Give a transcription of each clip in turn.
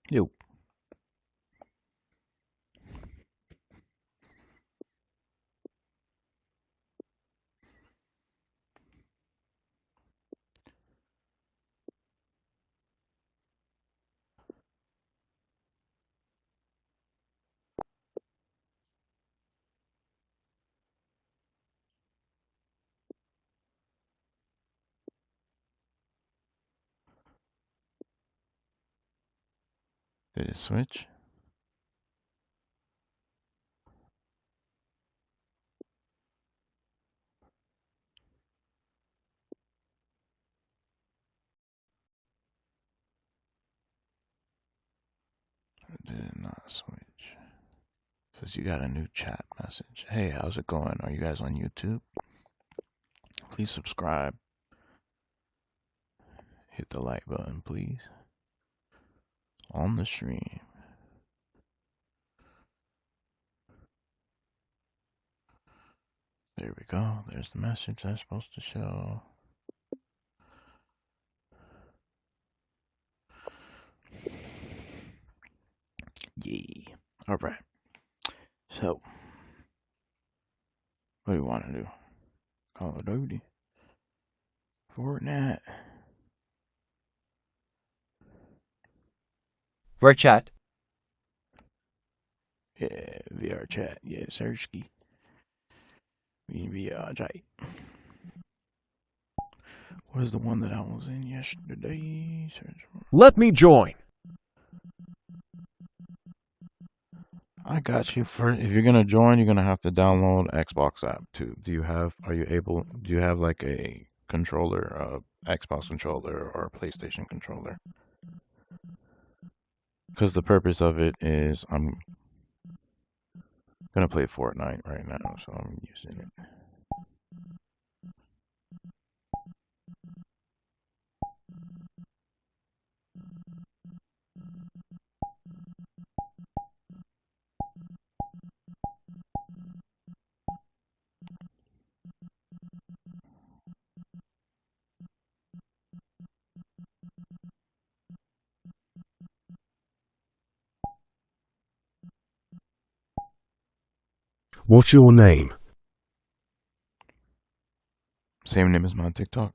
Yo. Did it switch? Or did it not switch? Says you got a new chat message. Hey, how's it going? Are you guys on YouTube? Please subscribe. Hit the like button, please. On the stream. There we go. There's the message that's supposed to show. Yay. All right. So, what do you want to do? Call of Duty? Fortnite? VR chat. Yeah, VR chat. Yeah, Sersky. VR chat. What is the one that I was in yesterday? Let me join. I got you. If you're gonna join, you're gonna have to download Xbox app too. Do you have like a controller, Xbox controller or a PlayStation controller? Because the purpose of it is I'm gonna play Fortnite right now, so I'm using it. What's your name? Same name as my TikTok.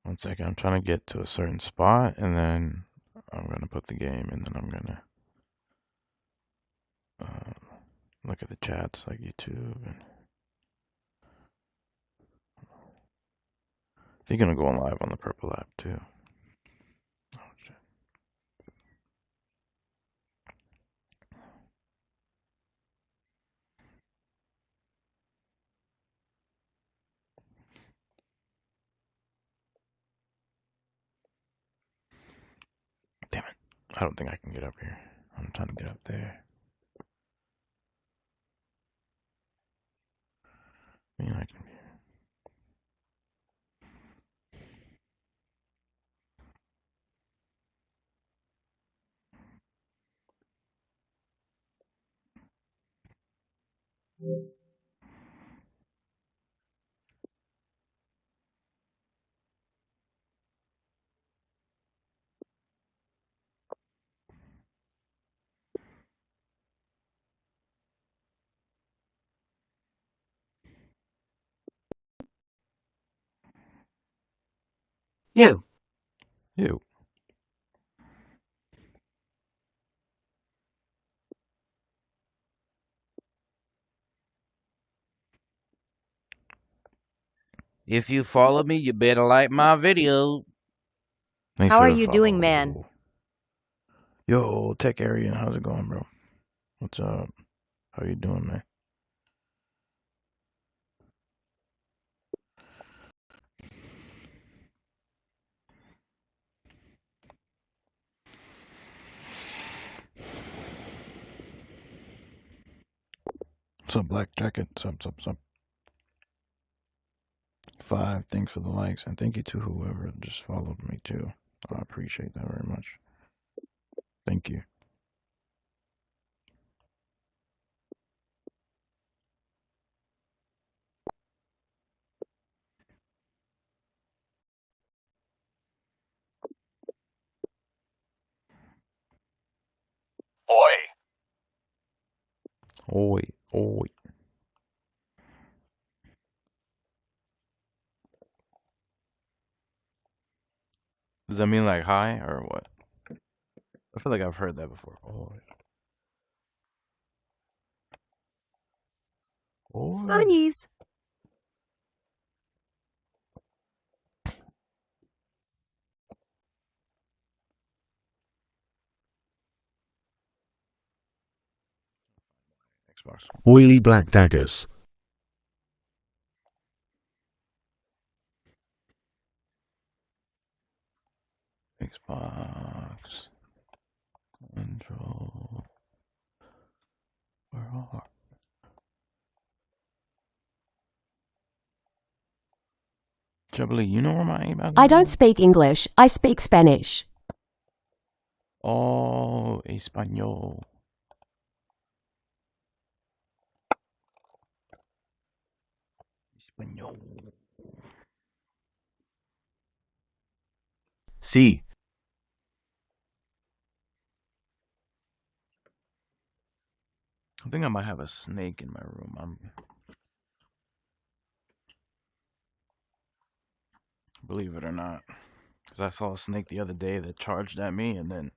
One second, I'm trying to get to a certain spot, and then I'm gonna put the game, and then I'm gonna look at the chats like YouTube, and I think I'm gonna go on live on the Purple app too. Oh shit! Damn it! I don't think I can get up here. I'm trying to get up there. I mean, I can. You. You. If you follow me, you better like my video. Thanks How for are the you doing, man? follow. Yo, Tech Area, how's it going, bro? What's up? How you doing, man? What's up, Black Jacket? What's up? 5, thanks for the likes, and thank you to whoever just followed me, too. I appreciate that very much. Thank you. Oi. Oi, oi. Does that mean like hi or what? I feel like I've heard that before. Oi. Oi. Spanies. Xbox. Oily black daggers. Xbox. Control. Where are? Jubilee, you know where my aim is? I don't speak English. I speak Spanish. Oh, español. Español. See. I think I might have a snake in my room. Believe it or not. Because I saw a snake the other day that charged at me, and then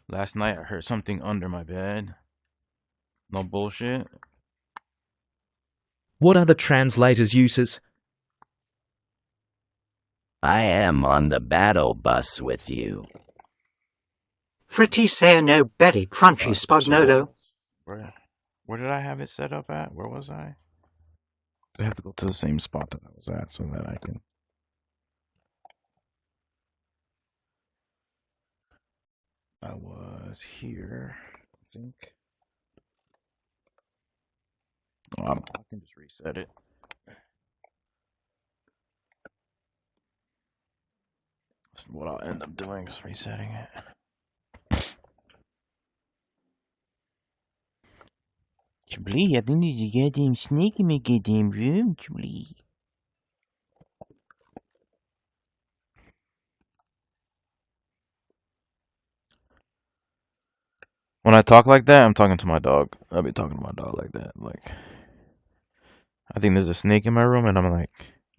last night I heard something under my bed. No bullshit. What are the translator's uses? I am on the battle bus with you. Fritty say no berry crunchy Spagnolo. Where did I have it set up at? Where was I? I have to go to the same spot that I was at so that I can. I was here, I think. Oh, I can just reset it. That's what I'll end up doing is resetting it. Jubilee, I think there's a goddamn snake in my goddamn room, Jubilee. When I talk like that, I'm talking to my dog. I'll be talking to my dog like that. Like, I think there's a snake in my room, and I'm like,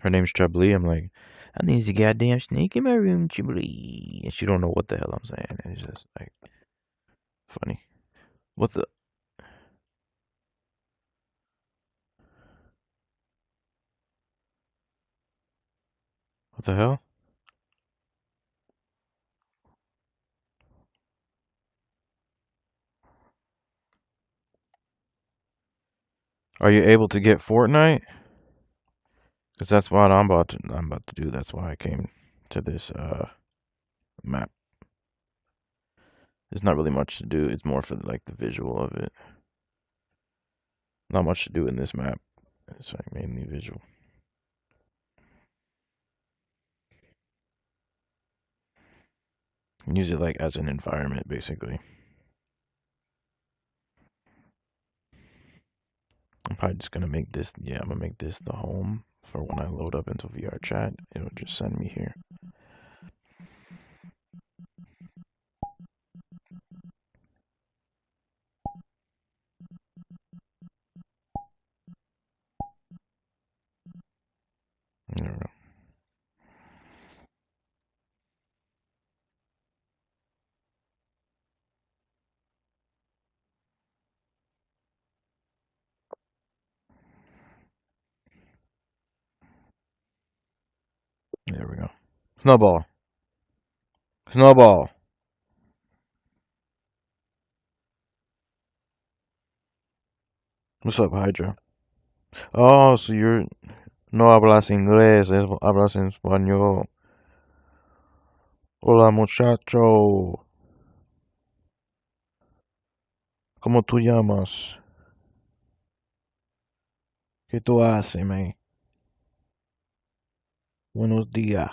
her name's Jubilee. I'm like, I think there's a goddamn snake in my room, Jubilee. And she don't know what the hell I'm saying. And it's just like, funny. What the? What the hell? Are you able to get Fortnite? Because that's what I'm about to do. That's why I came to this map. There's not really much to do. It's more for like the visual of it. Not much to do in this map. It's like mainly visual. You can use it like as an environment, basically. I'm probably just gonna make this. Yeah, I'm gonna make this the home for when I load up into VR chat. It'll just send me here. There we go. Snowball. Snowball. What's up, Hydra? Oh, so you're no hablas inglés, hablas en español. Hola, muchacho. ¿Cómo tú llamas? ¿Qué tú haces, man? Buenos días.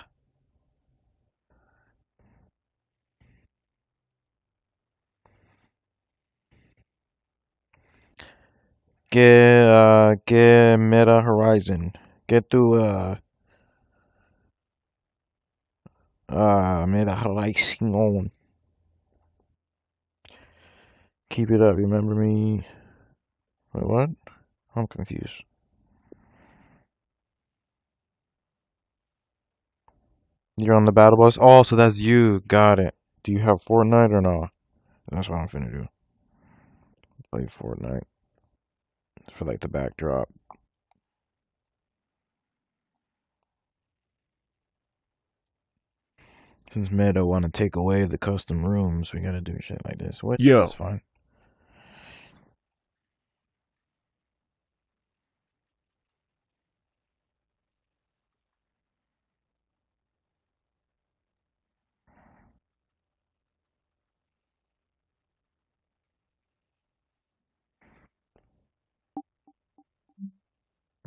¿Qué Meta Horizon? ¿Qué tú, Meta Horizon? Keep it up, remember me? Wait, what? I'm confused. You're on the battle bus? Oh, so that's you. Got it. Do you have Fortnite or not? That's what I'm finna do. Play Fortnite. For like the backdrop. Since Meta want to take away the custom rooms, we gotta do shit like this. Which Yo. is fine.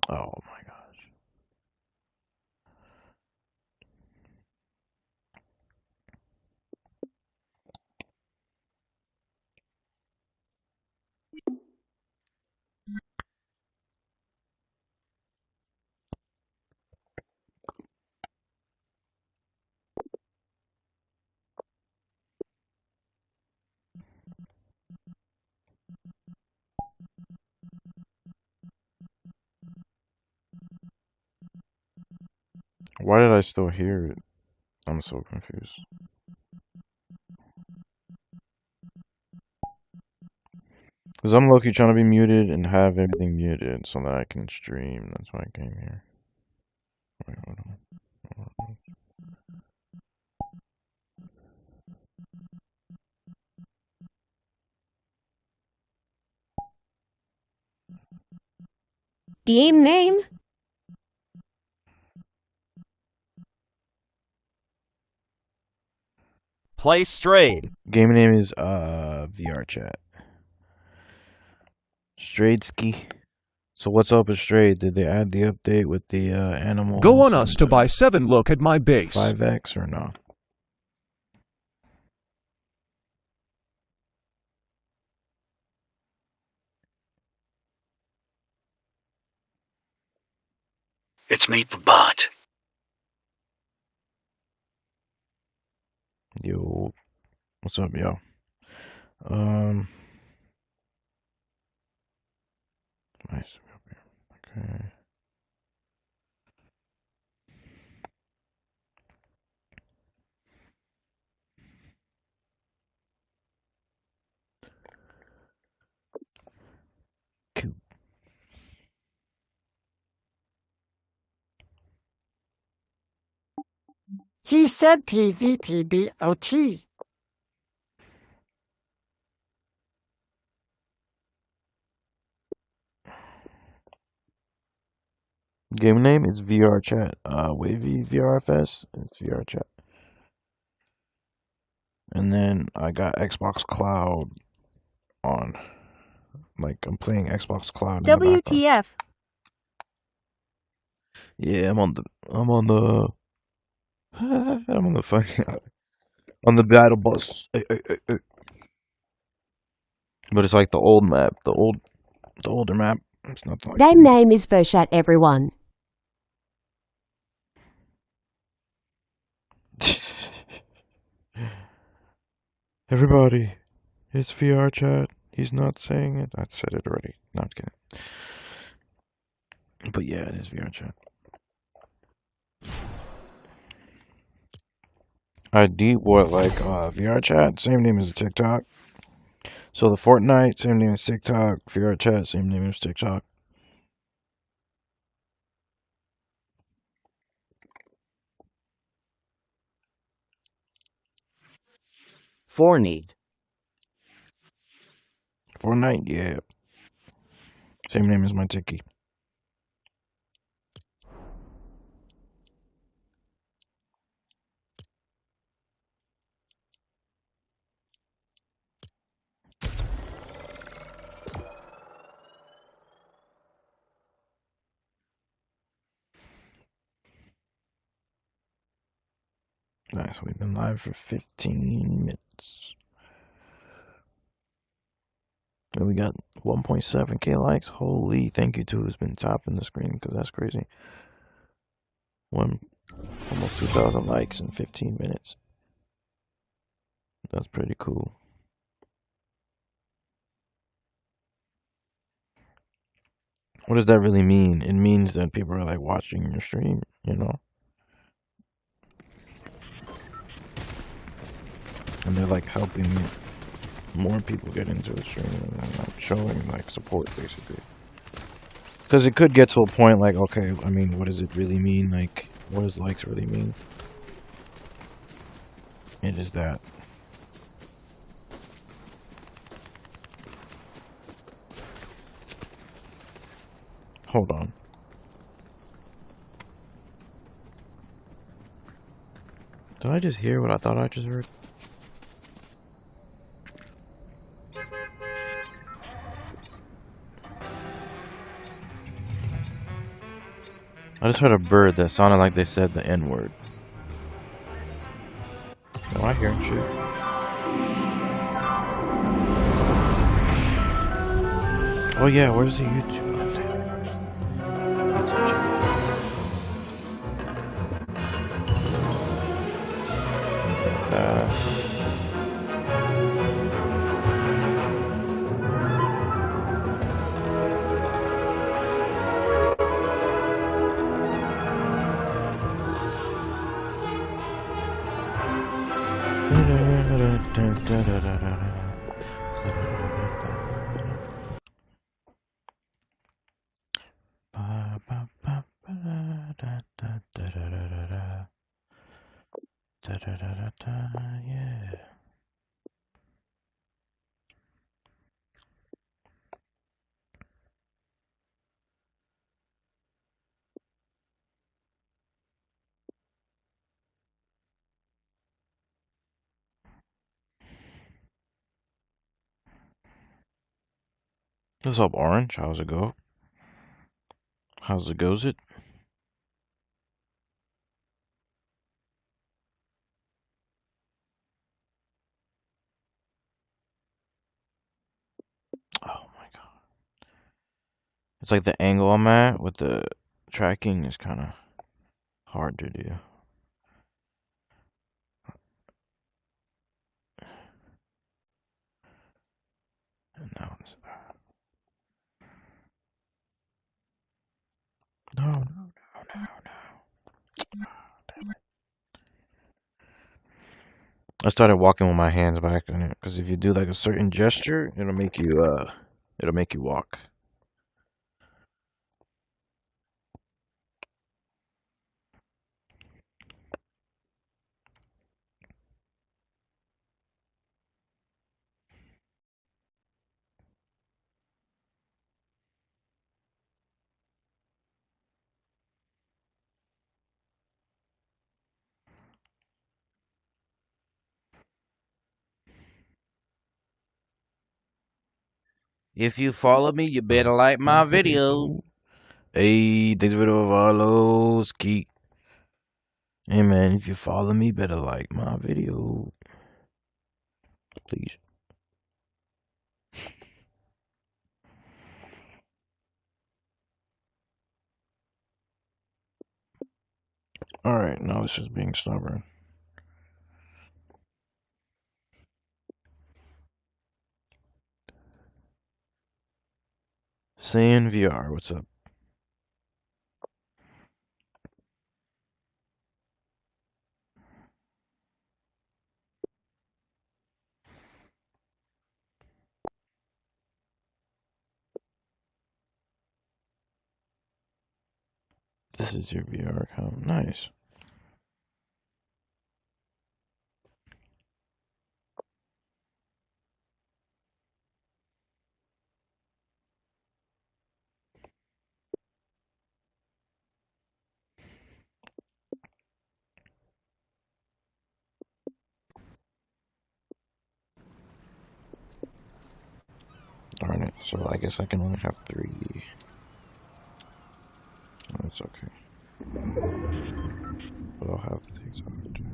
Oh my gosh. Why did I still hear it? I'm so confused. Because I'm low-key trying to be muted and have everything muted so that I can stream. That's why I came here. Wait, hold on. Hold on. Game name? Play Strayed. Game name is VR Chat. Straydski. So what's up with Strayed? Did they add the update with the animals? Go on us and to the buy 7 look at my base. 5X or no? It's me, Bot. Yo, what's up, yo? Um, nice. Okay. Cool. He said PVPBOT. Game name is VR Chat. Wavy VRFS. It's VR Chat. And then I got Xbox Cloud on. Like I'm playing Xbox Cloud in the background. WTF. Yeah, I'm on the I'm on the fucking on the battle bus. But it's like the old map, the older map. It's not like Game name is Vershat everyone. Everybody, it's VR Chat. He's not saying it. I said it already. Not kidding. But yeah, it is VR Chat. I deep what like VR Chat, same name as TikTok. So the Fortnite, same name as TikTok. VR Chat, same name as TikTok. Fortnite. Fortnite, yeah. Same name as my tiki. Nice, we've been live for 15 minutes. And we got 1.7k likes. Holy, thank you to who's been tapping the screen, because that's crazy. Almost 2,000 likes in 15 minutes. That's pretty cool. What does that really mean? It means that people are like watching your stream, you know? And they're like helping more people get into the stream and like showing like support basically. Because it could get to a point like, okay, I mean, what does it really mean? Like, what does likes really mean? It is that. Hold on. Did I just hear what I thought I just heard? I just heard a bird that sounded like they said the N-word. No, I hear shit. Oh yeah, where's the YouTube? Yeah. What's up, Orange? How's it go? How's it goes it? Oh my god. It's like the angle I'm at with the tracking is kind of hard to do. And now it's... No. I started walking with my hands by accident because if you do like a certain gesture, it'll make you walk. If you follow me, you better like my video. Hey, thanks for the follow, Ski. Hey man, if you follow me, better like my video, please. All right, now it's just being stubborn. Saying VR, what's up? This is your VR account. Nice. Darn it. So I guess I can only have 3. That's okay. But I'll have the TikTok too.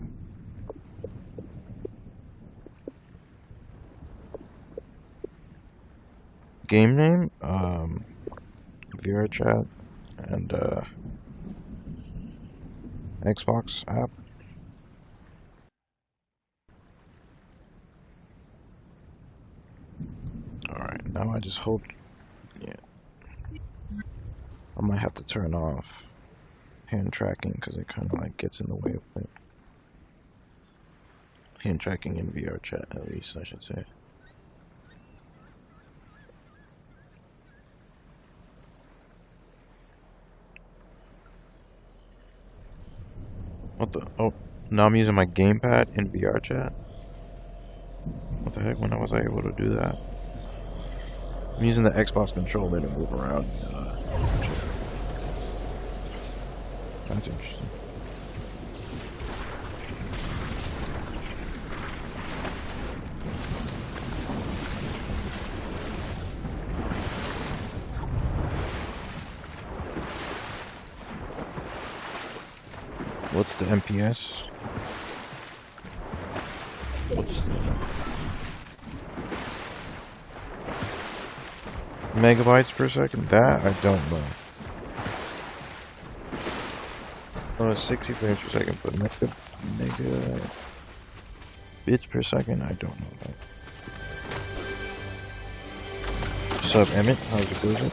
Game name? VR chat and Xbox app. Alright, now I just hope, yeah. I might have to turn off hand tracking because it kind of like gets in the way of it. Hand tracking in VR chat, at least, I should say. What the? Oh, now I'm using my gamepad in VR chat? What the heck? When was I able to do that? I'm using the Xbox controller to move around. That's interesting. What's the MPS? What's the megabytes per second? That I don't know. Oh, it's 60 frames per second, but mega bits per second, I don't know that. What's up, Emmett? How's it going?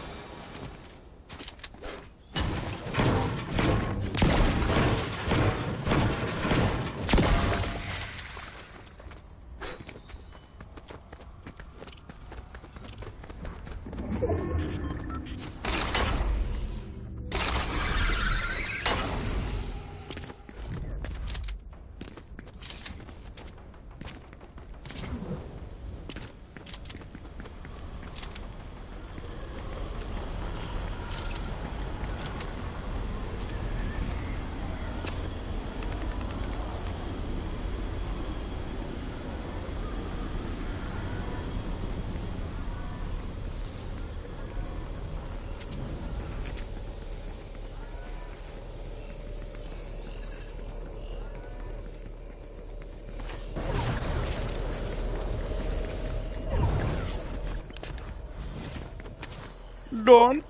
Don.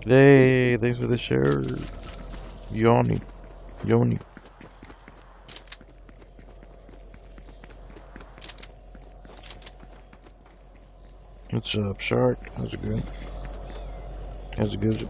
Hey, thanks for the share. Yoni. What's up, Shark? How's it going? How's it going?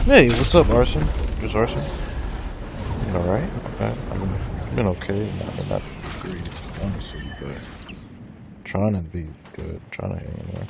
Hey, what's up, Arson? Just Arson? You alright? I've been okay. Not great, honestly, but trying to be good. Trying to hang in there.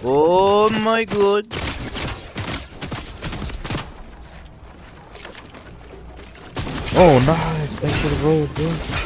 Oh my god. Oh, nice. Thanks for the road, bro.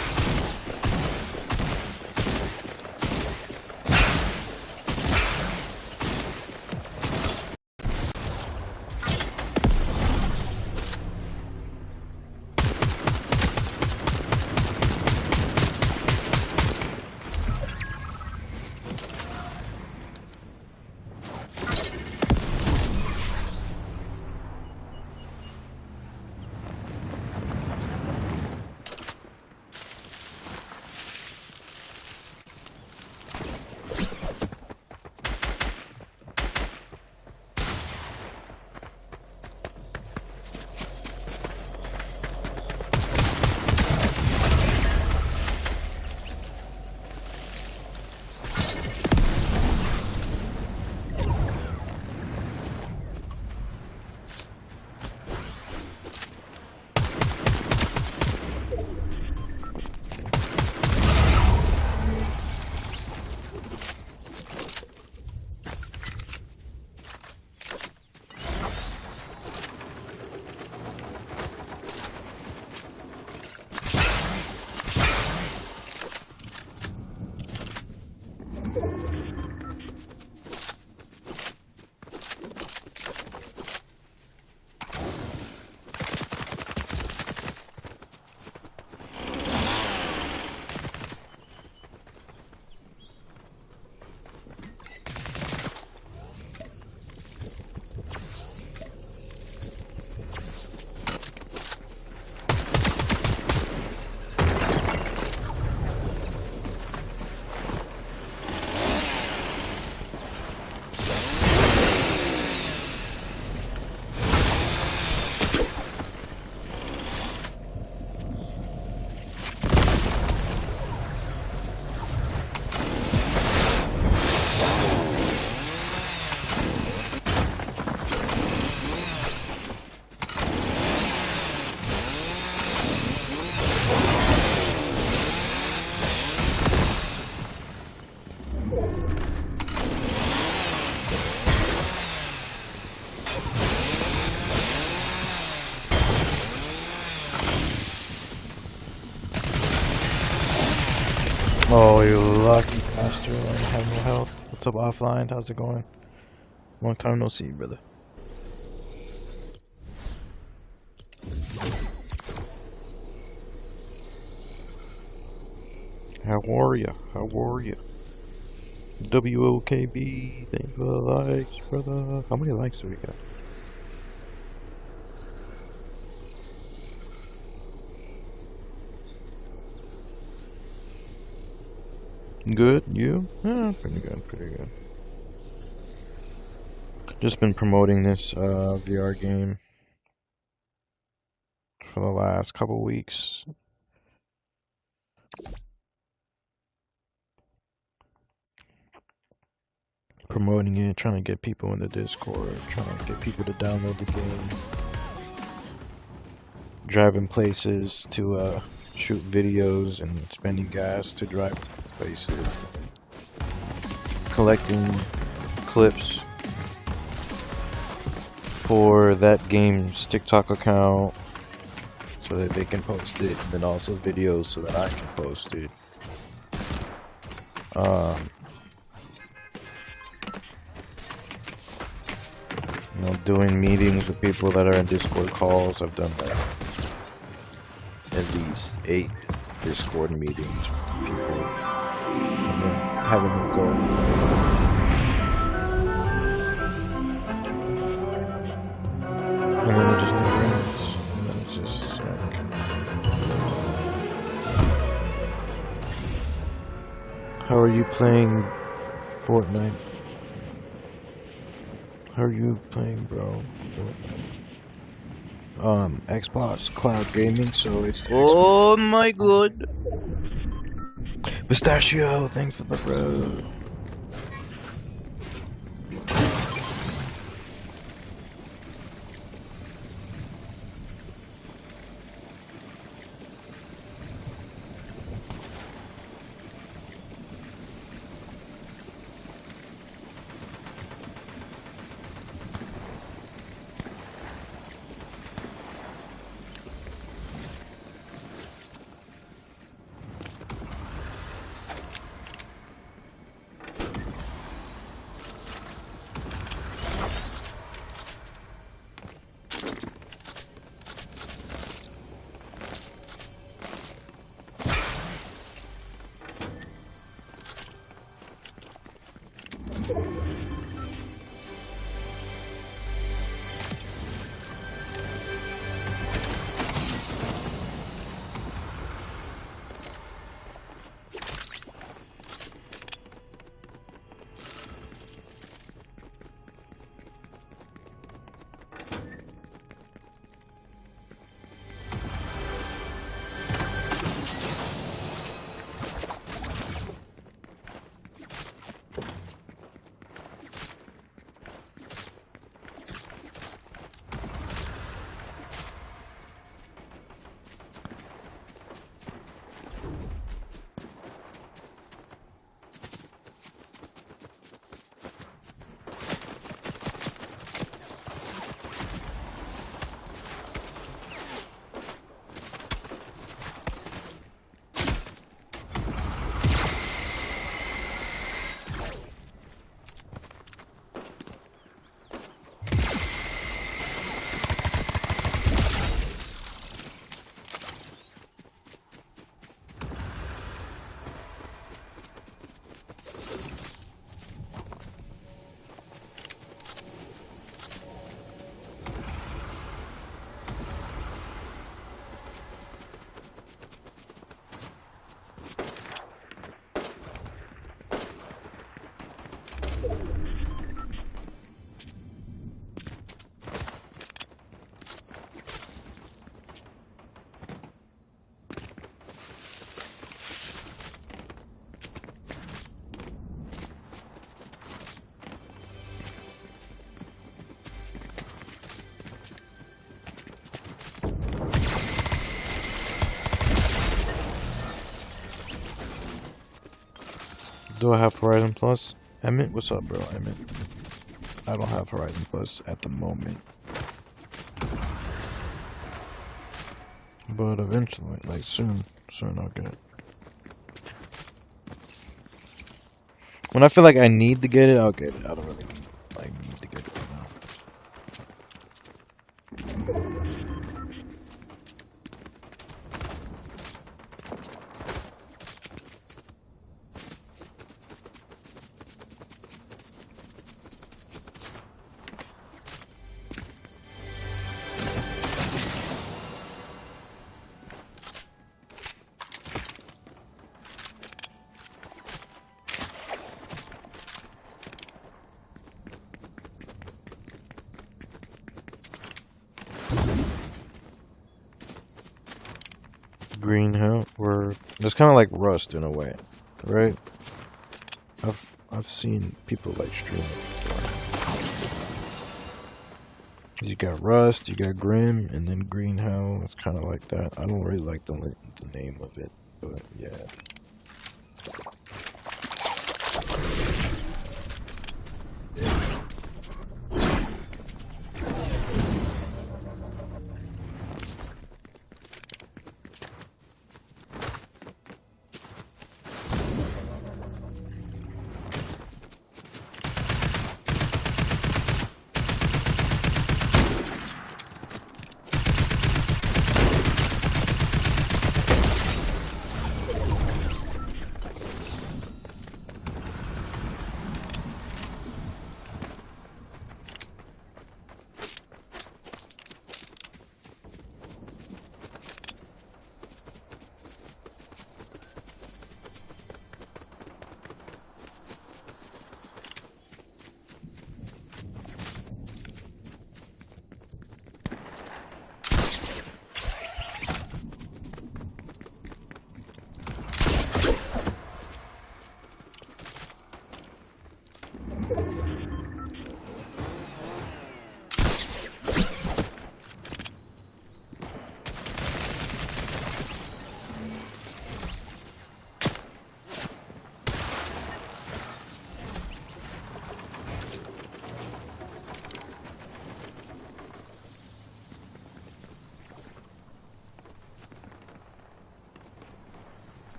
Oh, you lucky bastard. I have no health. What's up, offline? How's it going? Long time no see, brother. How are ya? How are ya? WOKB, thank you for the likes, brother. How many likes do we got? Good, you? Pretty good, pretty good. Just been promoting this VR game for the last couple weeks. Promoting it, trying to get people in the Discord, trying to get people to download the game. Driving places to shoot videos and spending gas to drive places. Collecting clips for that game's TikTok account so that they can post it, and then also videos so that I can post it. You know, doing meetings with people that are in Discord calls. I've done that. At least 8 Discord meetings with people. And then having them go. And then it just never ends. And then it's just like... How are you playing Fortnite? How are you playing, bro? Xbox Cloud Gaming, so it's Oh my god. Pistachio, thanks for the bro. Do I have Horizon Plus? Emmett, what's up, bro? Emmett. I don't have Horizon Plus at the moment. But eventually, like soon I'll get it. When I feel like I need to get it, I'll get it. I don't really like need to get it right now. Green hell, or it's kind of like Rust in a way, right? I've seen people like stream it before. You got Rust, you got Grim, and then Green Hell. It's kind of like that. I don't really like the name of it, but yeah.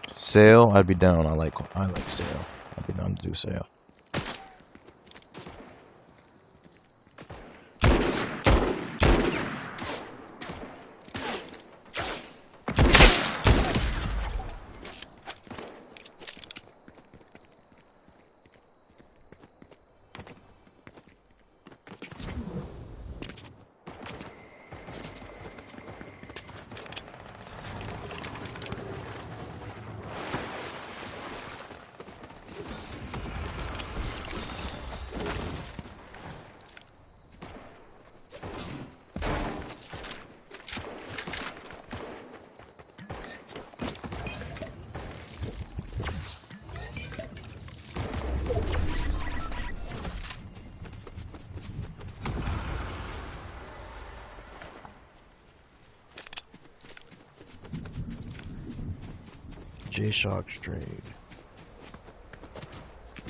Sail, I'd be down. I like sail. I'd be down to do sail. J-Shock Strayed.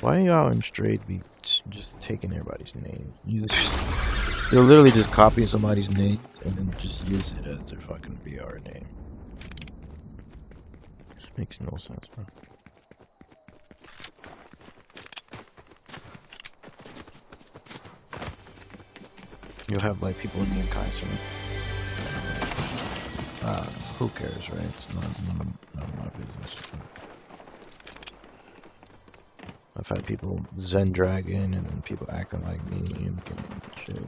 Why y'all in Strayed be just taking everybody's name? They'll literally just copy somebody's name and then just use it as their fucking VR name. Just makes no sense, bro. You'll have like people in the Kaiser. Who cares, right? It's none of my business. I've had people Zen Dragon and then people acting like me and shit.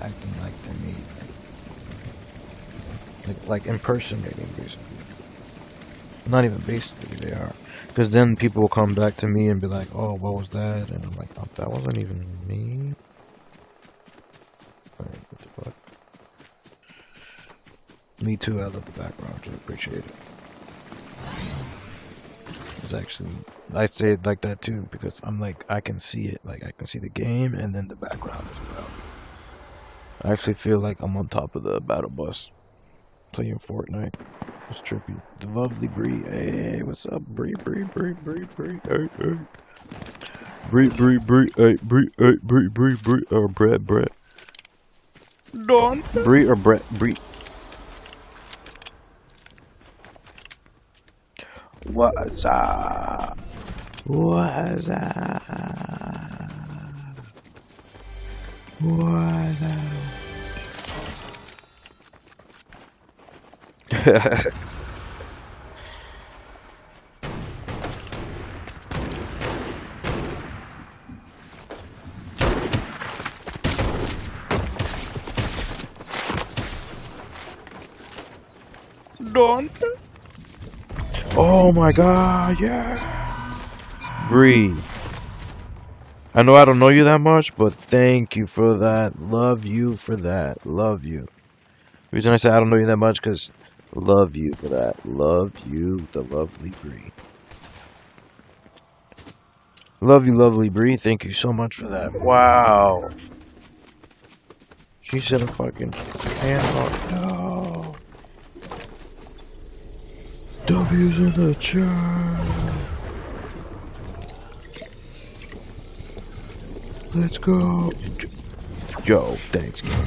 Acting like they're me. Like impersonating, basically. Not even basically, they are. Because then people will come back to me and be like, oh, what was that? And I'm like, oh, that wasn't even me. Like, what the fuck? Me too, I love the background, I appreciate it. It's actually, I say it like that too, because I'm like, I can see it. Like, I can see the game and then the background as well. I actually feel like I'm on top of the battle bus playing Fortnite. It's trippy. The lovely Bree. Hey, what's up, Bree? Hey, hey. Bree. Hey, Bree. Or Brett. Don. Bree or Brett? Bree. What's up? What's up? What's up? Don't. Oh my god, yeah. Bree. I know I don't know you that much, but thank you for that. Love you for that. Love you. The reason I say I don't know you that much, because love you for that. Love you, the lovely Bree. Love you, lovely Bree. Thank you so much for that. Wow. She said a fucking hand. No. W's in the chat. Let's go. Yo, thanks, man.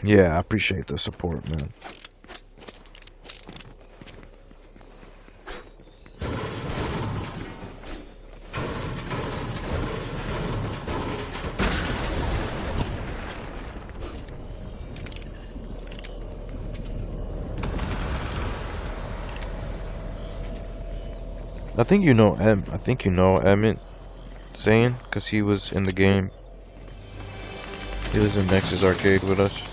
Yeah, I appreciate the support, man. I think you know Emmett saying, because he was in the game. He was in Nexus Arcade with us.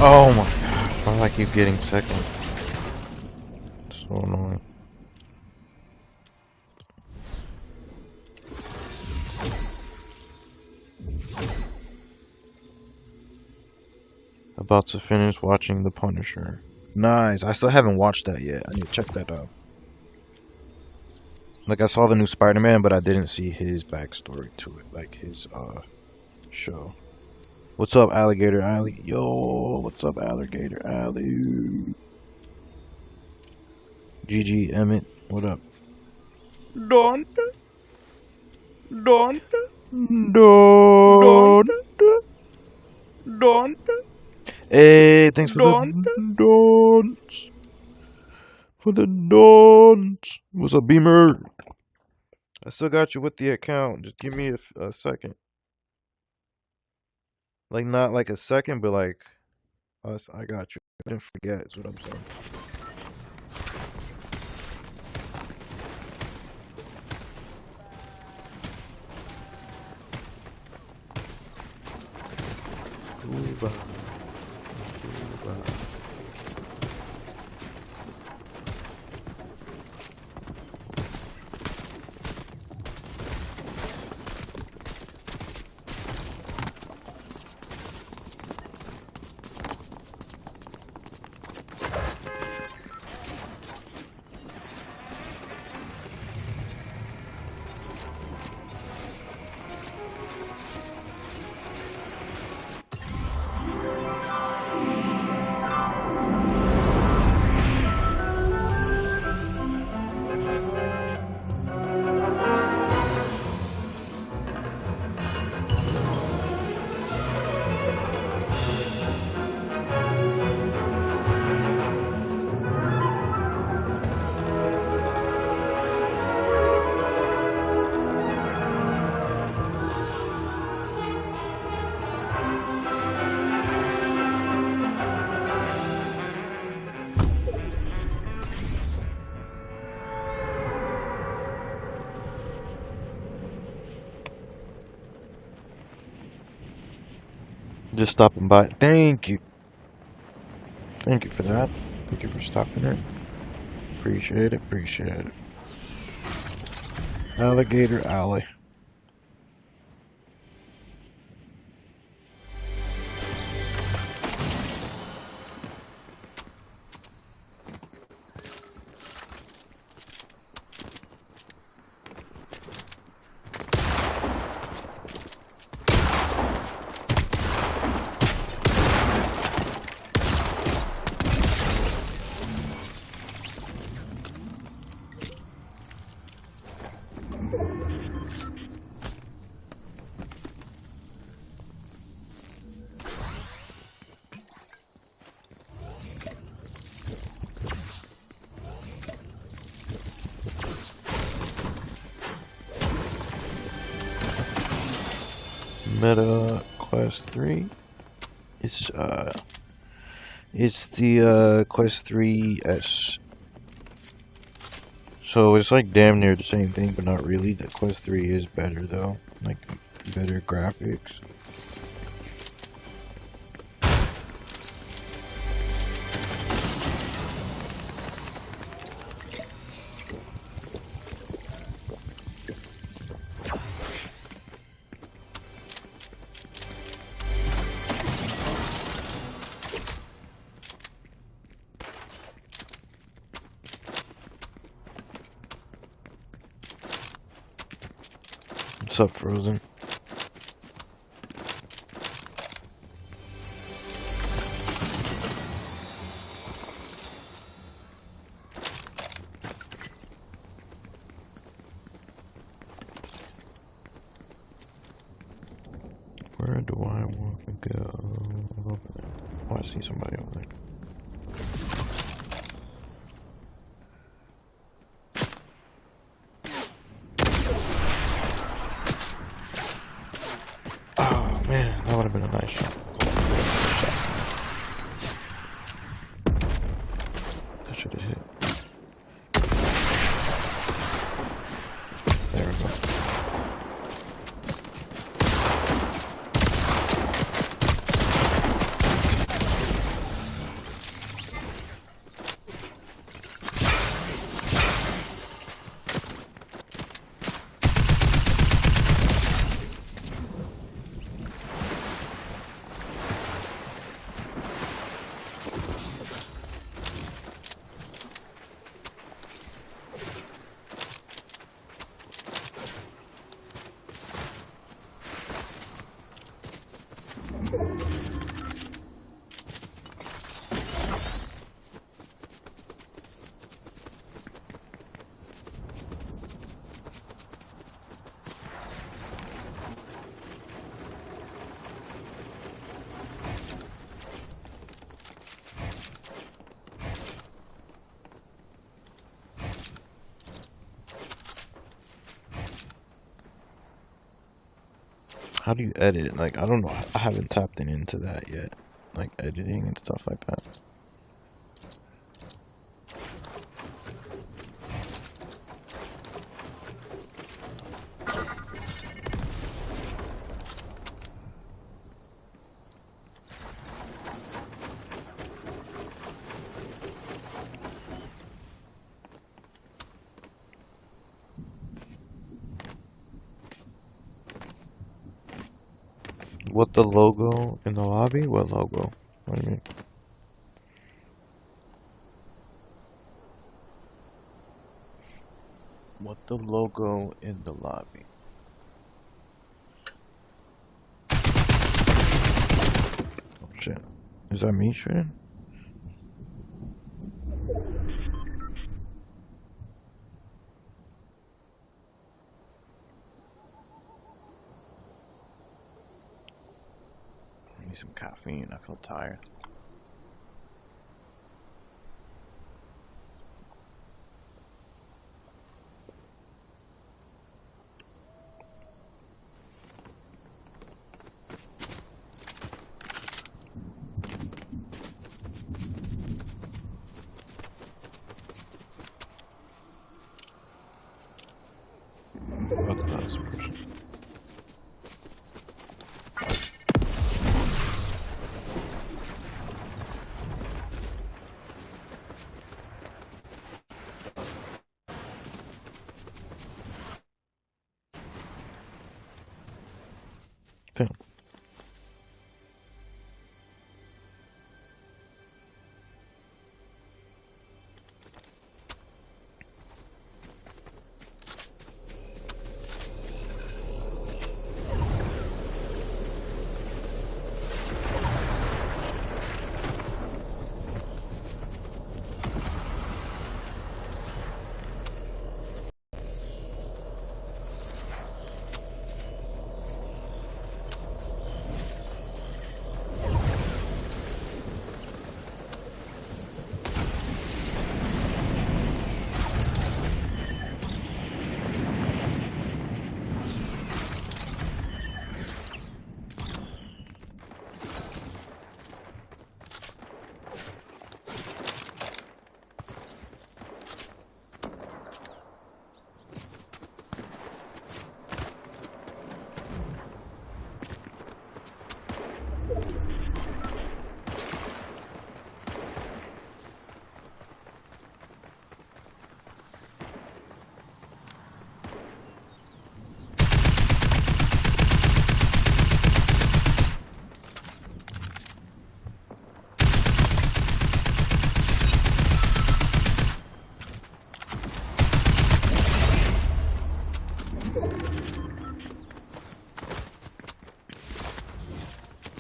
Oh my gosh, why do I keep getting second? So annoying. About to finish watching The Punisher. Nice. I still haven't watched that yet. I need to check that out. Like, I saw the new Spider-Man, but I didn't see his backstory to it. Like, his, show. What's up, Alligator Alley? Yo, what's up, Alligator Alley? GG Emmett, what up? Don't. Hey, thanks for the dons. For the dons. What's up, Beamer? I still got you with the account. Just give me a second. Like, not like a second, but like, us. I got you. I didn't forget, is what I'm saying. Cuba. Cuba. Just stopping by. Thank you. Thank you for that. Thank you for stopping in. Appreciate it. Appreciate it. Alligator Alley. Meta Quest 3. It's the Quest 3S. So it's like damn near the same thing, but not really. The Quest 3 is better though. Like better graphics. What's up, Frozen? Where do I want to go? Over there. Oh, I see somebody over there. Oh man, that would have been a nice shot. That should have hit. There we go. How do you edit? Like, I don't know. I haven't tapped into that yet. Like, editing and stuff like that. What the logo in the lobby? What logo? What do you mean? What the logo in the lobby? Oh shit. Is that me shooting? I need some caffeine. I feel tired. What's that supposed to- Damn.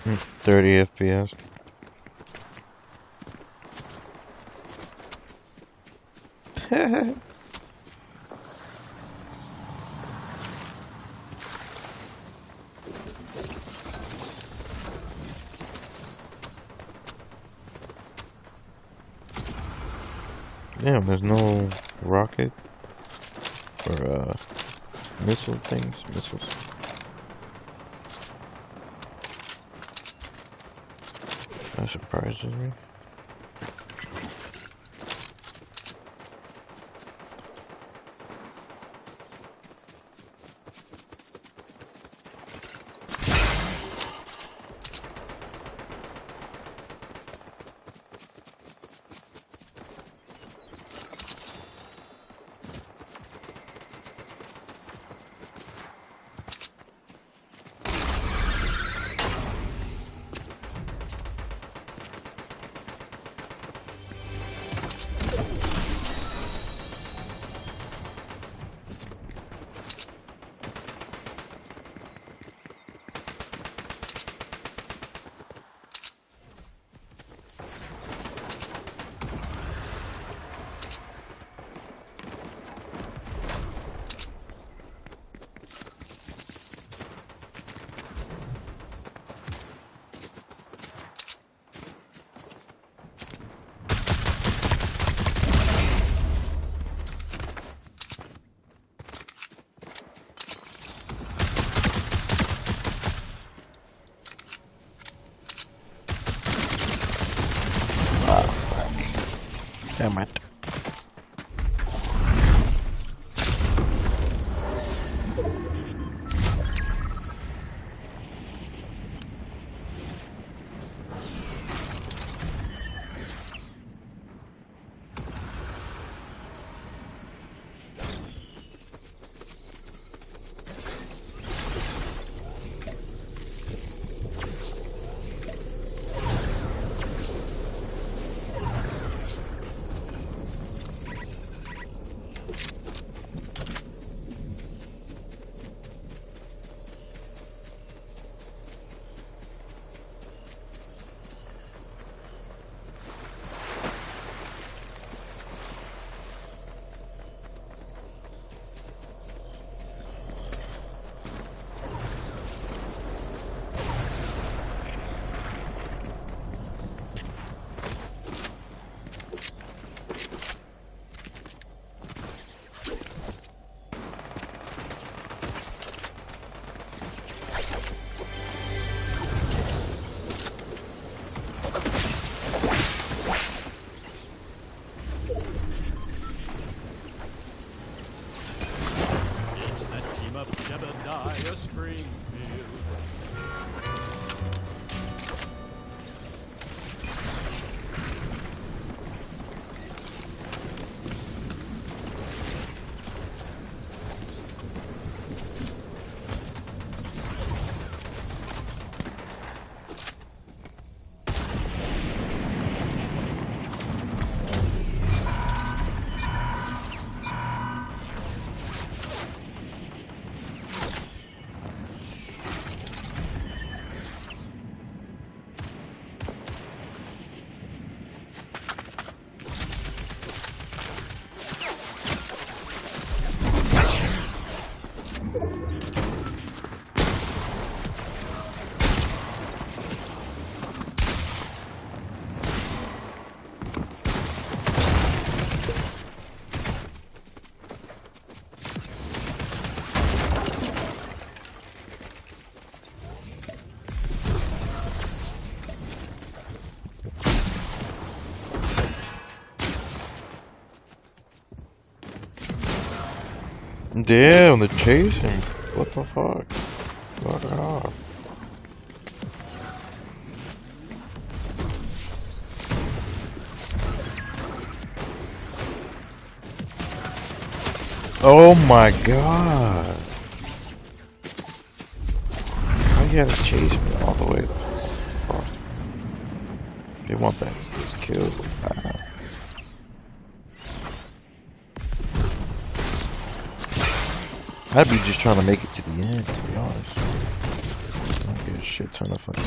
Mm, 30 FPS. Damn, there's no rocket or missile things, missiles. That surprises me. Damn it. Damn, they're chasing. What the fuck? Fuck off. Oh my god. Why you gotta chase me all the way? Fuck. They want that just killed. I'd be just trying to make it to the end, to be honest. I don't give a shit ton of fucking.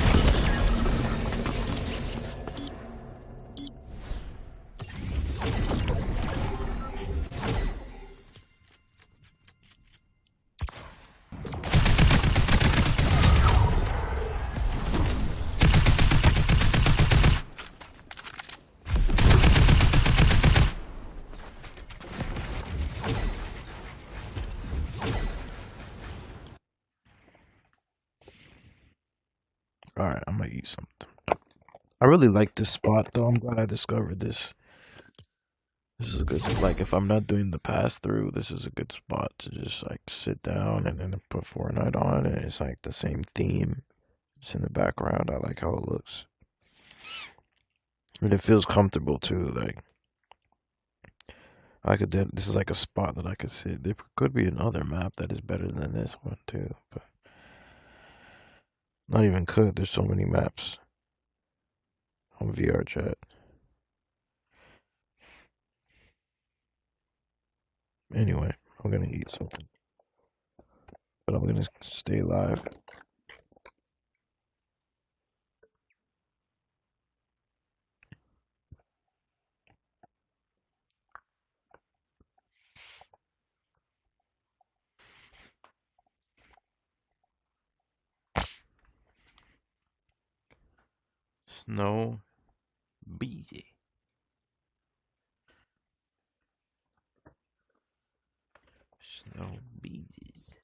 Alright, I'm gonna eat something. I really like this spot though. I'm glad I discovered this. This is a good, like, if I'm not doing the pass through, this is a good spot to just like sit down and then put Fortnite on, and it's like the same theme. It's in the background. I like how it looks, and it feels comfortable too. Like I could, this is like a spot that I could sit. There could be another map that is better than this one too, but not even could. There's so many maps on VR chat. Anyway, I'm gonna eat something, but I'm gonna stay live. Snow Beezy. Snow Beezies.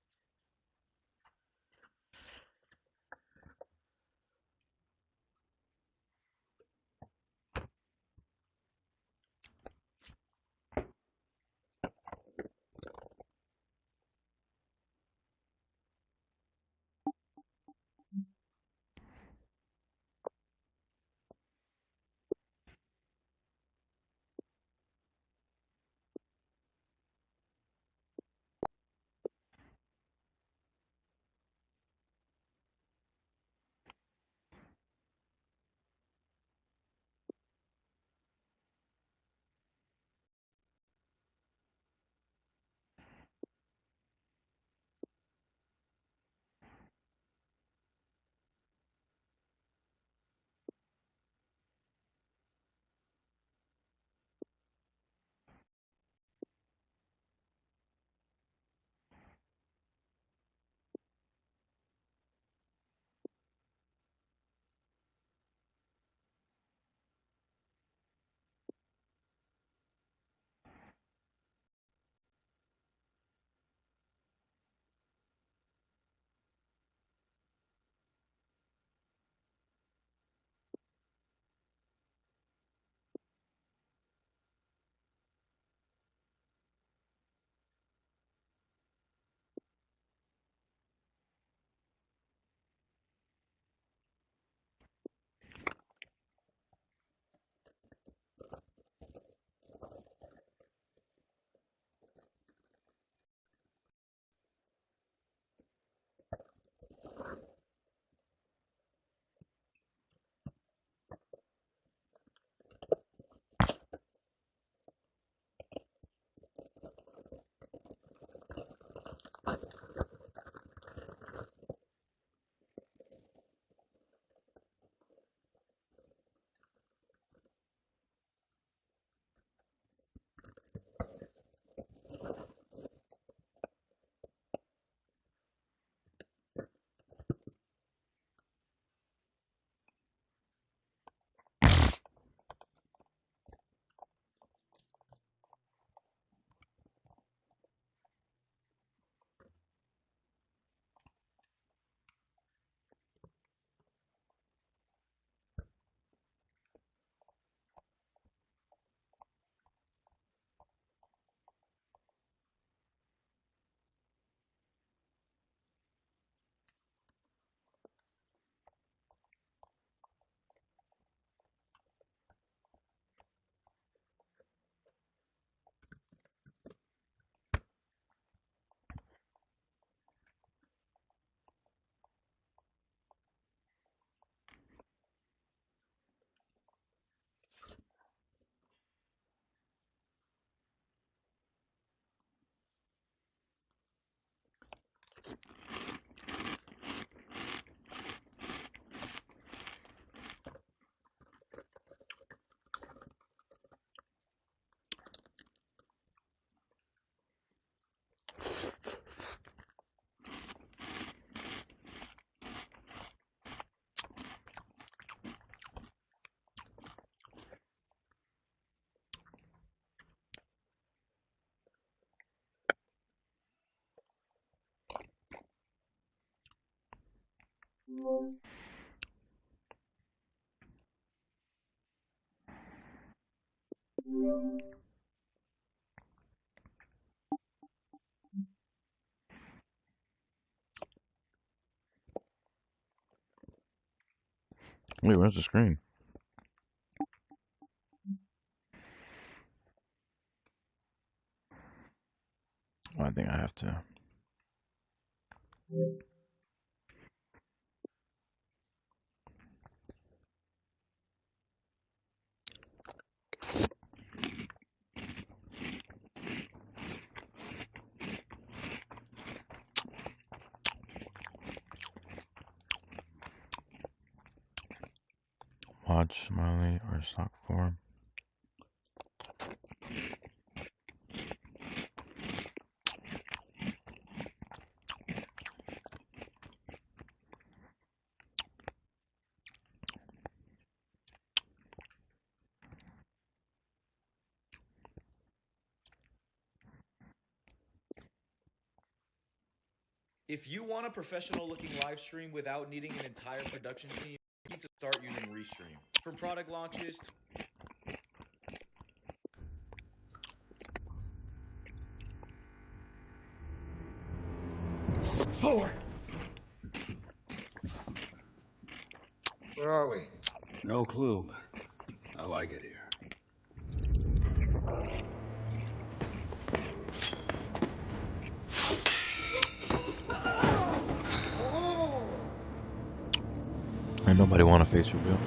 Wait, where's the screen? Well, I think I have to. Watch Smiley or stock form. If you want a professional looking live stream without needing an entire production team, you need to start using Restream. From product launches Forward! Where are we? No clue, but I like it here. Ain't nobody want a face reveal.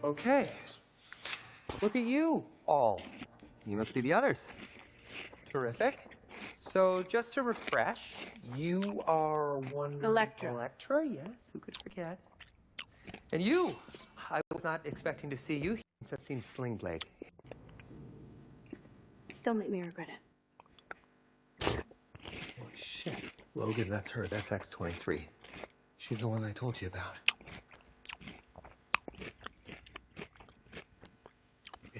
Okay. Look at you, all. You must be the others. Terrific. So, just to refresh, you are one... Electra. Electra, yes. Who could forget? And you! I was not expecting to see you since I've seen Sling Blade. Don't make me regret it. Oh, shit. Logan, that's her. That's X-23. She's the one I told you about.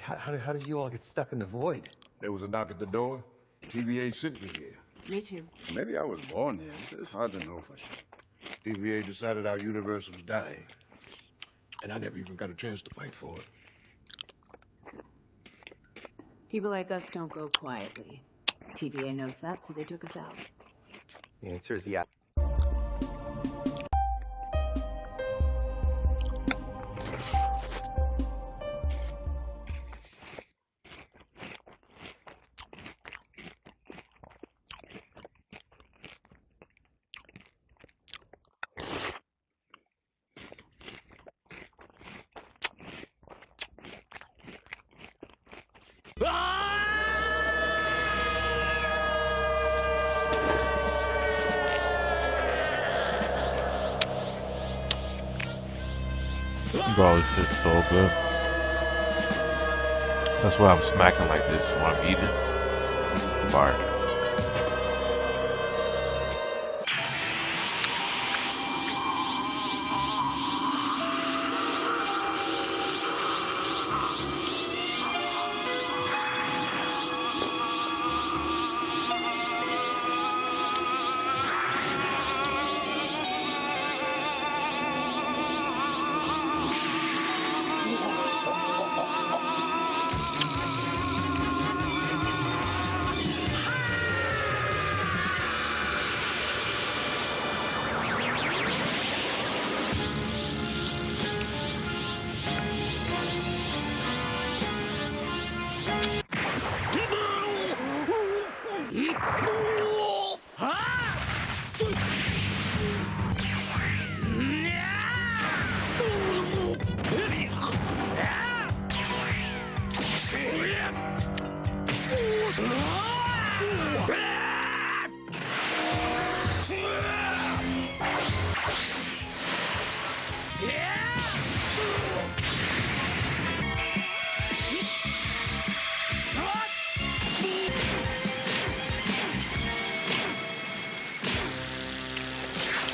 How did you all get stuck in the void? There was a knock at the door. TVA sent me here. Me too. Maybe I was born there. It's hard to know for sure. TVA decided our universe was dying. And I never even got a chance to fight for it. People like us don't go quietly. TVA knows that, so they took us out. The answer is yeah. Bro, this shit's so good. That's why I'm smacking like this when I'm eating. Fire.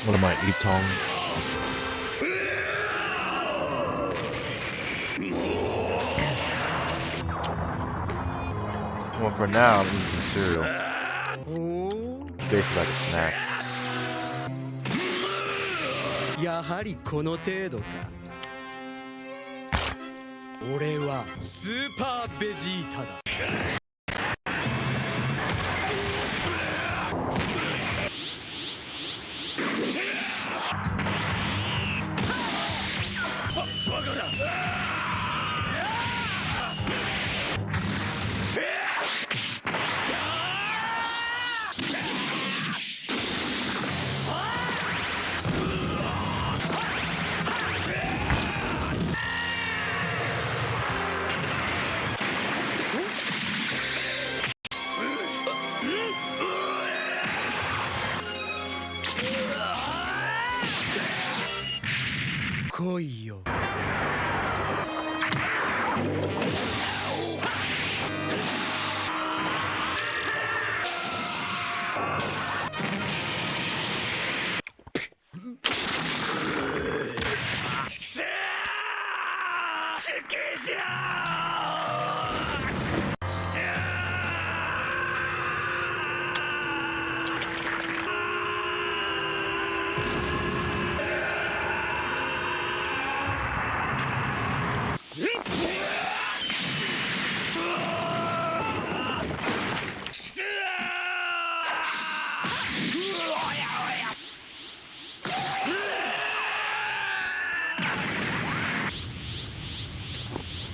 What am I, eating? Well, for now, I'm eating some cereal. Basically like a snack. やはりこの程度か。俺はスーパーベジータだ。来いよ。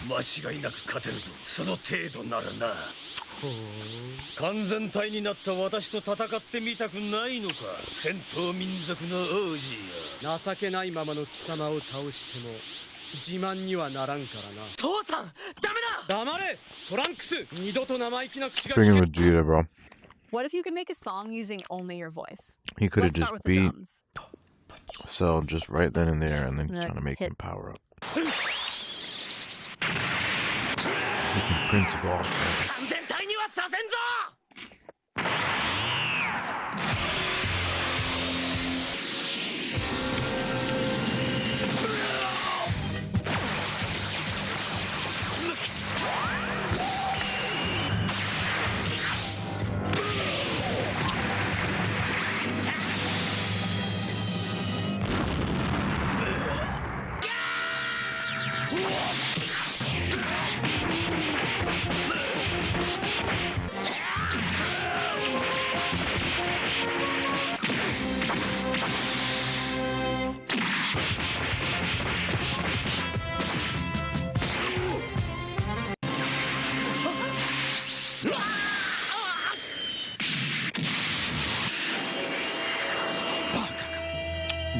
間違いなく勝てるぞ。その程度ならな。完全体になった私と戦ってみたくないのか、戦闘民族の王子よ。情けないままの貴様を倒しても自慢にはならんからな。父さん、ダメだ。黙れトランクス。二度と生意気な口が Freaking 聞け。 Vegeta, bro. What if you could make a song using only your voice? He could have Let's just start with the beat drums. Cell just right then and there, and then he's Like, trying to make hit. him power up. He can print the ball. 完全体にはさせんぞ。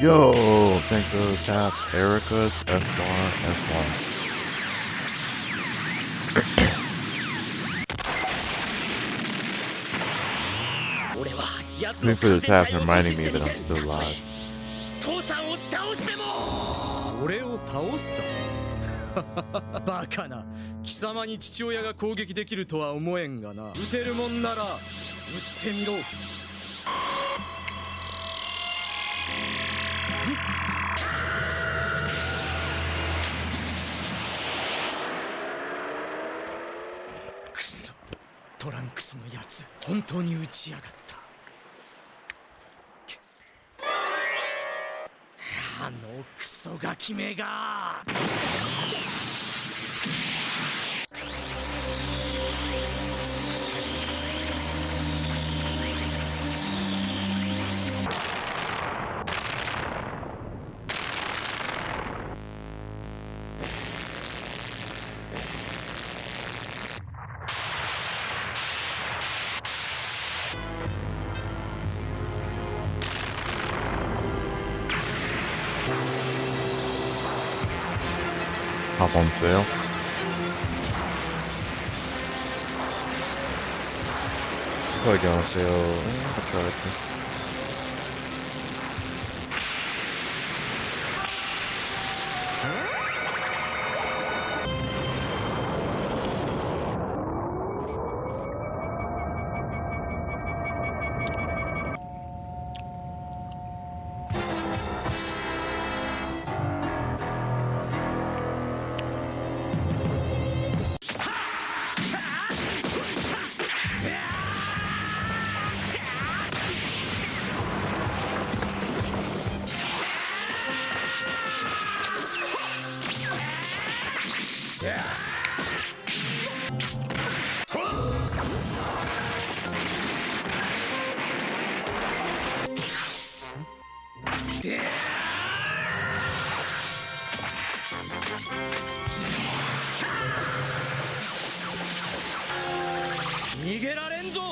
Yo, thanks for the tap. Erica's F1, F1. Thanks for the taps reminding me that I'm still alive. 父さんを倒しても。俺を倒すとバカな。貴様に父親が攻撃できるとは思えんがな。撃てるもんなら撃ってみろ。くそ、トランクスのやつ本当に撃ちやがった。あのクソガキめが。Hop on sale. Probably go on sale. I'll try it. 逃げられんぞ。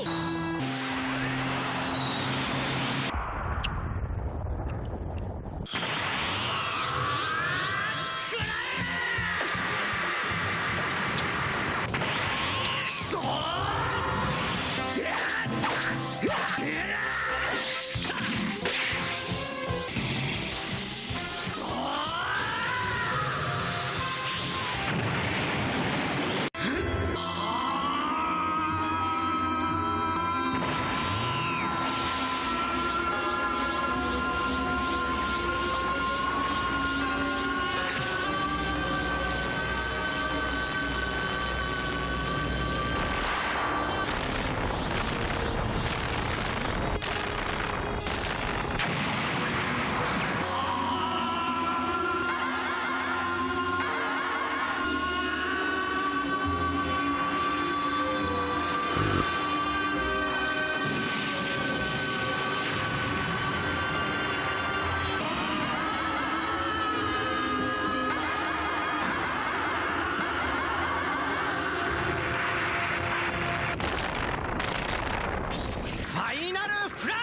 ファイナルフラッ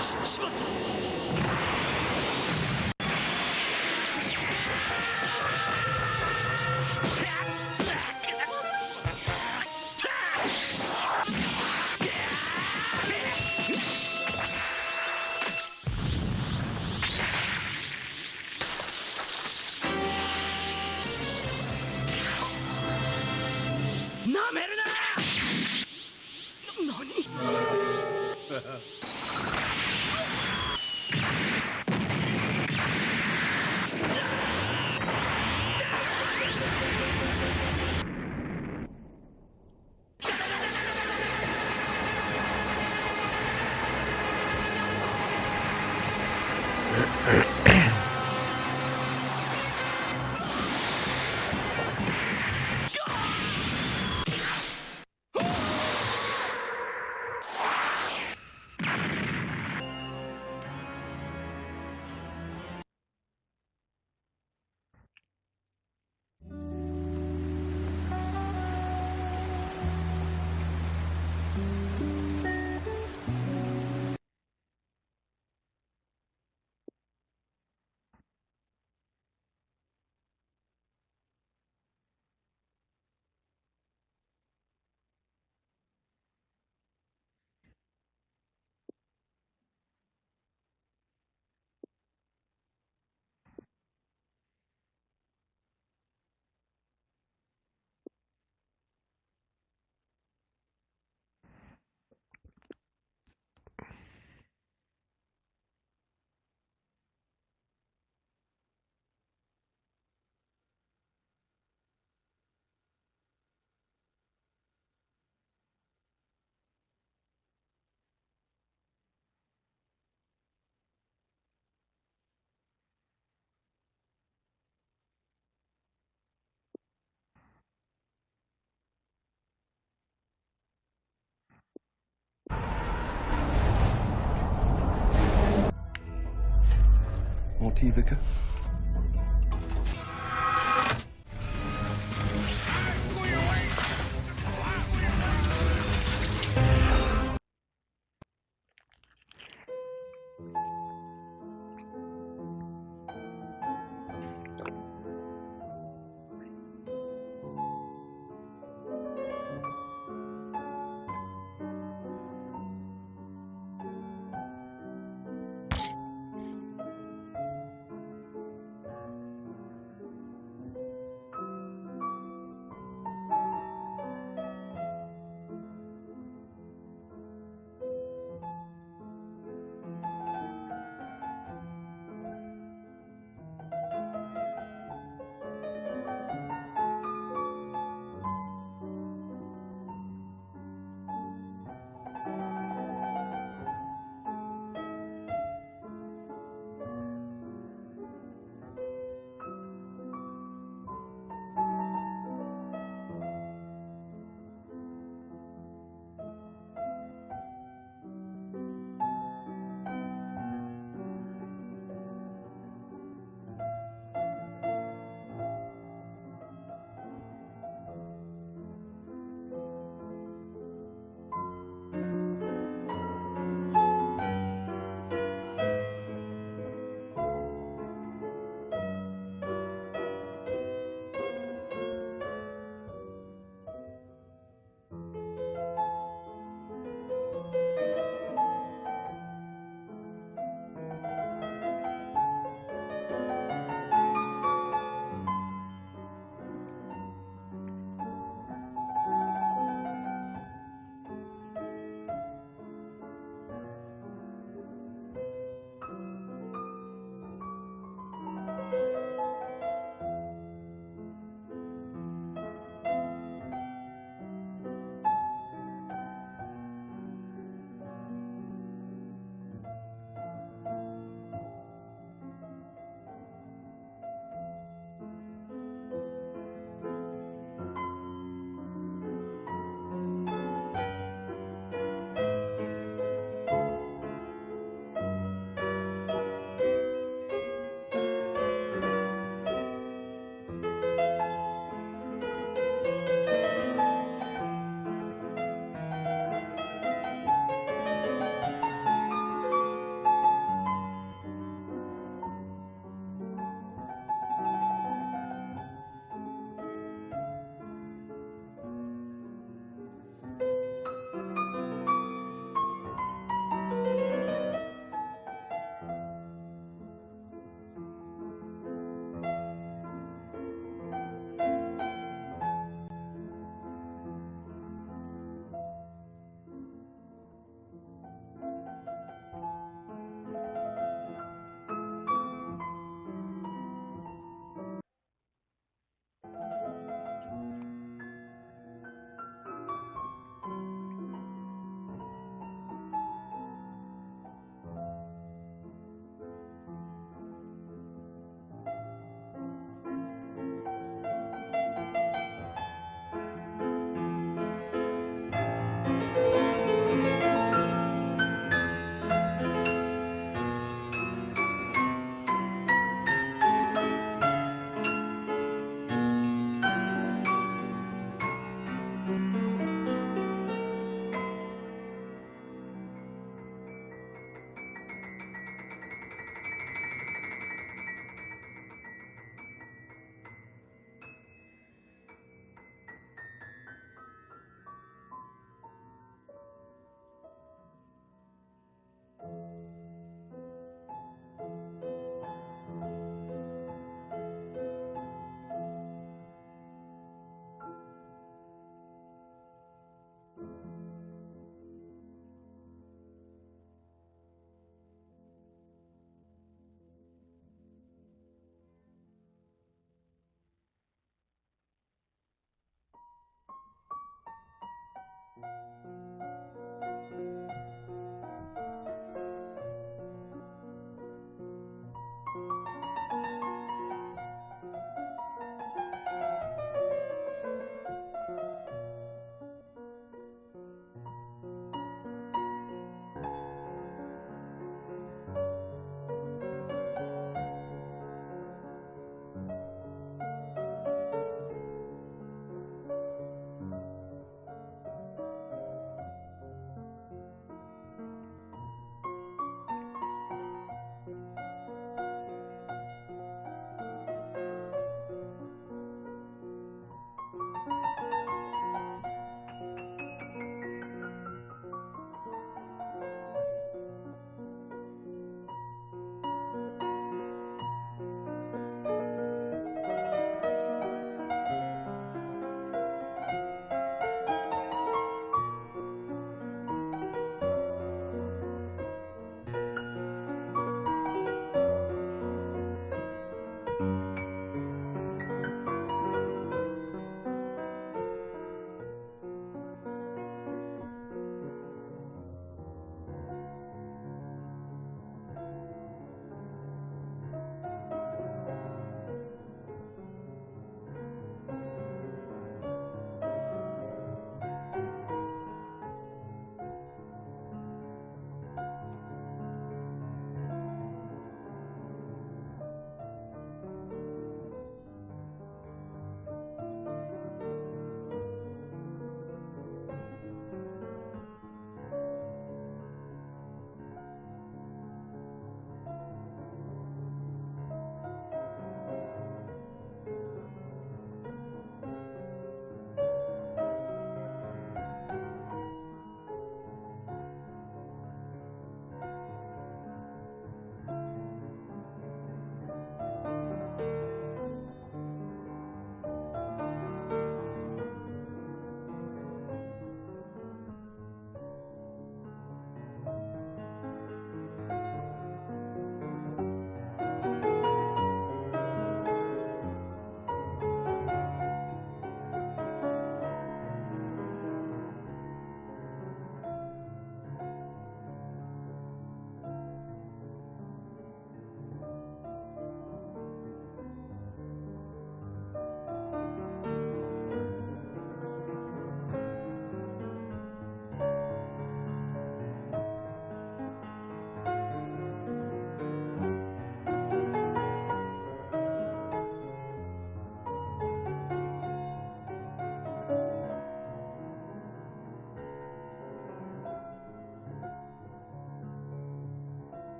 シュ！しまった。なめるな！何？Mortivica?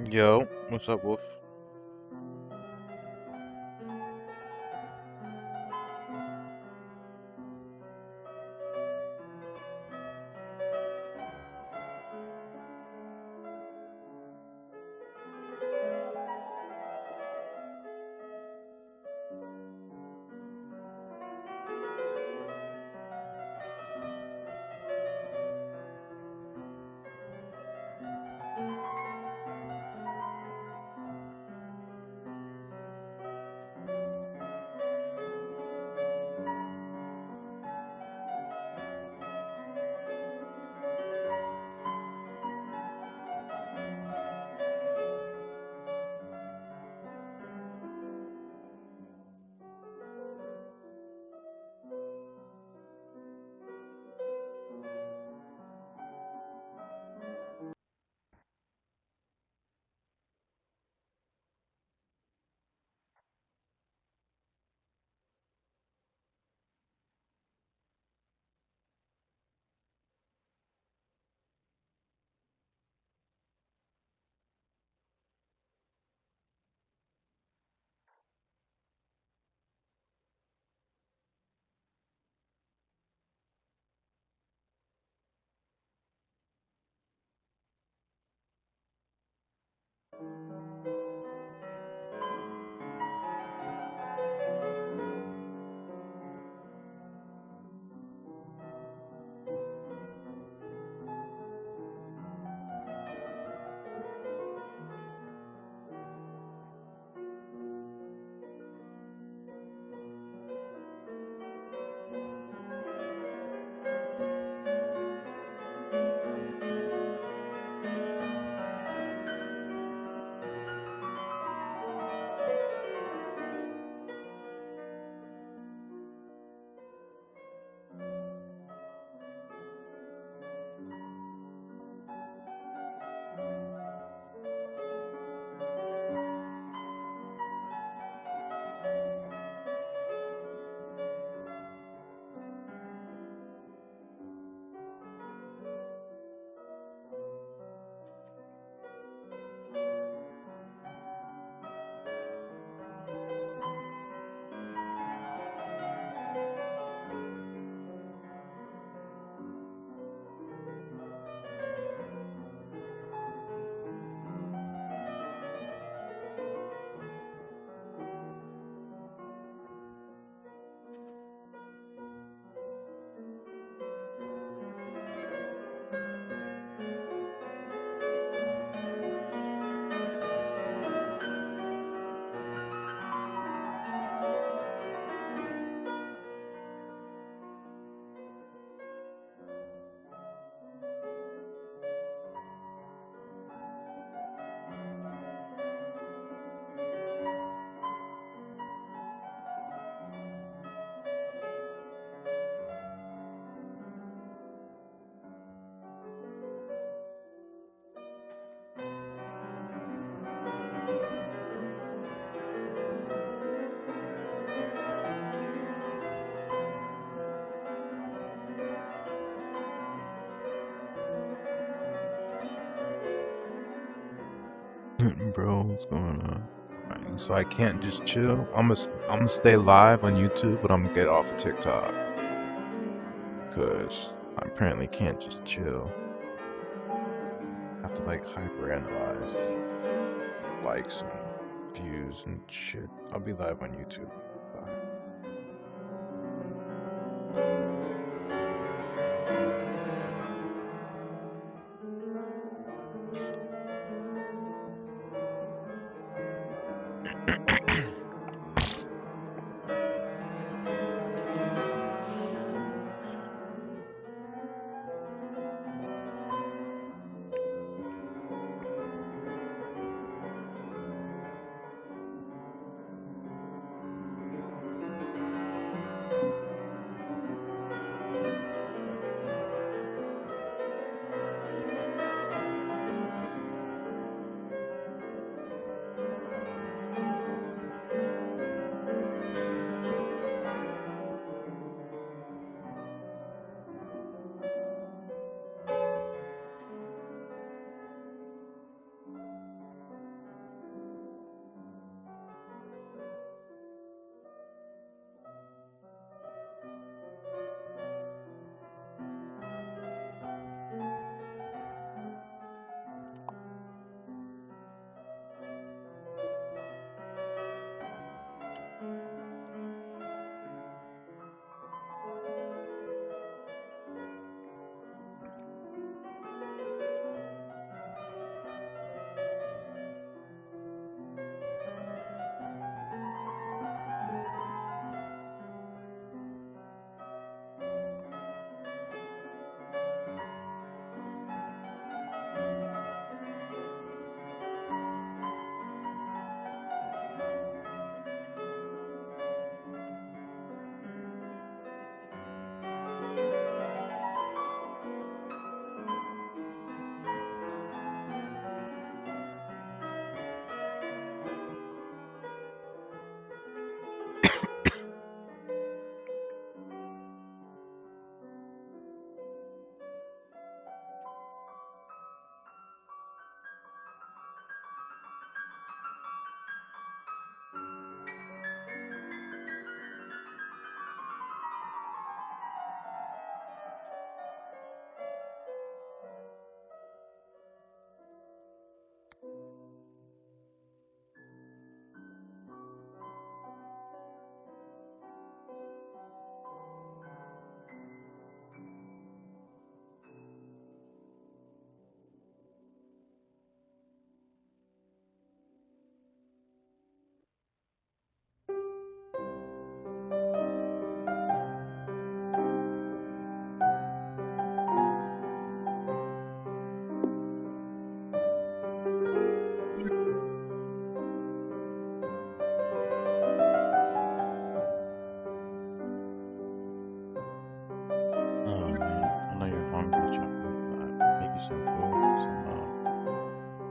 Yo, what's up, Wolf? Bro, what's going on? Alright, so I can't just chill. I'm gonna stay live on YouTube, but I'm gonna get off of TikTok because I apparently can't just chill. I have to like hyper-analyze likes and views and shit. I'll be live on YouTube. Bye.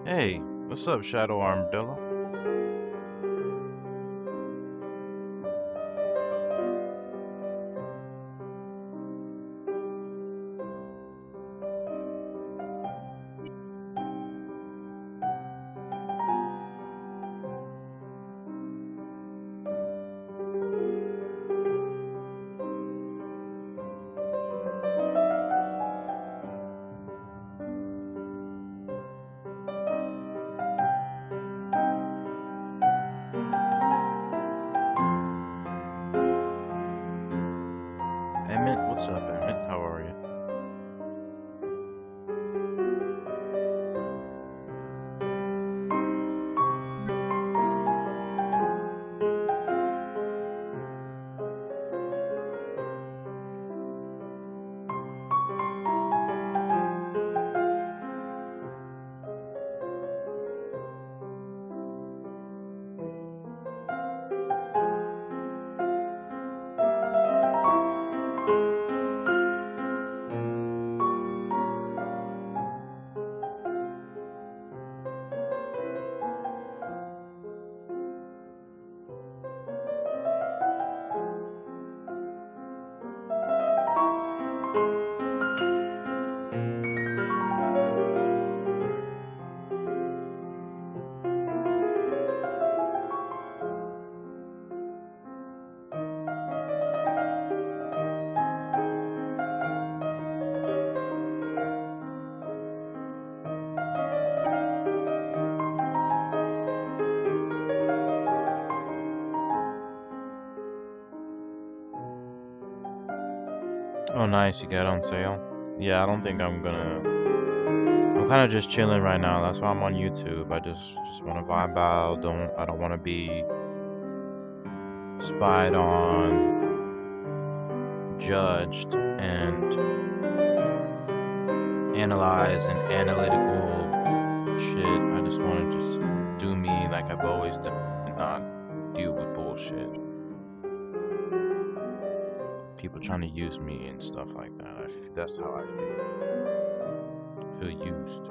Hey, what's up, Shadow Armadillo? Emmett, what's up, Emmett? How are you? Oh, nice, you got it on sale. Yeah, I don't think I'm kind of just chilling right now. That's why I'm on YouTube. I just want to vibe out. I don't want to be spied on, judged, and analyzed and analytical shit. I just want to just do me like I've always done and not deal with bullshit. People trying to use me and stuff like that. That's how I feel. I feel used.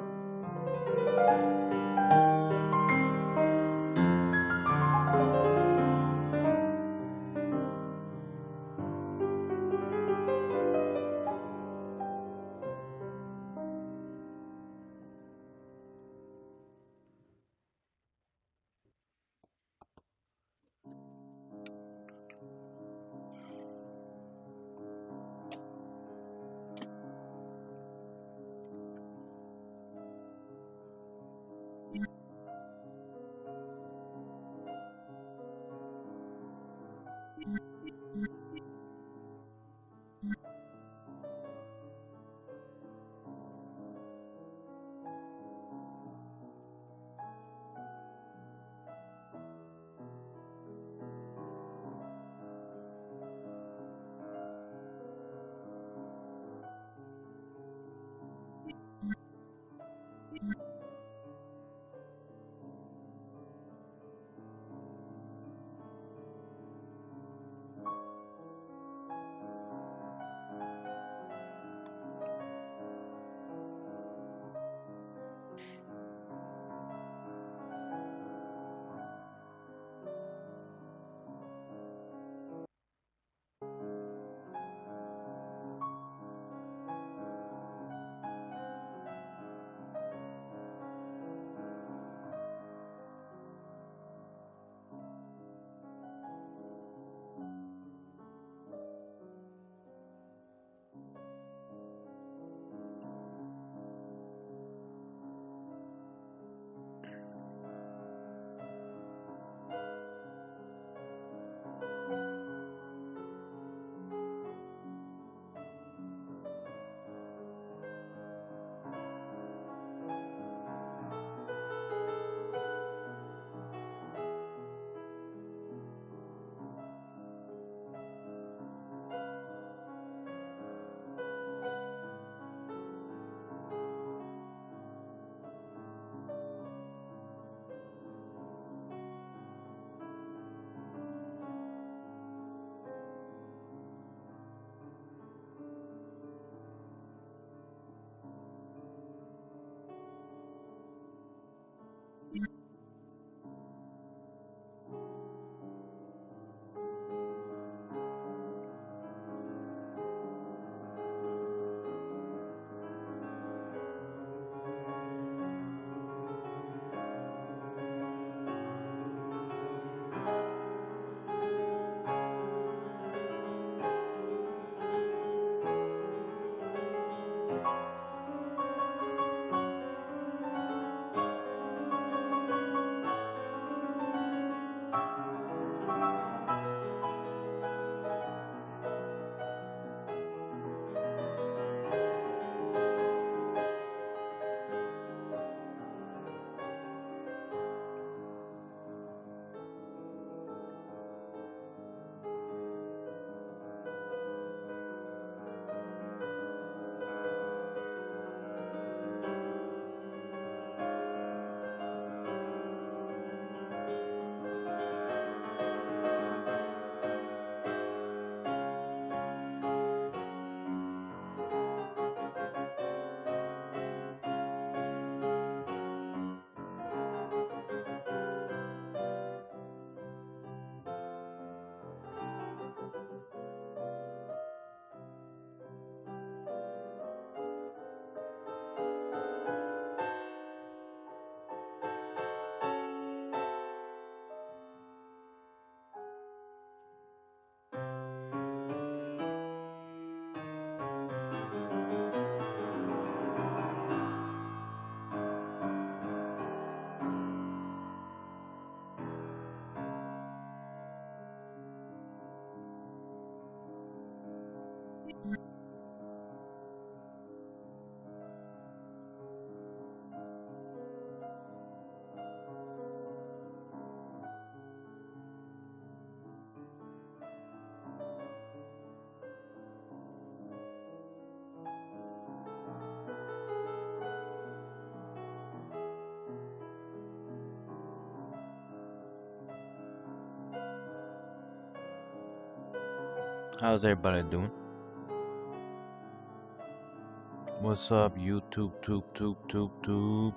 How's everybody doing? What's up, YouTube, tube?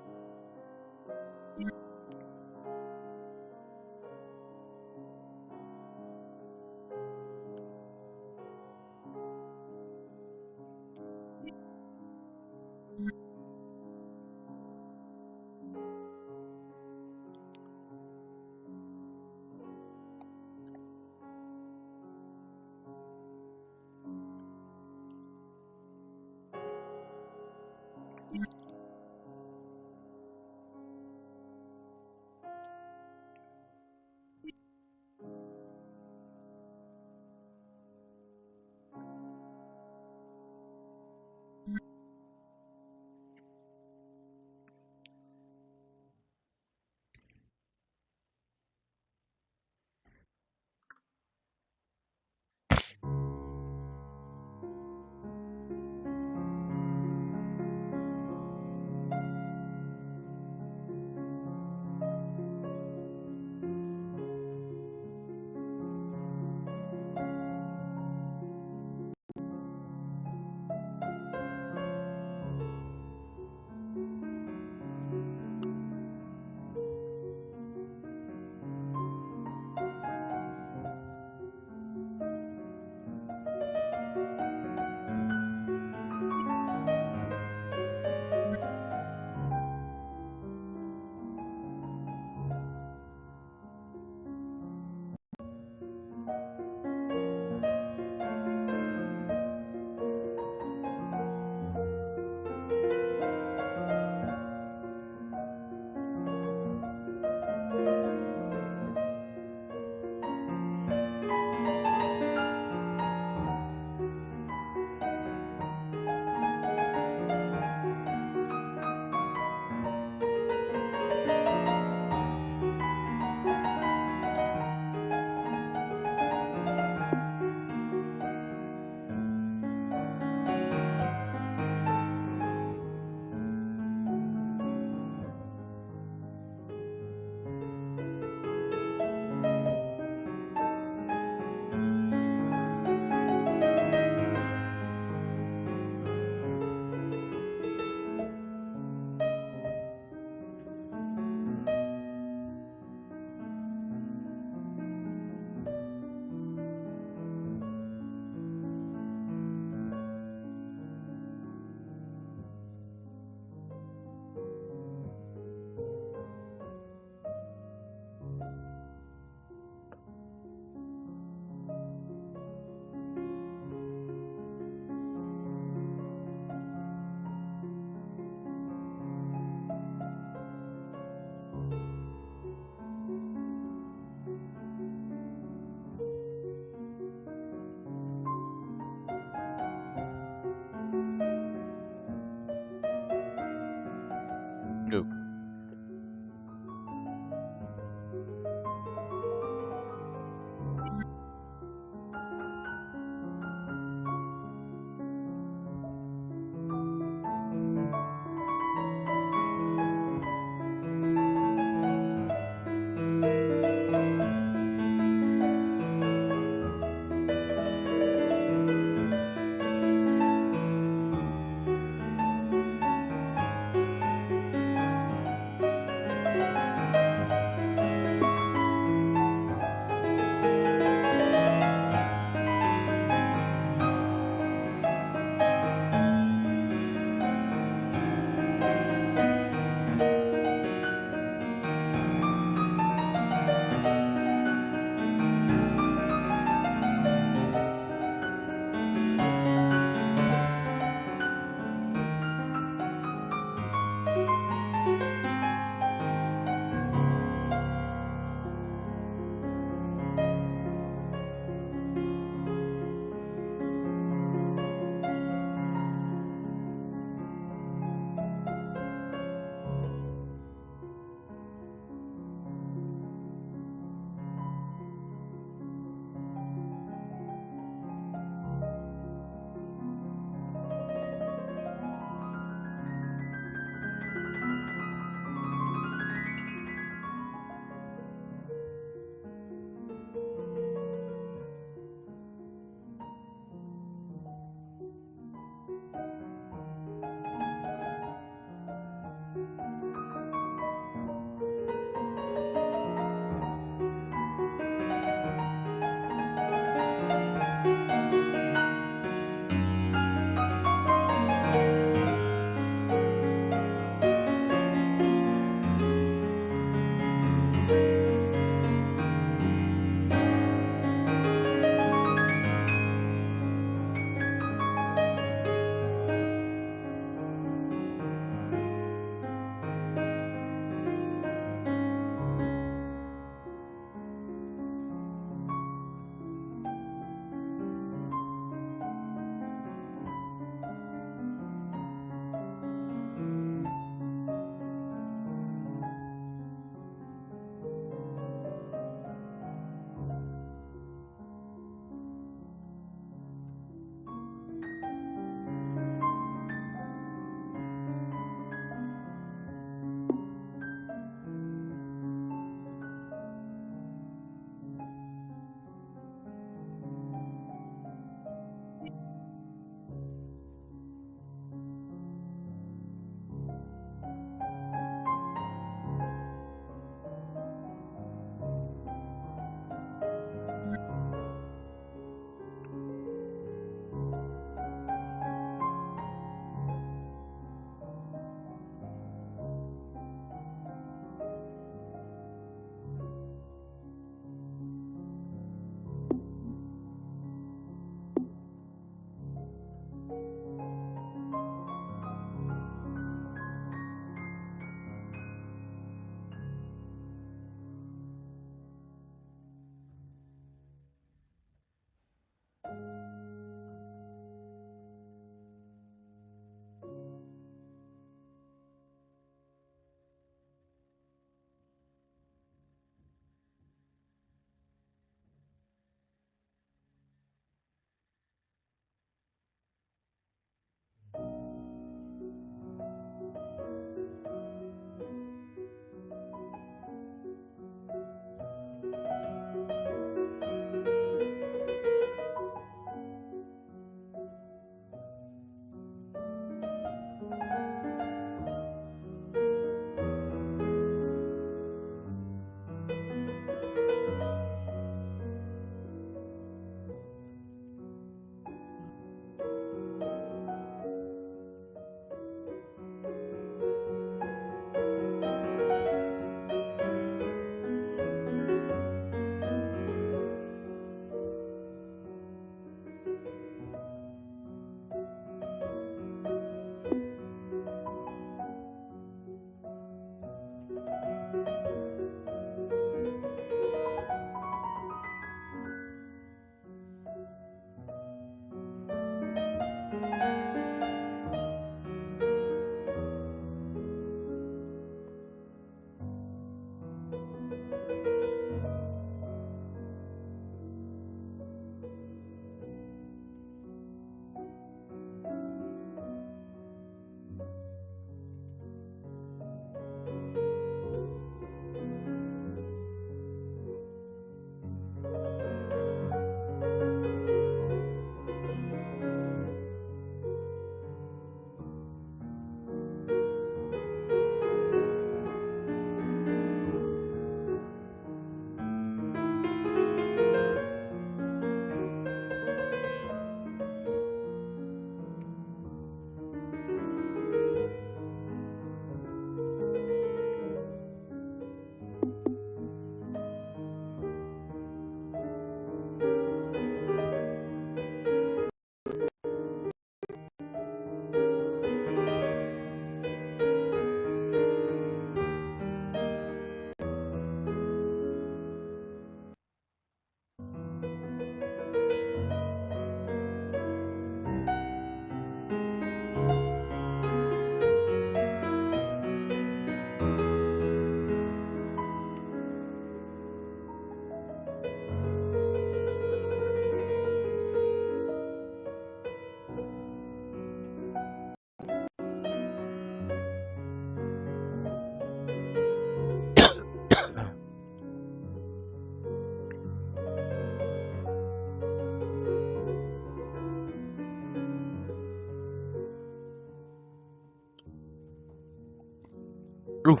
Oof,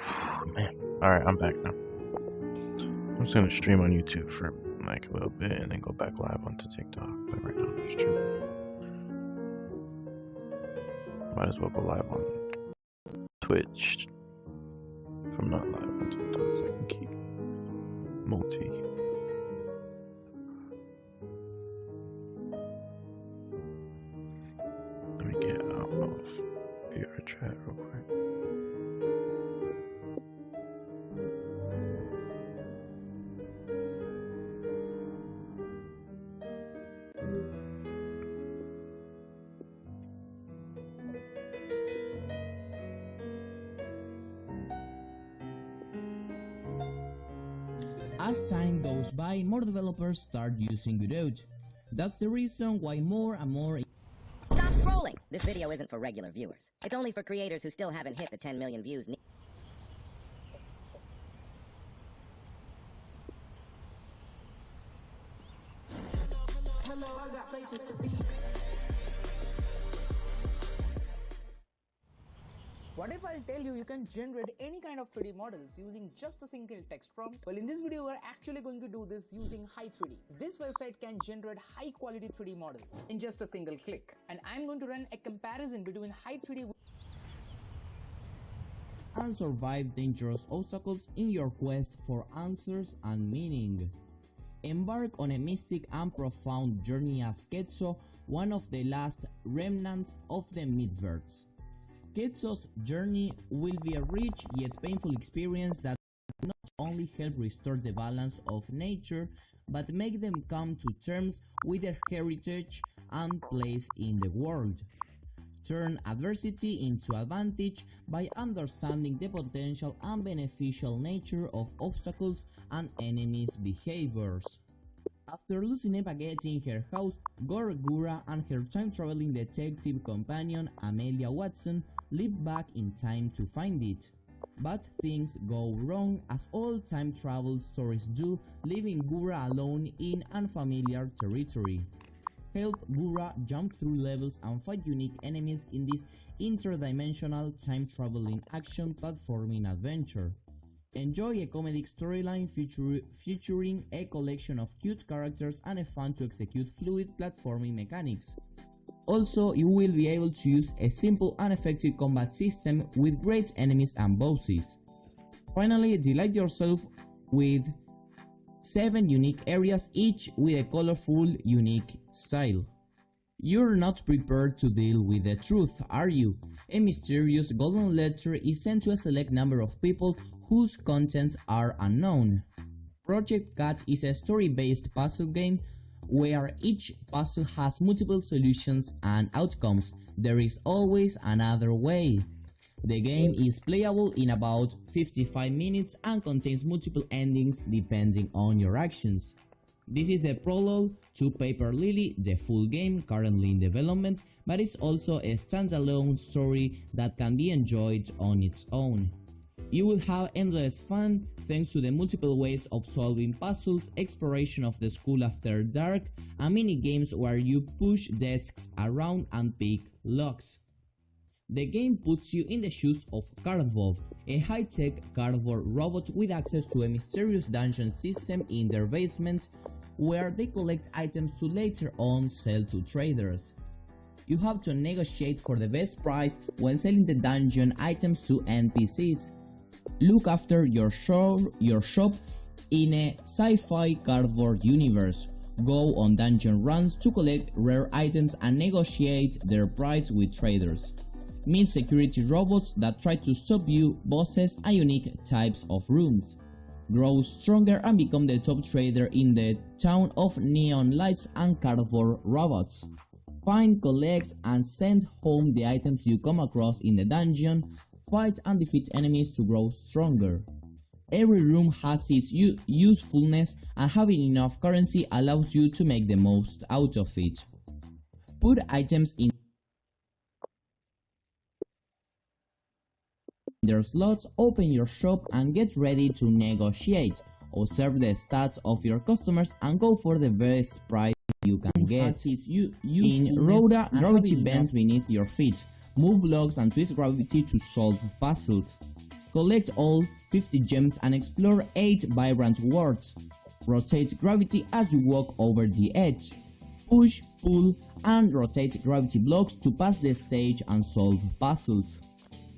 man. Alright, I'm back now. I'm just gonna stream on YouTube for like a little bit and then go back live onto TikTok. But right now I'm streaming. Might as well go live on Twitch. If I'm not live on TikTok, so I can keep multi. Let me get out of viewer chat real quick. As time goes by, more developers start using Godot. That's the reason why more and more. Stop scrolling! This video isn't for regular viewers. It's only for creators who still haven't hit the 10 million views. Hello, I got places to be. What if I'll tell you you can generate any kind of 3D models using just a single text prompt? Well, in this video, we're actually going to do this using Hi3D. This website can generate high quality 3D models in just a single click. And I'm going to run a comparison between Hi3D and survive dangerous obstacles in your quest for answers and meaning. Embark on a mystic and profound journey as Quetzal, one of the last remnants of the Midverse. Quetzal's journey will be a rich yet painful experience that not only help restore the balance of nature, but make them come to terms with their heritage and place in the world. Turn adversity into advantage by understanding the potential and beneficial nature of obstacles and enemies' behaviors. After losing a baguette in her house, Gorgura and her time-traveling detective companion Amelia Watson leap back in time to find it. But things go wrong, as all time travel stories do, leaving Gura alone in unfamiliar territory. Help Gura jump through levels and fight unique enemies in this interdimensional time-traveling action platforming adventure. Enjoy a comedic storyline featuring a collection of cute characters and a fun to execute fluid platforming mechanics. Also, you will be able to use a simple and effective combat system with great enemies and bosses. Finally, delight yourself with 7 unique areas, each with a colorful, unique style. You're not prepared to deal with the truth, are you? A mysterious golden letter is sent to a select number of people whose contents are unknown. Project Cat is a story-based puzzle game where each puzzle has multiple solutions and outcomes. There is always another way. The game is playable in about 55 minutes and contains multiple endings depending on your actions. This is a prologue to Paper Lily, the full game currently in development, but it's also a standalone story that can be enjoyed on its own. You will have endless fun thanks to the multiple ways of solving puzzles, exploration of the school after dark, and mini games where you push desks around and pick locks. The game puts you in the shoes of Cardboard, a high-tech cardboard robot with access to a mysterious dungeon system in their basement, where they collect items to later on sell to traders. You have to negotiate for the best price when selling the dungeon items to NPCs. Look after your shop in a sci-fi cardboard universe. Go on dungeon runs to collect rare items and negotiate their price with traders. Meet security robots that try to stop you, bosses, and unique types of rooms. Grow stronger and become the top trader in the town of neon lights and cardboard robots. Find, collect, and send home the items you come across in the dungeon. Fight and defeat enemies to grow stronger. Every room has its usefulness, and having enough currency allows you to make the most out of it. Put items in their slots, open your shop, and get ready to negotiate. Observe the stats of your customers and go for the best price you can get. In Rhoda, gravity bends beneath your feet. Move blocks and twist gravity to solve puzzles. Collect all 50 gems and explore 8 vibrant worlds. Rotate gravity as you walk over the edge. Push, pull, and rotate gravity blocks to pass the stage and solve puzzles.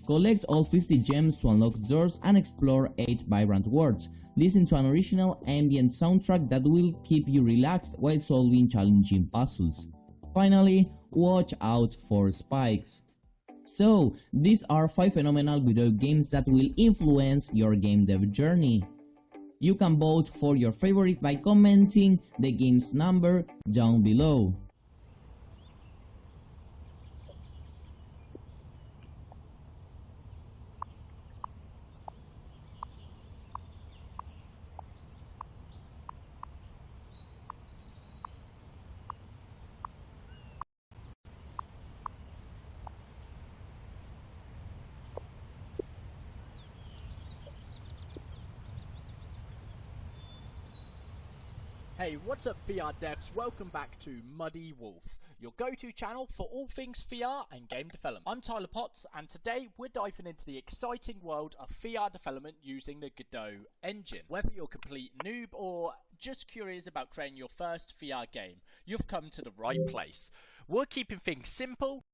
Collect all 50 gems to unlock doors and explore 8 vibrant worlds. Listen to an original ambient soundtrack that will keep you relaxed while solving challenging puzzles. Finally, watch out for spikes. So, these are 5 phenomenal video games that will influence your game dev journey. You can vote for your favorite by commenting the game's number down below. Hey, what's up VR devs? Welcome back to Muddy Wolf, your go-to channel for all things VR and game development. I'm Tyler Potts, and today we're diving into the exciting world of VR development using the Godot engine. Whether you're a complete noob or just curious about creating your first VR game, you've come to the right place. We're keeping things simple,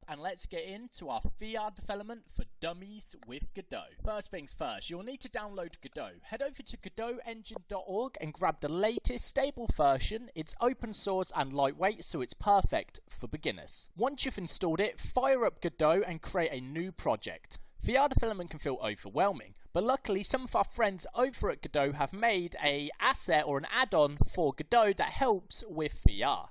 and let's get into our VR development for dummies with Godot. First things first, you'll need to download Godot. Head over to godotengine.org and grab the latest stable version. It's open source and lightweight, so it's perfect for beginners. Once you've installed it, fire up Godot and create a new project. VR development can feel overwhelming, but luckily some of our friends over at Godot have made an asset or an add-on for Godot that helps with VR.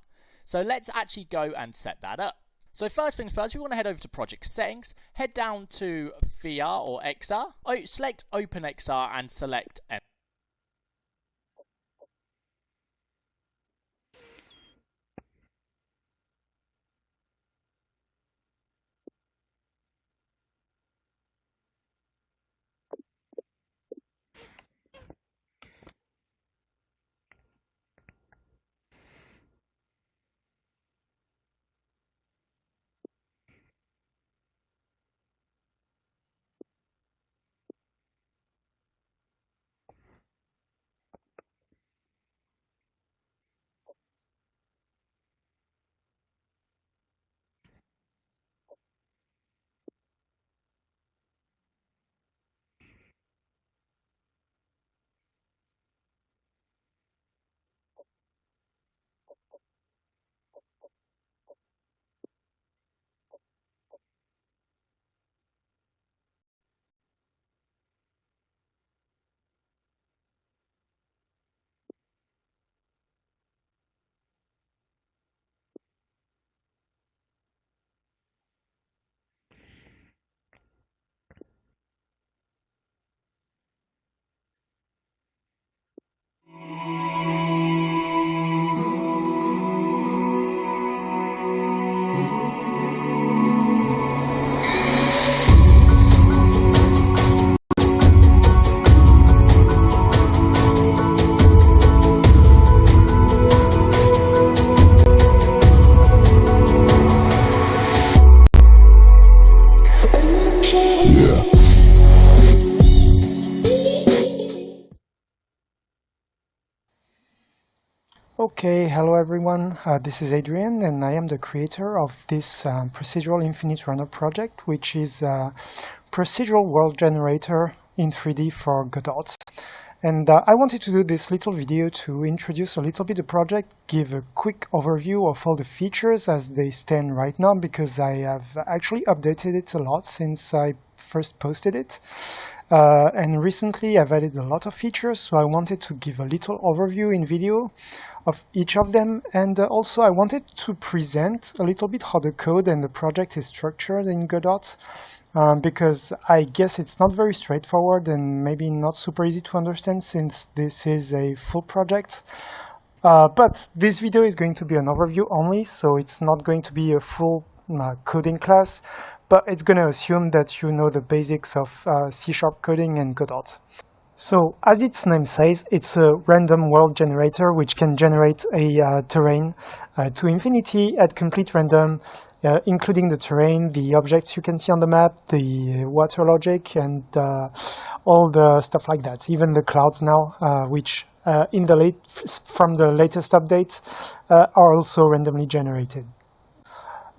So let's actually go and set that up. So first things first, we want to head over to project settings, head down to VR or XR, select OpenXR and select M. Okay, hello everyone, this is Adrian and I am the creator of this procedural infinite runner project, which is a procedural world generator in 3D for Godot. And I wanted to do this little video to introduce a little bit the project, give a quick overview of all the features as they stand right now, because I have actually updated it a lot since I first posted it. And recently I've added a lot of features, so I wanted to give a little overview in video of each of them, and also I wanted to present a little bit how the code and the project is structured in Godot, because I guess it's not very straightforward and maybe not super easy to understand since this is a full project. But this video is going to be an overview only, so it's not going to be a full coding class, but it's going to assume that you know the basics of C# coding and Godot. So, as its name says, it's a random world generator which can generate a terrain to infinity at complete random, including the terrain, the objects you can see on the map, the water logic, and all the stuff like that. Even the clouds now, which from the latest updates, are also randomly generated.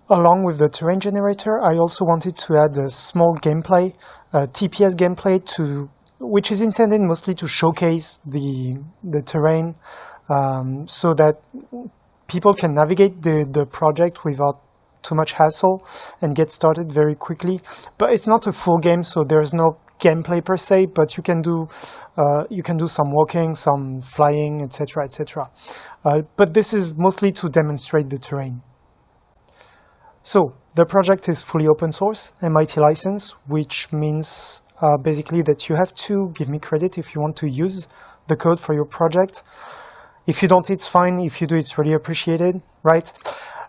Along with the terrain generator, I also wanted to add a small gameplay, TPS gameplay, which is intended mostly to showcase the terrain, so that people can navigate the project without too much hassle and get started very quickly. But it's not a full game, so there's no gameplay per se. But you can do some walking, some flying, etc., etc. But this is mostly to demonstrate the terrain. So the project is fully open source, MIT license, which means basically that you have to give me credit if you want to use the code for your project. If you don't, it's fine. If you do, it's really appreciated, right?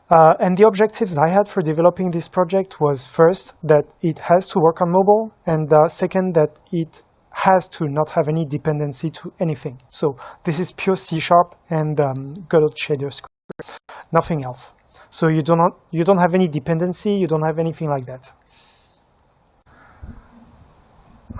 And the objectives I had for developing this project was first, that it has to work on mobile, and second, that it has to not have any dependency to anything. So this is pure C# and Godot shader script, nothing else. So you don't have any dependency, you don't have anything like that.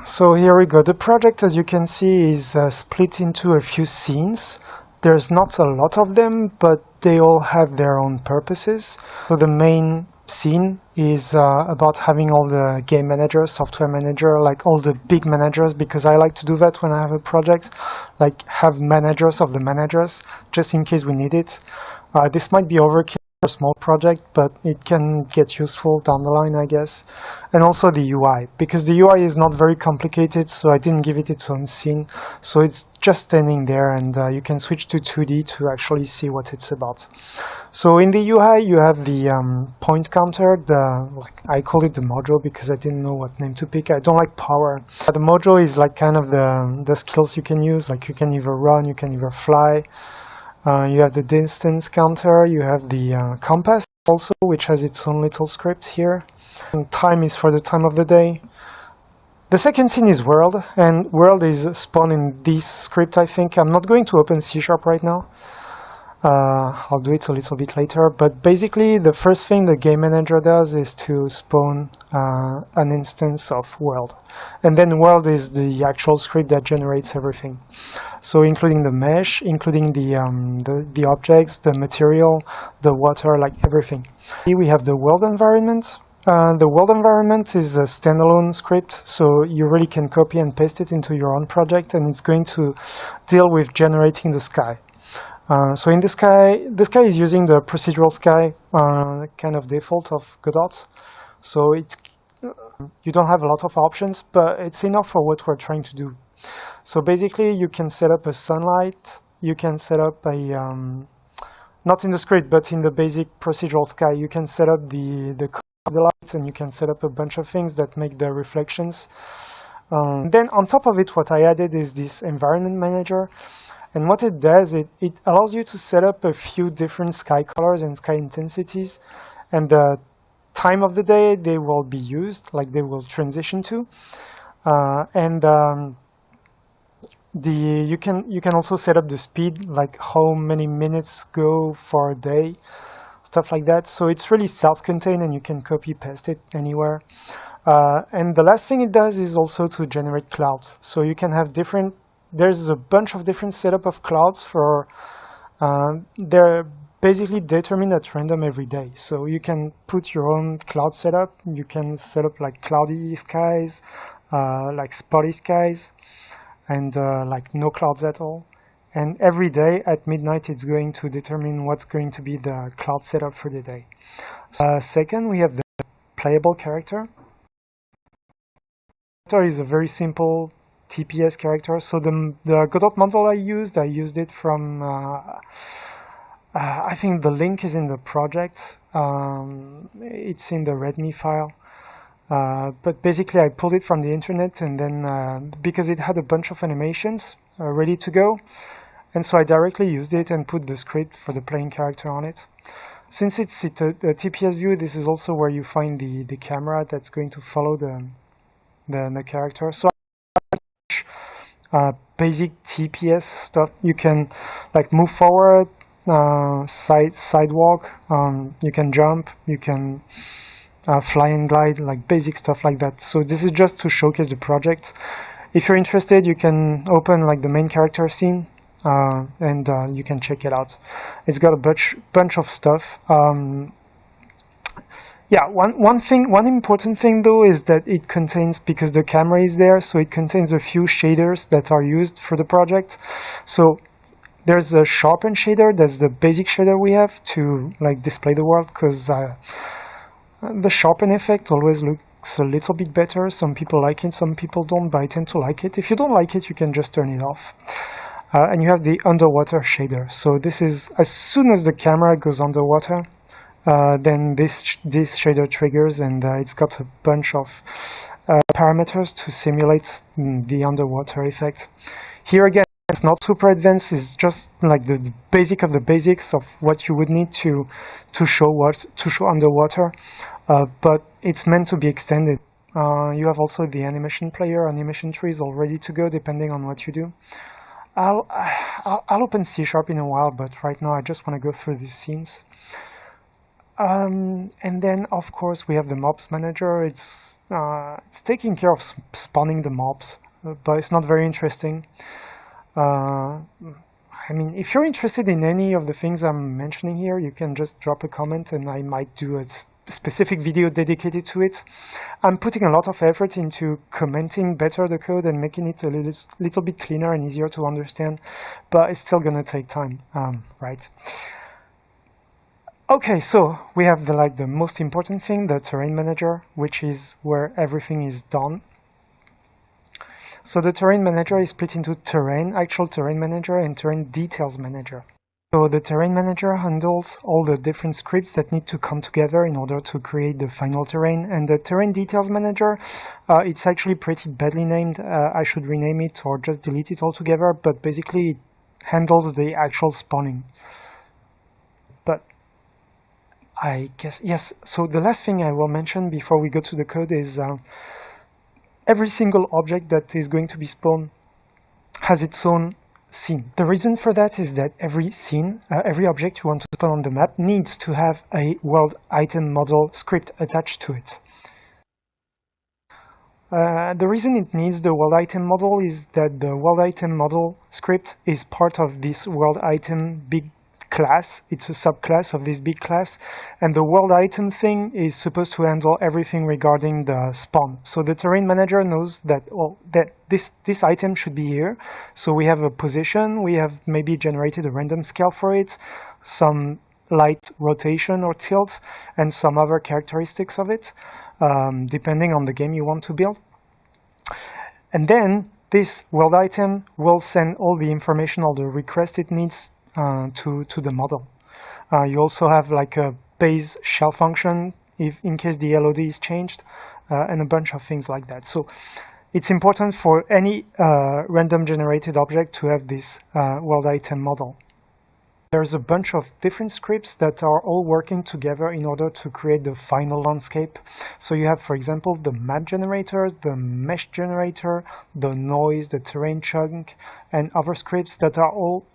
So here we go. The project, as you can see, is split into a few scenes. There's not a lot of them, but they all have their own purposes. So the main scene is about having all the game manager, software manager, like all the big managers, because I like to do that when I have a project, like have managers of the managers, just in case we need it. This might be overkill for a small project, but it can get useful down the line, I guess. And also the UI, because the UI is not very complicated, so I didn't give it its own scene. So it's just standing there, and you can switch to 2D to actually see what it's about. So in the UI, you have the point counter. I call it the mojo because I didn't know what name to pick. I don't like power. The mojo is like kind of the skills you can use. Like you can either run, you can either fly. You have the distance counter, you have the compass also, which has its own little script here. And time is for the time of the day. The second scene is world, and world is spawned in this script, I think. I'm not going to open C# right now. I'll do it a little bit later, but basically the first thing the game manager does is to spawn an instance of world. And then world is the actual script that generates everything. So including the mesh, including the objects, the material, the water, like everything. Here we have the world environment. The world environment is a standalone script, so you really can copy and paste it into your own project, and it's going to deal with generating the sky. So in the sky is using the procedural sky kind of default of Godot. So you don't have a lot of options, but it's enough for what we're trying to do. So basically, you can set up a sunlight. You can set up a not in the script, but in the basic procedural sky, you can set up the color of the lights, and you can set up a bunch of things that make the reflections. Then on top of it, what I added is this environment manager. And what it does, it allows you to set up a few different sky colors and sky intensities, and the time of the day they will be used, like they will transition to. You can also set up the speed, like how many minutes go for a day, stuff like that. So it's really self-contained, and you can copy paste it anywhere. And the last thing it does is also to generate clouds. So you can have different. There's a bunch of different setup of clouds for. They're basically determined at random every day. So you can put your own cloud setup. You can set up like cloudy skies, like spotty skies, and like no clouds at all. And every day at midnight, it's going to determine what's going to be the cloud setup for the day. Second, we have the playable character. Character is a very simple TPS character. So the Godot model I used it from, I think the link is in the project. It's in the README file. But basically I pulled it from the internet, and then because it had a bunch of animations ready to go, and so I directly used it and put the script for the playing character on it. Since it's a TPS view, this is also where you find the camera that's going to follow the character. So basic TPS stuff. You can like move forward, sidewalk, you can jump, you can fly and glide, like basic stuff like that. So this is just to showcase the project. If you're interested, you can open like the main character scene and you can check it out. It's got a bunch of stuff. Yeah, one important thing though is that it contains, because the camera is there, so it contains a few shaders that are used for the project. So there's a sharpen shader, that's the basic shader we have to like display the world, because the sharpen effect always looks a little bit better. Some people like it, some people don't, but I tend to like it. If you don't like it, you can just turn it off. And you have the underwater shader. So this is, as soon as the camera goes underwater, then this shader triggers, and it's got a bunch of parameters to simulate the underwater effect. Here again, it's not super advanced. It's just like the basic of the basics of what you would need to show underwater, but it's meant to be extended. You have also the animation player, animation trees all ready to go depending on what you do. I'll open C# in a while, but right now I just want to go through these scenes. And then, of course, we have the mobs manager. It's taking care of spawning the mobs, but it's not very interesting. I mean, if you're interested in any of the things I'm mentioning here, you can just drop a comment and I might do a specific video dedicated to it. I'm putting a lot of effort into commenting better the code and making it a little bit cleaner and easier to understand, but it's still gonna take time, right? Okay, so we have the most important thing, the terrain manager, which is where everything is done. So the terrain manager is split into terrain, actual terrain manager, and terrain details manager. So the terrain manager handles all the different scripts that need to come together in order to create the final terrain. And the terrain details manager, it's actually pretty badly named. I should rename it or just delete it altogether, but basically it handles the actual spawning. But I guess, yes, so the last thing I will mention before we go to the code is every single object that is going to be spawned has its own scene. The reason for that is that every scene, every object you want to spawn on the map needs to have a world item model script attached to it. The reason it needs the world item model is that the world item model script is part of this world item big class. It's a subclass of this big class, and the world item thing is supposed to handle everything regarding the spawn. So the terrain manager knows that this item should be here. So we have a position, we have maybe generated a random scale for it, some light rotation or tilt, and some other characteristics of it, depending on the game you want to build. And then this world item will send all the information, all the requests it needs to the model. You also have like a base shell function in case the LOD is changed, and a bunch of things like that. So it's important for any random generated object to have this world item model. There's a bunch of different scripts that are all working together in order to create the final landscape. So you have, for example, the map generator, the mesh generator, the noise, the terrain chunk, and other scripts that are all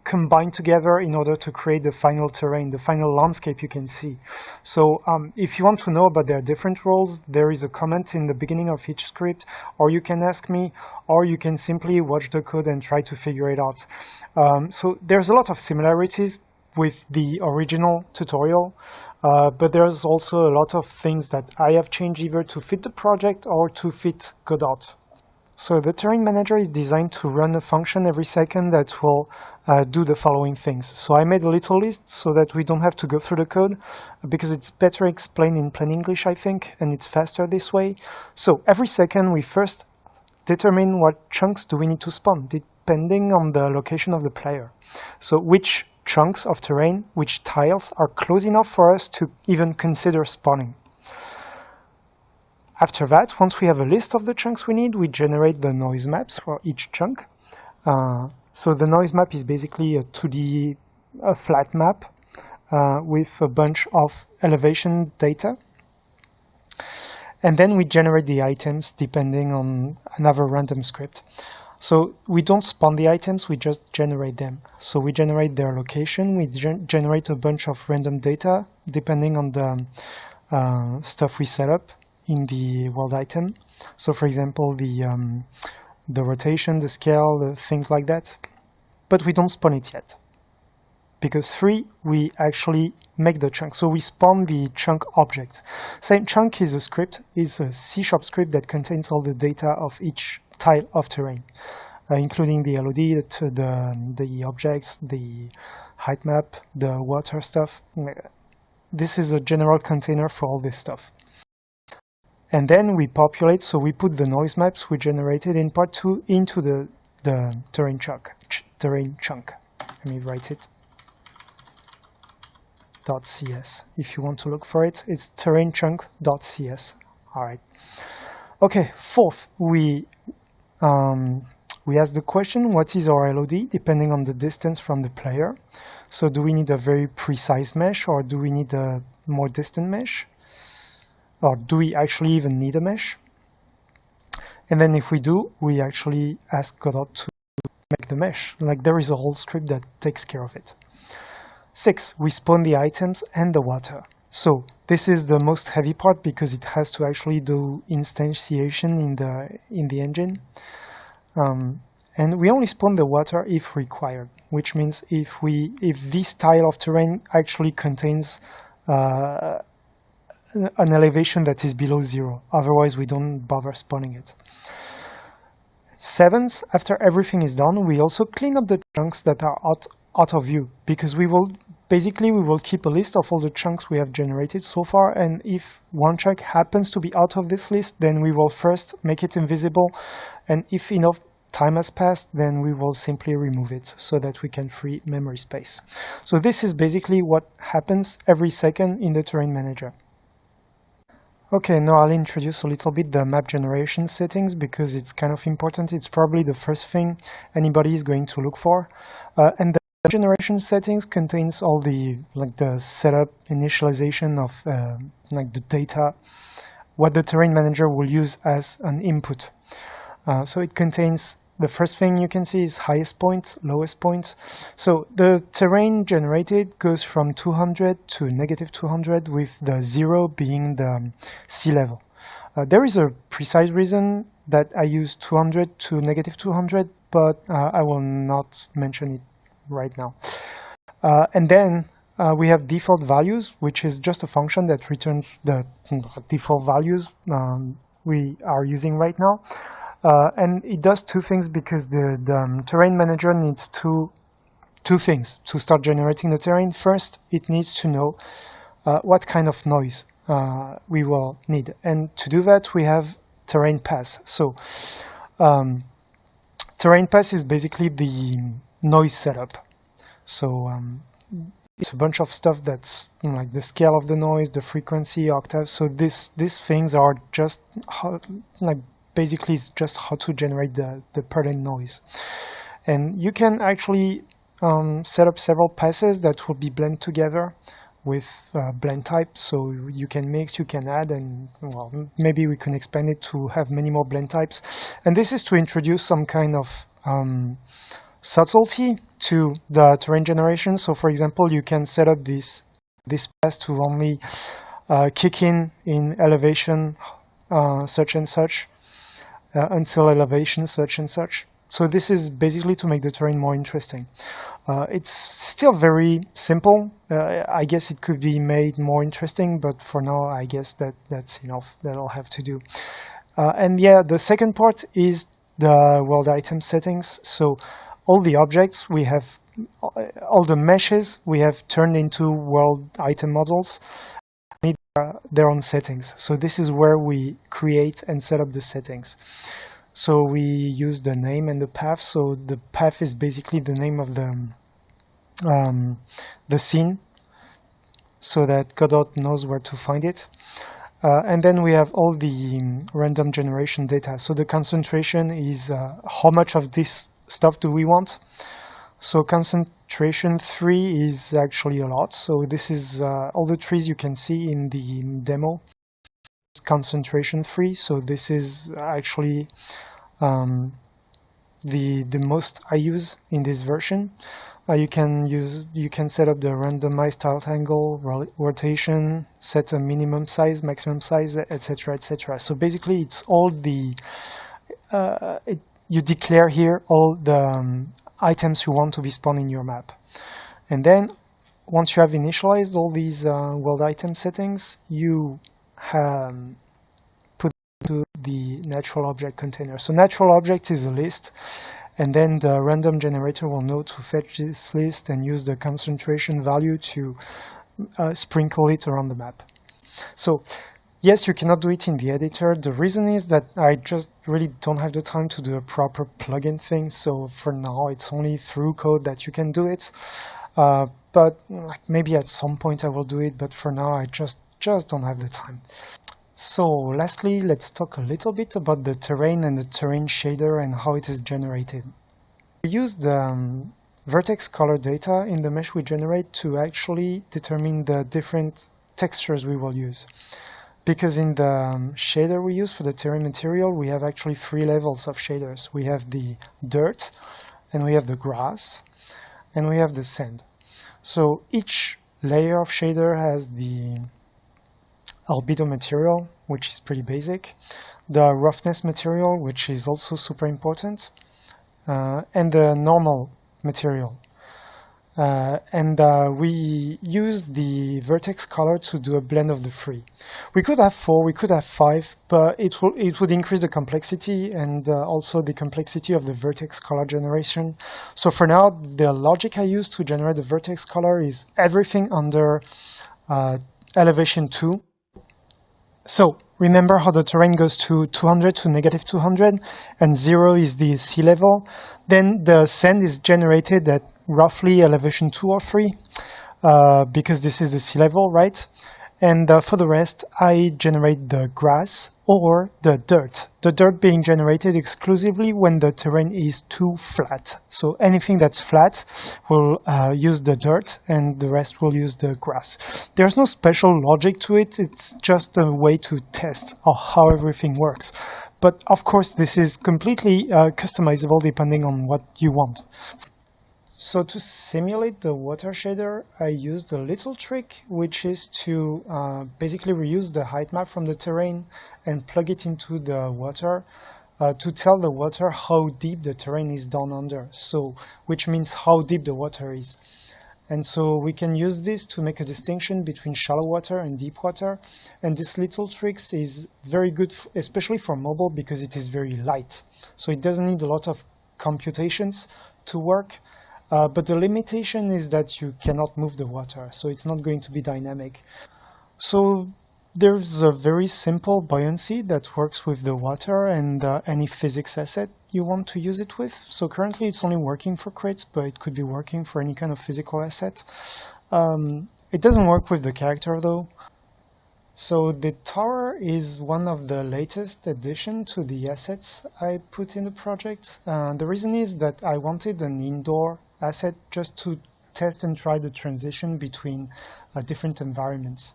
combined together in order to create the final terrain, the final landscape you can see. So if you want to know about their different roles, there is a comment in the beginning of each script, or you can ask me, or you can simply watch the code and try to figure it out. So there's a lot of similarities with the original tutorial, but there's also a lot of things that I have changed either to fit the project or to fit Godot. So the terrain manager is designed to run a function every second that will do the following things. So I made a little list so that we don't have to go through the code, because it's better explained in plain English, I think, and it's faster this way. So every second we first determine what chunks do we need to spawn, depending on the location of the player. So which chunks of terrain, which tiles are close enough for us to even consider spawning. After that, once we have a list of the chunks we need, we generate the noise maps for each chunk. So the noise map is basically a 2D, a flat map with a bunch of elevation data. And then we generate the items depending on another random script. So we don't spawn the items, we just generate them. So we generate their location, we generate a bunch of random data depending on the stuff we set up in the world item. So for example, the rotation, the scale, the things like that. But we don't spawn it yet. Because 3, we actually make the chunk. So we spawn the chunk object. Same chunk is a script, is a C# script that contains all the data of each tile of terrain, including the LOD, the objects, the height map, the water stuff. This is a general container for all this stuff. And then we populate, so we put the noise maps we generated in part 2 into the terrain chunk. Let me write it. .cs. If you want to look for it, it's terrainchunk.cs. All right. Okay. Fourth, we ask the question, what is our LOD, depending on the distance from the player. So do we need a very precise mesh, or do we need a more distant mesh? Or do we actually even need a mesh? And then if we do, we actually ask Godot to make the mesh. Like, there is a whole script that takes care of it. 6, we spawn the items and the water. So this is the most heavy part because it has to actually do instantiation in the engine. And we only spawn the water if required, which means if this tile of terrain actually contains an elevation that is below 0. Otherwise, we don't bother spawning it. 7th, after everything is done, we also clean up the chunks that are out of view, because we will keep a list of all the chunks we have generated so far, and if one chunk happens to be out of this list, then we will first make it invisible, and if enough time has passed, then we will simply remove it so that we can free memory space. So this is basically what happens every second in the terrain manager. Okay, now I'll introduce a little bit the map generation settings because it's kind of important. It's probably the first thing anybody is going to look for. And the generation settings contains all the setup, initialization of the data, what the terrain manager will use as an input. So it contains, the first thing you can see is highest point, lowest point. So the terrain generated goes from 200 to -200, with the 0 being the sea level. There is a precise reason that I use 200 to -200, but I will not mention it right now. And then we have default values, which is just a function that returns the default values we are using right now. And it does two things because the terrain manager needs two things to start generating the terrain. First, it needs to know what kind of noise we will need. And to do that, we have terrain pass. So terrain pass is basically the noise setup. So it's a bunch of stuff that's like the scale of the noise, the frequency, octave. So these things are just basically it's just how to generate the pertinent noise. And you can actually set up several passes that will be blended together with blend type. So you can mix, you can add, and well, maybe we can expand it to have many more blend types. And this is to introduce some kind of subtlety to the terrain generation. So for example, you can set up this pass to only kick in elevation such and such, until elevation such and such. So this is basically to make the terrain more interesting. It's still very simple. I guess it could be made more interesting, but for now I guess that's enough. That'll have to do. And yeah, the second part is the world item settings. So all the objects we have, all the meshes we have turned into world item models need their own settings. So this is where we create and set up the settings. So we use the name and the path. So the path is basically the name of the scene, so that Godot knows where to find it. And then we have all the random generation data. So the concentration is how much of this stuff do we want. So concentration 3 is actually a lot. So this is all the trees you can see in the demo. Concentration 3. So this is actually the most I use in this version. You can set up the randomized tilt angle, rotation, set a minimum size, maximum size, etc., etc. So basically, it's all the you declare here all the items you want to be spawned in your map, and then once you have initialized all these world item settings, you put to the natural object container. So natural object is a list. And then the random generator will know to fetch this list and use the concentration value to sprinkle it around the map. So yes, you cannot do it in the editor. The reason is that I just really don't have the time to do a proper plugin thing. So for now, it's only through code that you can do it. But maybe at some point I will do it. But for now, I just don't have the time. So lastly, let's talk a little bit about the terrain and the terrain shader and how it is generated. We use the vertex color data in the mesh we generate to actually determine the different textures we will use. Because in the shader we use for the terrain material, we have actually 3 levels of shaders. We have the dirt, and we have the grass, and we have the sand. So each layer of shader has the albedo material, which is pretty basic, the roughness material, which is also super important, and the normal material. We use the vertex color to do a blend of the 3. We could have 4, we could have 5, but it would increase the complexity and also the complexity of the vertex color generation. So for now, the logic I use to generate the vertex color is everything under elevation 2. So remember how the terrain goes to 200 to negative 200 and 0 is the sea level. Then the sand is generated at roughly elevation 2 or 3 because this is the sea level, right? And for the rest, I generate the grass or the dirt. The dirt being generated exclusively when the terrain is too flat. So anything that's flat will use the dirt and the rest will use the grass. There's no special logic to it. It's just a way to test how everything works. But of course, this is completely customizable depending on what you want. So to simulate the water shader, I used a little trick, which is to basically reuse the height map from the terrain and plug it into the water to tell the water how deep the terrain is down under, so which means how deep the water is. And so we can use this to make a distinction between shallow water and deep water. And this little trick is very good, especially for mobile, because it is very light. So it doesn't need a lot of computations to work. But the limitation is that you cannot move the water, so it's not going to be dynamic. So there's a very simple buoyancy that works with the water and any physics asset you want to use it with. So currently it's only working for crits, but it could be working for any kind of physical asset. It doesn't work with the character though. So the tower is one of the latest addition to the assets I put in the project. The reason is that I wanted an indoor asset just to test and try the transition between different environments.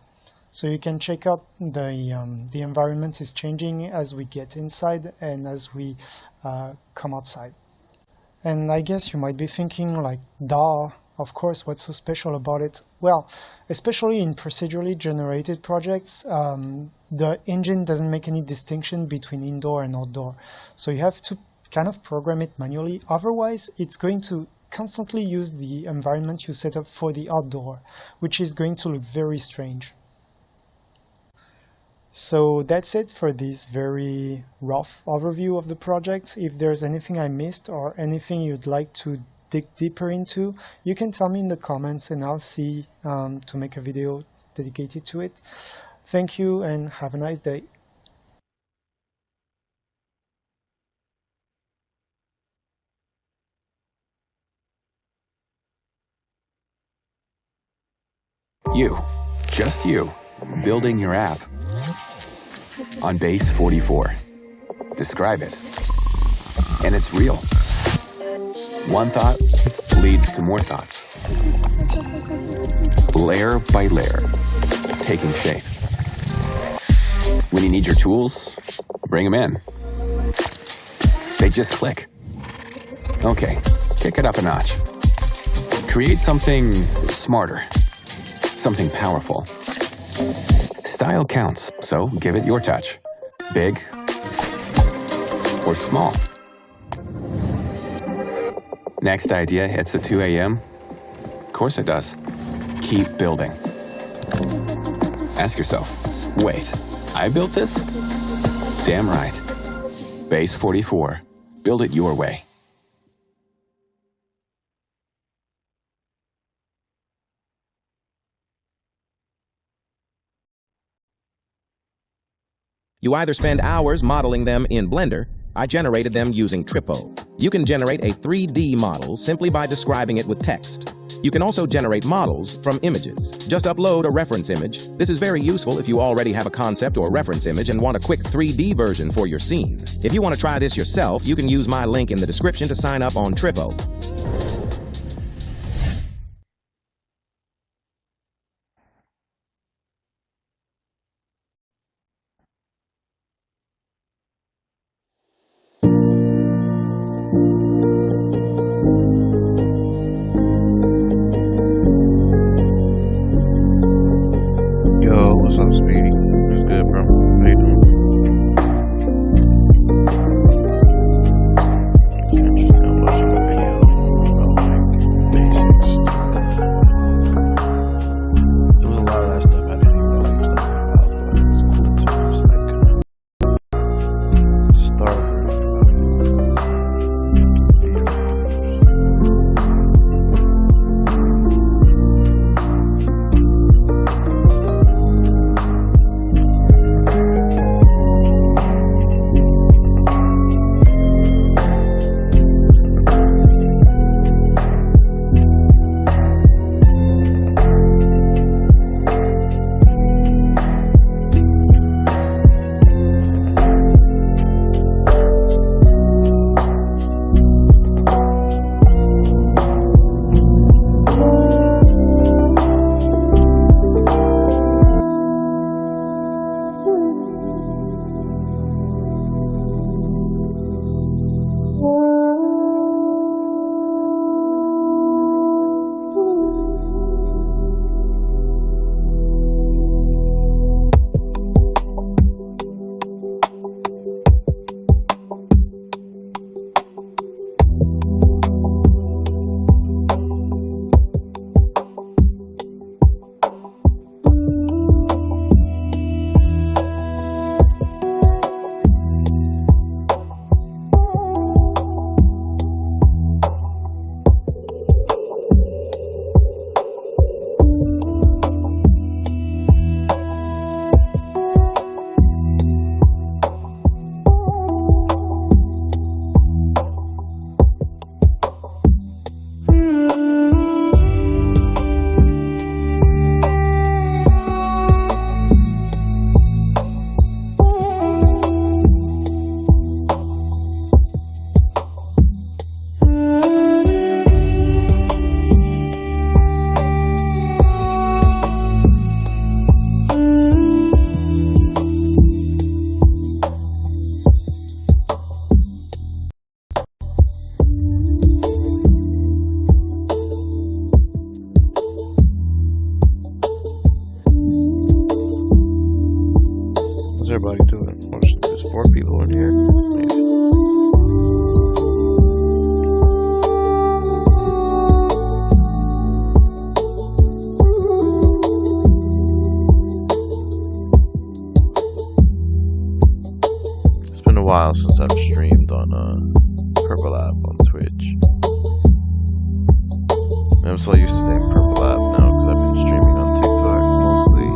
So you can check out the environment is changing as we get inside and as we come outside. And I guess you might be thinking like, duh, of course, what's so special about it? Well, especially in procedurally generated projects, the engine doesn't make any distinction between indoor and outdoor. So you have to kind of program it manually. Otherwise, it's going to constantly use the environment you set up for the outdoor, which is going to look very strange. So that's it for this very rough overview of the project. If there's anything I missed or anything you'd like to dig deeper into, you can tell me in the comments and I'll see to make a video dedicated to it. Thank you and have a nice day. You, just you, building your app on base 44. Describe it. And it's real. One thought leads to more thoughts. Layer by layer, taking shape. When you need your tools, bring them in. They just click. Okay, kick it up a notch. Create something smarter, something powerful. Style counts, so give it your touch. Big or small. Next idea hits at 2 a.m.? Of course it does. Keep building. Ask yourself, wait, I built this? Damn right. Base 44. Build it your way. You either spend hours modeling them in Blender. I generated them using Tripo. You can generate a 3D model simply by describing it with text. You can also generate models from images. Just upload a reference image. This is very useful if you already have a concept or reference image and want a quick 3D version for your scene. If you want to try this yourself, you can use my link in the description to sign up on Tripo. Yo, what's up, Speedy? What's good, bro? How you doing? Can't just go watching a video about like basics. There was a lot of that stuff I didn't even know he was talking about, but it was cool too. It's like start What's everybody doing? There's 4 people in here. It's been a while since I've streamed on Purple App on Twitch. I'm so used to saying Purple App now because I've been streaming on TikTok mostly.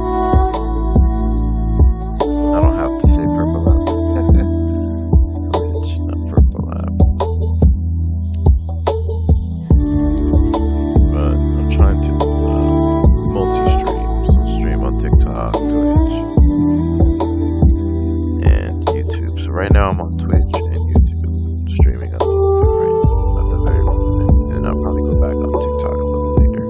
I don't have to say Purple App. Twitch, not Purple App. But I'm trying to multi-stream. So stream on TikTok, Twitch, and YouTube. So right now I'm on Twitch and YouTube, streaming on both of them right now at the very moment. And I'll probably go back on TikTok a little later.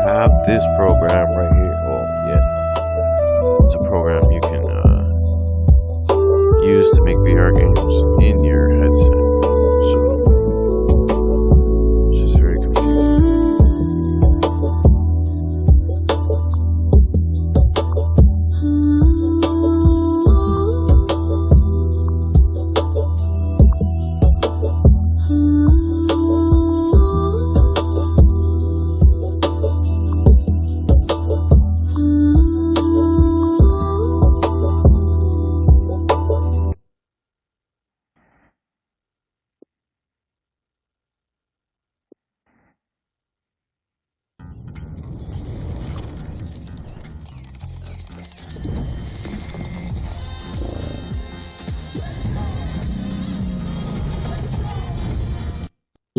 have this program right here. Well, yeah, it's a program you can use to make VR games in your headset. So it's just very confusing.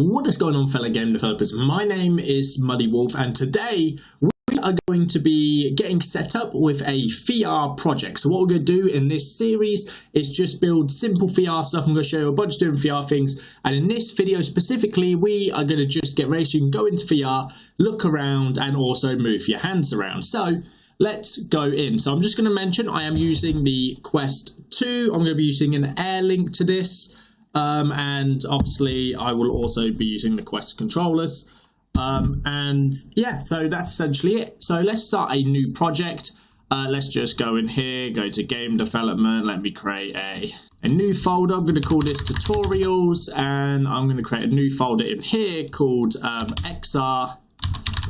What is going on, fellow game developers? My name is Muddy Wolf, and today we are going to be getting set up with a VR project. So what we're going to do in this series is just build simple VR stuff. I'm going to show you a bunch of different VR things, and in this video specifically, we are going to just get ready so you can go into VR, look around, and also move your hands around. So let's go in. So I'm just going to mention I am using the Quest 2. I'm going to be using an Air link to this. And obviously I will also be using the Quest controllers, and yeah, so that's essentially it. So let's start a new project. Let's just go in here, go to game development. Let me create a new folder. I'm going to call this tutorials, and I'm going to create a new folder in here called XR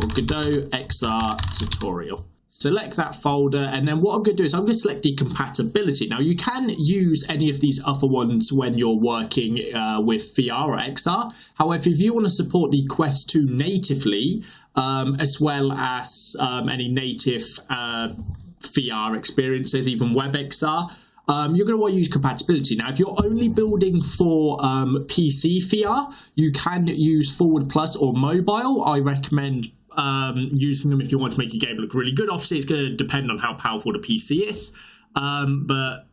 or Godot XR tutorial. Select that folder, and then what I'm going to do is I'm going to select the compatibility. Now, you can use any of these other ones when you're working with VR or XR. However, if you want to support the Quest 2 natively, as well as any native VR experiences, even WebXR, you're going to want to use compatibility. Now, if you're only building for PC VR, you can use Forward Plus or mobile. I recommend using them if you want to make your game look really good. Obviously, it's going to depend on how powerful the PC is, but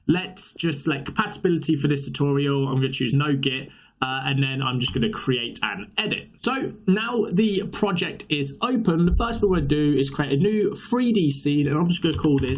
let's just select compatibility for this tutorial. I'm going to choose no git, and then I'm just going to create and edit. So now the project is open. The first thing we're going to do is create a new 3D scene, and I'm just going to call this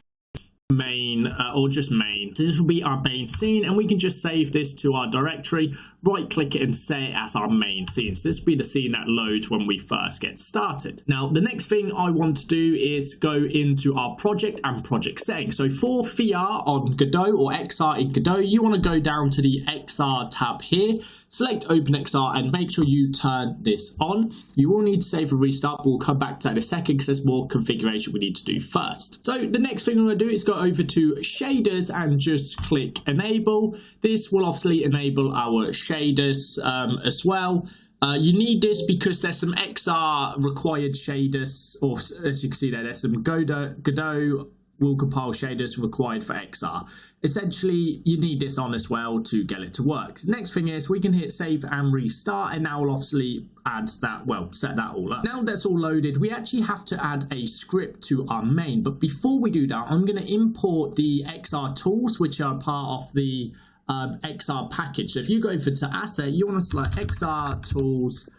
main or just main. So this will be our main scene, and we can just save this to our directory, right click it and set it as our main scene. So this will be the scene that loads when we first get started. Now the next thing I want to do is go into our project and project settings. So for VR on Godot or XR in Godot, you want to go down to the XR tab here, select OpenXR, and make sure you turn this on. You will need to save and restart, but we'll come back to that in a second because there's more configuration we need to do first. So the next thing I'm going to do is go over to shaders and just click enable. This will obviously enable our shaders as well. You need this because there's some XR required shaders, or as you can see there's some Godot will compile shaders required for XR. Essentially, you need this on as well to get it to work. Next thing is we can hit save and restart, and now we'll obviously add that, well, set that all up. Now that's all loaded, we actually have to add a script to our main, but before we do that, I'm going to import the XR tools, which are part of the XR package. So if you go over to asset, you want to select XR tools,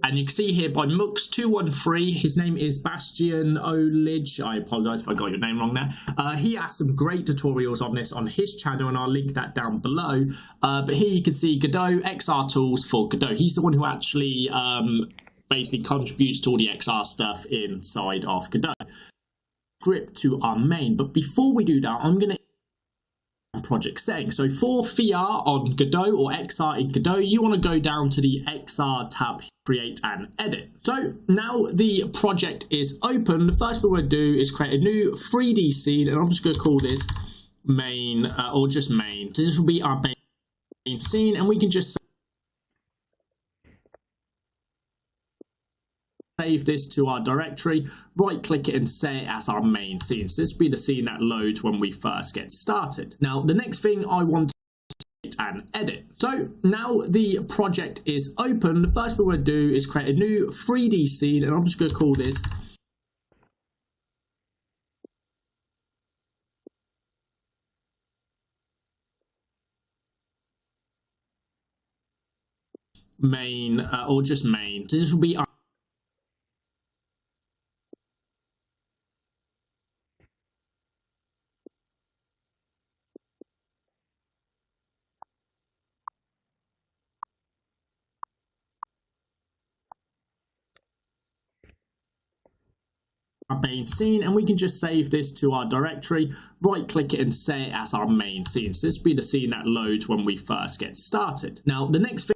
and you can see here by Mux213, his name is Bastian Olij. I apologize if I got your name wrong there. He has some great tutorials on this on his channel, and I'll link that down below. But here you can see Godot XR tools for Godot. He's the one who actually basically contributes to all the XR stuff inside of Godot. Script to our main, but before we do that, I'm going to project settings. So for VR on Godot or XR in Godot, you want to go down to the XR tab, create and edit. So now the project is open. The first thing we're going to do is create a new 3D scene, and I'm just going to call this main or just main. So this will be our main scene, and we can just save this to our directory, right click it and set it as our main scene. So this will be the scene that loads when we first get started. Now the next thing I want to and edit. So now the project is open. The first thing we're going to do is create a new 3D scene, and I'm just going to call this main or just main. So this will be our our main scene, and we can just save this to our directory, right click it and set it as our main scene. So this will be the scene that loads when we first get started. Now the next thing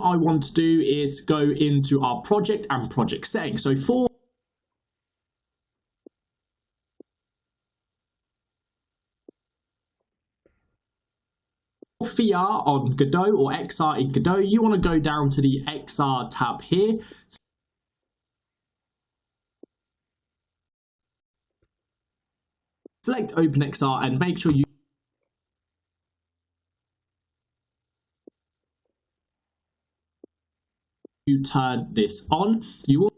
I want to do is go into our project and project settings. So for VR on Godot or XR in Godot, you want to go down to the XR tab here. Select OpenXR and make sure you turn this on. You will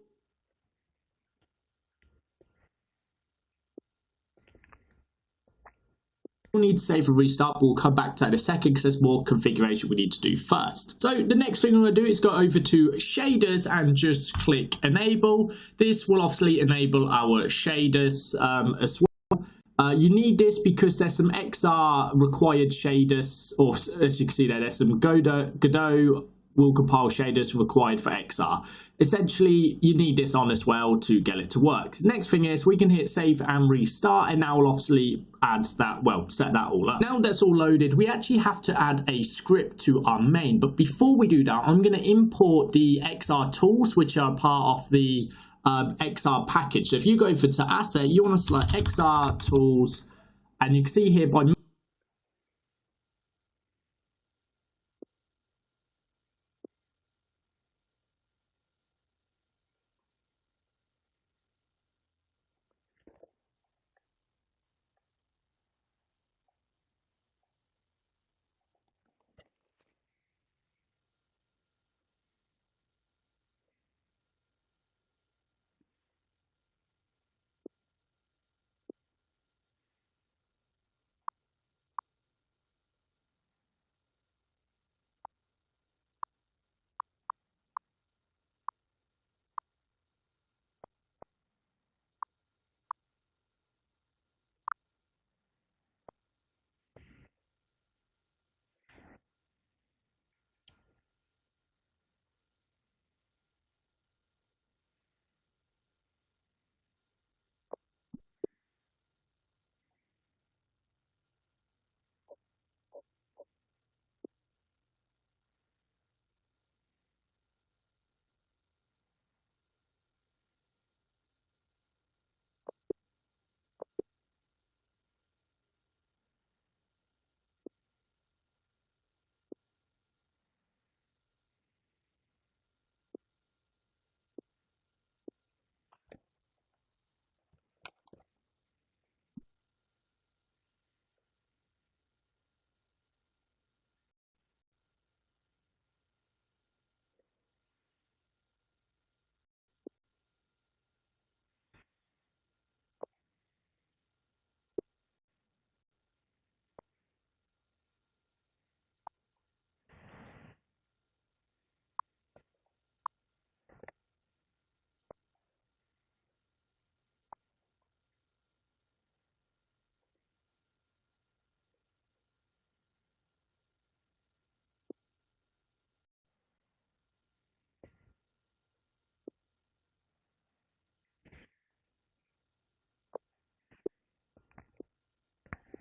need to save and restart, but we'll come back to that in a second because there's more configuration we need to do first. So the next thing I'm going to do is go over to shaders and just click enable. This will obviously enable our shaders as well. You need this because there's some XR required shaders, or as you can see there's some Godot will compile shaders required for XR. Essentially, you need this on as well to get it to work. The next thing is we can hit save and restart, and now we'll obviously add that, well, set that all up. Now that's all loaded, we actually have to add a script to our main. But before we do that, I'm going to import the XR tools, which are part of the XR package. So if you go over to asset, you want to select XR tools, and you can see here by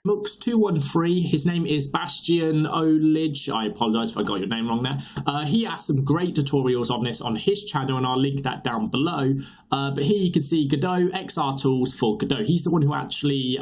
Mux213, his name is Bastian Olij. I apologize if I got your name wrong there. He has some great tutorials on this on his channel, and I'll link that down below. But here you can see Godot XR tools for Godot. He's the one who actually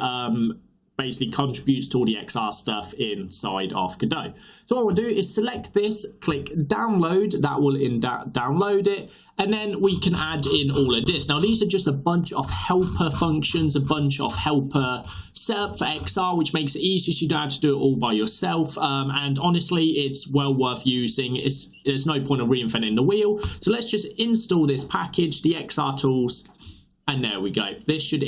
basically contributes to all the XR stuff inside of Godot. So what we'll do is select this, click download, that will download it, and then we can add in all of this. Now these are just a bunch of helper functions, a bunch of helper setup for XR, which makes it easier so you don't have to do it all by yourself, and honestly it's well worth using. There's no point of reinventing the wheel. So let's just install this package, the XR tools, and there we go. This should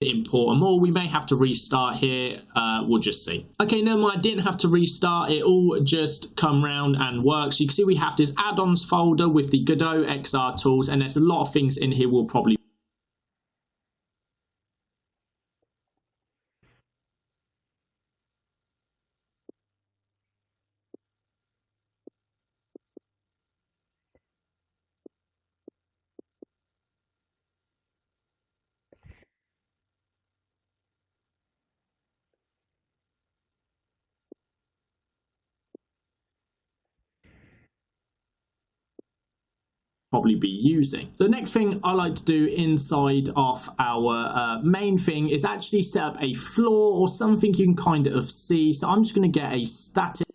import them all. We may have to restart here, we'll just see. Okay, never mind, I didn't have to restart, it all just come round and works. You can see we have this add-ons folder with the Godot XR tools, and there's a lot of things in here we'll probably be using. So the next thing I like to do inside of our main thing is actually set up a floor or something you can kind of see. So I'm just going to get a static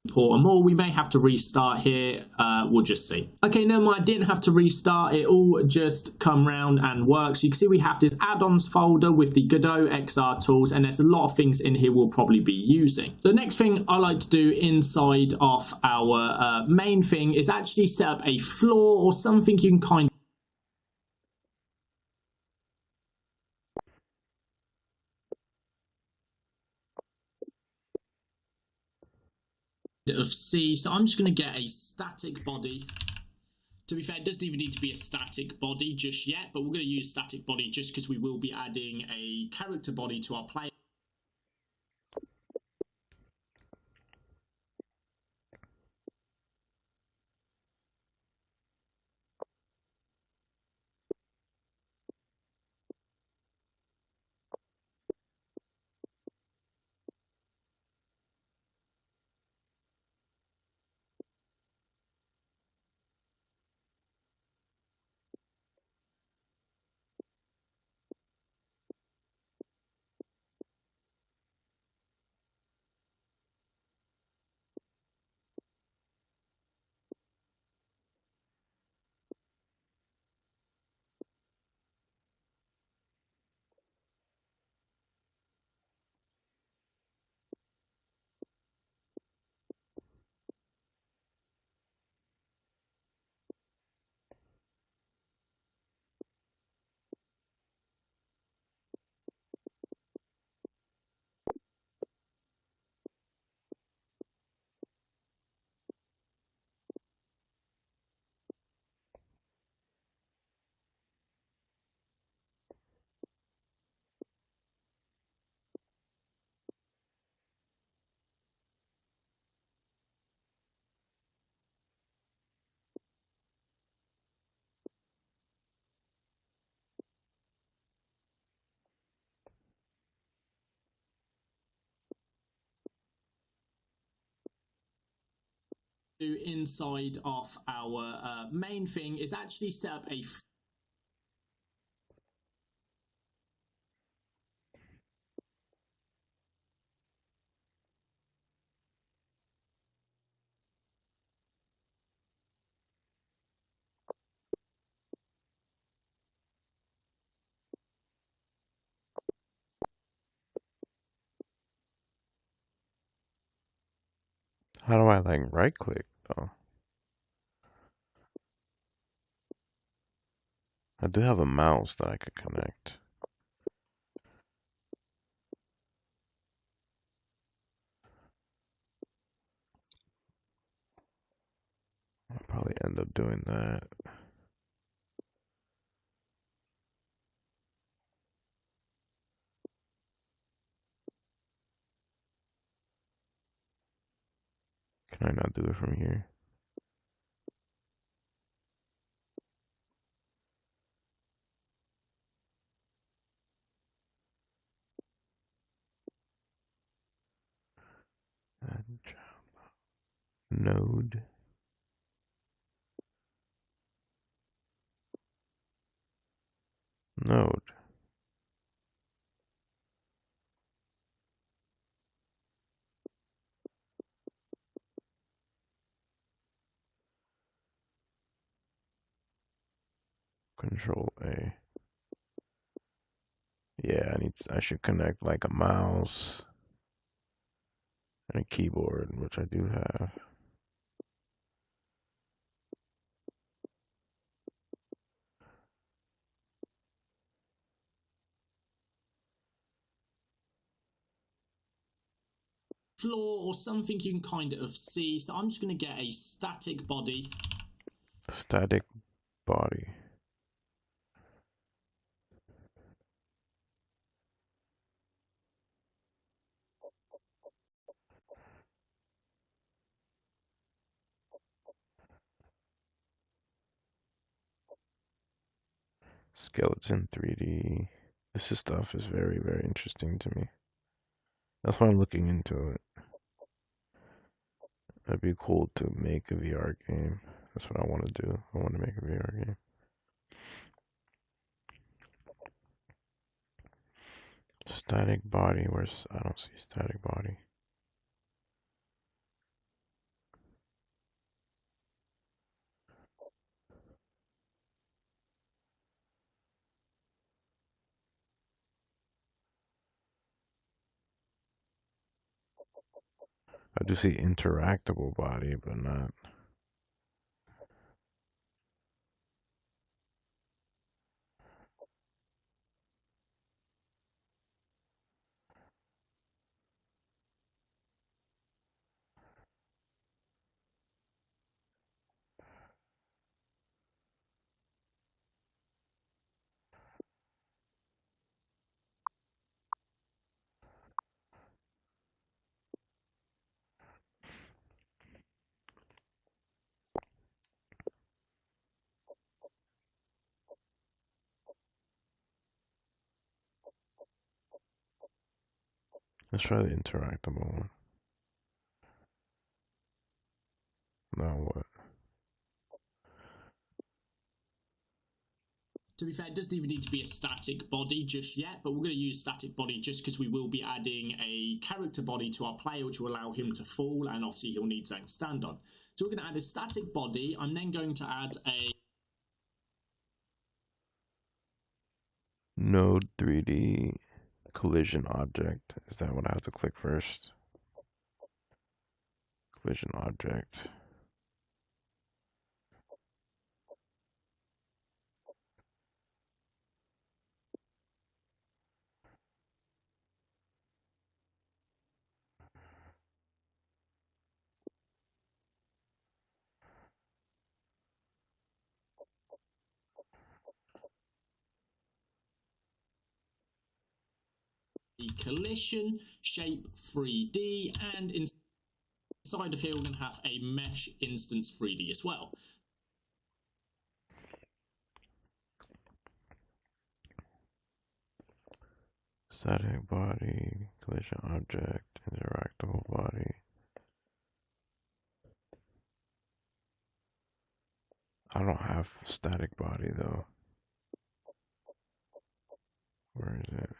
import them all. We may have to restart here, we'll just see. Okay, never mind, I didn't have to restart, it all just come round and works. You can see we have this add-ons folder with the Godot XR tools, and there's a lot of things in here we'll probably be using. The next thing I like to do inside of our main thing is actually set up a floor or something you can kind of see. So I'm just going to get a static body. To be fair, it doesn't even need to be a static body just yet, but we're going to use static body just because we will be adding a character body to our player. do inside of our main thing is actually set up a How do I like right click though? I do have a mouse that I could connect. I'll probably end up doing that. Can I not do it from here? Node. Node. Control A. Yeah, I should connect like a mouse and a keyboard, which I do have. floor or something you can kind of see. So I'm just going to get a static body. Static body. Skeleton 3D. This stuff is very, very interesting to me. That's why I'm looking into it. That'd be cool to make a VR game. That's what I want to do. I want to make a VR game. Static body. I don't see static body. I do see interactable body, but not. Let's try the interactable one. Now what? To be fair, it doesn't even need to be a static body just yet, but we're going to use static body just because we will be adding a character body to our player, which will allow him to fall, and obviously he'll need something to stand on. So we're going to add a static body. I'm then going to add a Node 3D collision object. Is that what I have to click first? Collision object. collision shape 3D, and inside of here we're going to have a mesh instance 3D as well. Static body, collision object, interactable body. I don't have static body though. Where is it?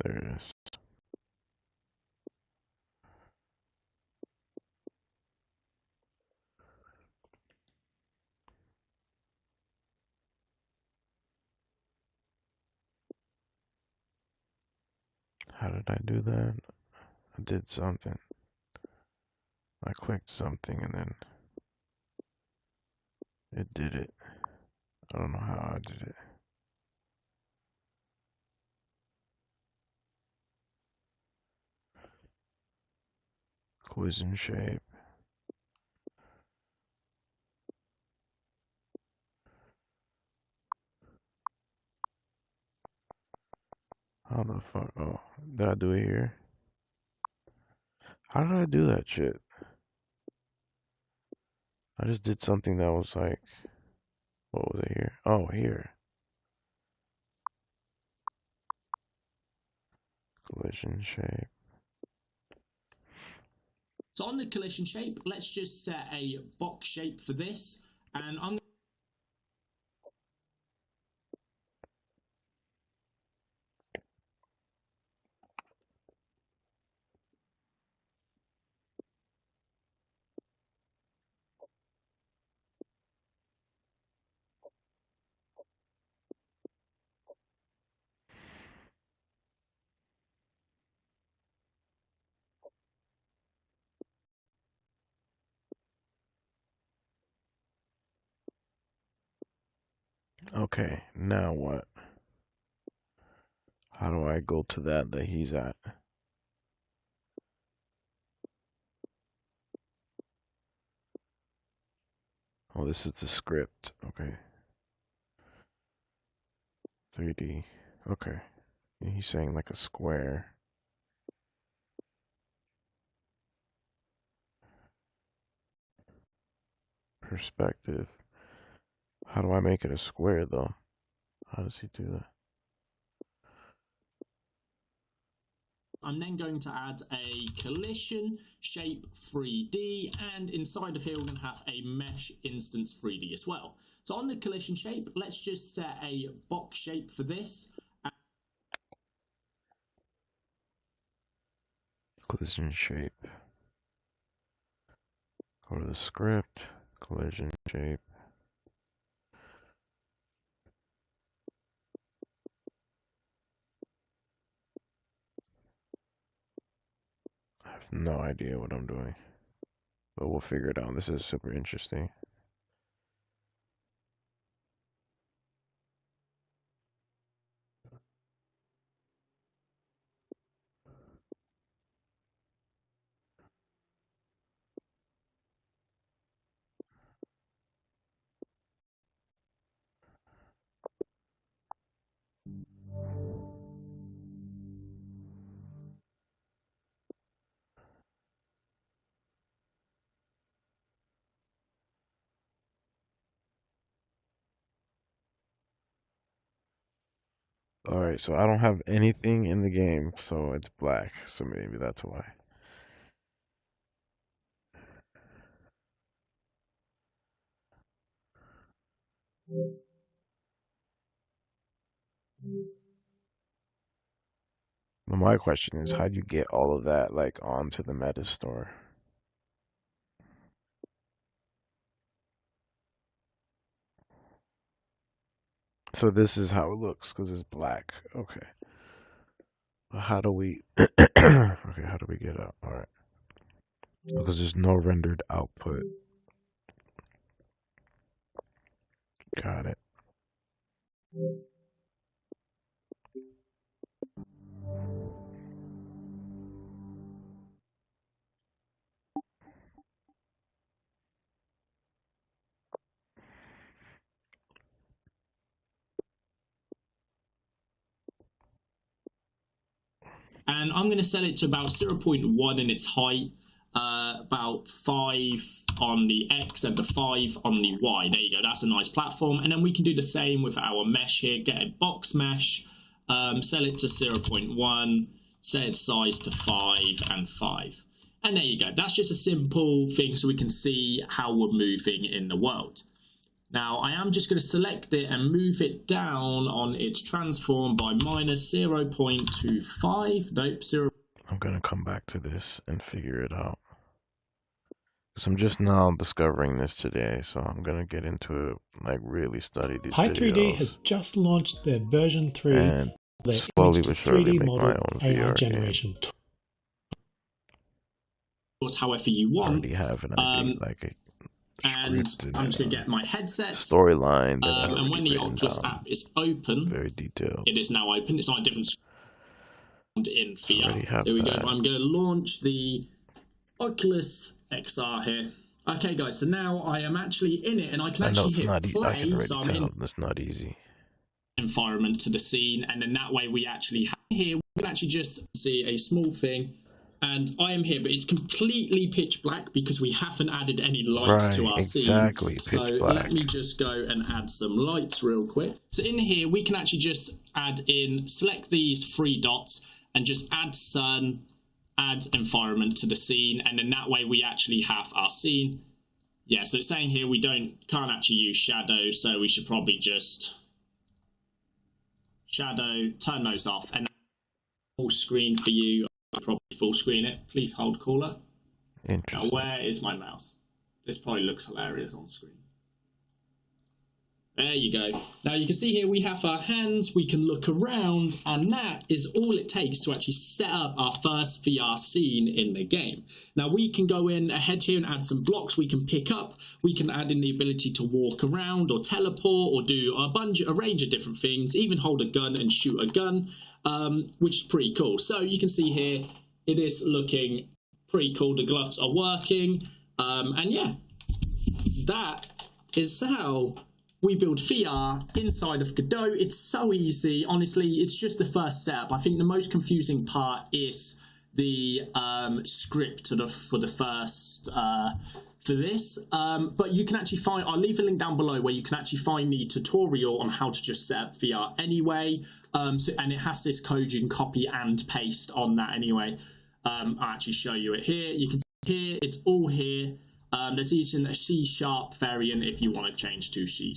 There it is. How did I do that? I did something. I clicked something and then it did it. I don't know how I did it. Collision shape. How the fuck? Oh, did I do it here? How did I do that shit? I just did something that was like, what was it here? Oh, here. Collision shape. So on the collision shape, let's just set a box shape for this, and I'm Okay, now what? How do I go to that he's at? Oh, this is the script. Okay. 3D. Okay. He's saying like a square. Perspective. How do I make it a square though? How does he do that? I'm then going to add a collision shape 3D, and inside of here we're going to have a mesh instance 3D as well. So on the collision shape, let's just set a box shape for this. Collision shape. Go to the script. Collision shape. I have no idea what I'm doing, but we'll figure it out. This is super interesting. Alright, so I don't have anything in the game, so it's black. So maybe that's why. But my question is, how do you get all of that like onto the meta store? So this is how it looks because it's black. Okay. But how do we? Okay, how do we get out? All right. Because there's no rendered output. Got it. and I'm going to set it to about 0.1 in its height, about 5 on the X and the 5 on the Y. There you go, that's a nice platform. And then we can do the same with our mesh here, get a box mesh, set it to 0.1, set its size to 5 and 5. And there you go, that's just a simple thing so we can see how we're moving in the world. Now I am just going to select it and move it down on its transform by minus 0.25, nope, 0. I'm going to come back to this and figure it out. Because I'm just now discovering this today, so I'm going to get into it, like really study these Hi3D videos. has just launched their version 3 And their slowly image but surely 3D make model my own AI VR generation game. However you want. I already have an idea, like a and script I'm just going to get my headset. storyline that I and when the already Oculus written down. app is open, Very detailed. it is now open. It's on a different in Already VR. have There we go. that. I'm going to launch the Oculus XR here. Okay, guys. So now I am actually in it, and I can I know actually it's hit not. I can play. already So I'm tell in it's not easy. environment to the scene, and then that way we actually have here. We can actually just see a small thing. And I am here, but it's completely pitch black because we haven't added any lights to our Exactly, scene. pitch So black. let me just go and add some lights real quick. So in here, we can actually just add in, select these 3 dots and just add sun, add environment to the scene. And then that way we actually have our scene. Yeah, so it's saying here we can't actually use shadow. So we should probably just shadow, turn those off, and full screen for you. I'll probably full screen it. Please hold caller. Interesting. Now, where is my mouse? This probably looks hilarious on screen. There you go. Now you can see here we have our hands, we can look around, and that is all it takes to actually set up our first VR scene in the game. Now we can go in ahead here and add some blocks we can pick up. We can add in the ability to walk around or teleport or do a range of different things, even hold a gun and shoot a gun, which is pretty cool. So you can see here it is looking pretty cool. The gloves are working, and yeah, that is how we build VR inside of Godot. It's so easy. Honestly, it's just the first setup. I think the most confusing part is the script for the first for this. But you can actually find, I'll leave a link down below where you can actually find the tutorial on how to just set up VR anyway. And it has this code you can copy and paste on that anyway. I'll actually show you it here. You can see here, it's all here. There's even a C# variant if you want to change to C#.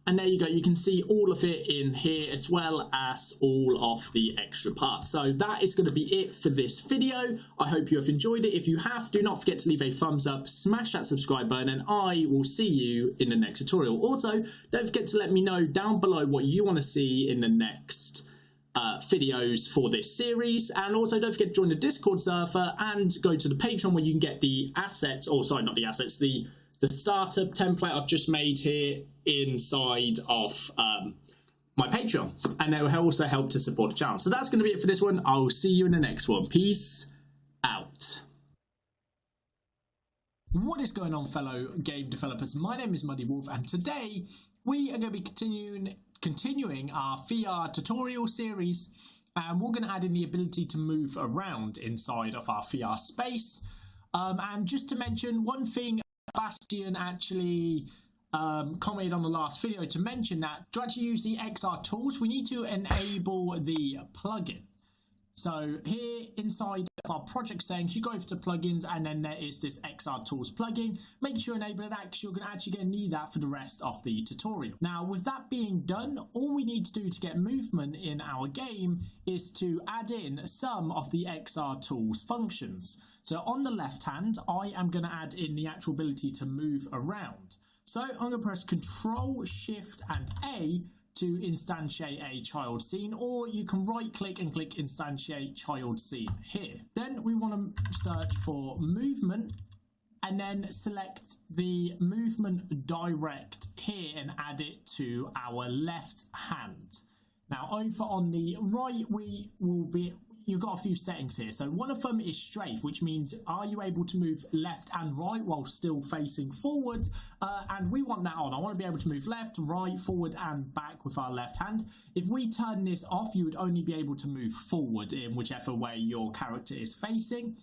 And there you go, you can see all of it in here as well as all of the extra parts. So that is going to be it for this video. I hope you have enjoyed it. If you have, do not forget to leave a thumbs up, smash that subscribe button, and I will see you in the next tutorial. Also, don't forget to let me know down below what you want to see in the next videos for this series, and also don't forget to join the Discord server and go to the Patreon where you can get the assets, or sorry, not the assets, the starter template I've just made here inside of my Patreon, and it will also help to support the channel. So that's going to be it for this one. I will see you in the next one. Peace out. What is going on, fellow game developers? My name is Muddy Wolf, and today we are going to be continuing our VR tutorial series, and we're going to add in the ability to move around inside of our VR space. And just to mention one thing, Bastian actually commented on the last video to mention that to actually use the XR tools, we need to enable the plugin. So here inside of our project settings, you go over to plugins, and then there is this XR Tools plugin. Make sure you enable that because you're actually going to need that for the rest of the tutorial. Now, with that being done, all we need to do to get movement in our game is to add in some of the XR Tools functions. So on the left hand, I am going to add in the actual ability to move around. So I'm going to press Control, Shift, and A to instantiate a child scene, or you can right click and click instantiate child scene here. Then we want to search for movement and then select the movement direct here and add it to our left hand. Now over on the right we will be you've got a few settings here. So one of them is strafe, which means are you able to move left and right while still facing forward? And we want that on. I want to be able to move left, right, forward and back with our left hand. If we turn this off, you would only be able to move forward in whichever way your character is facing.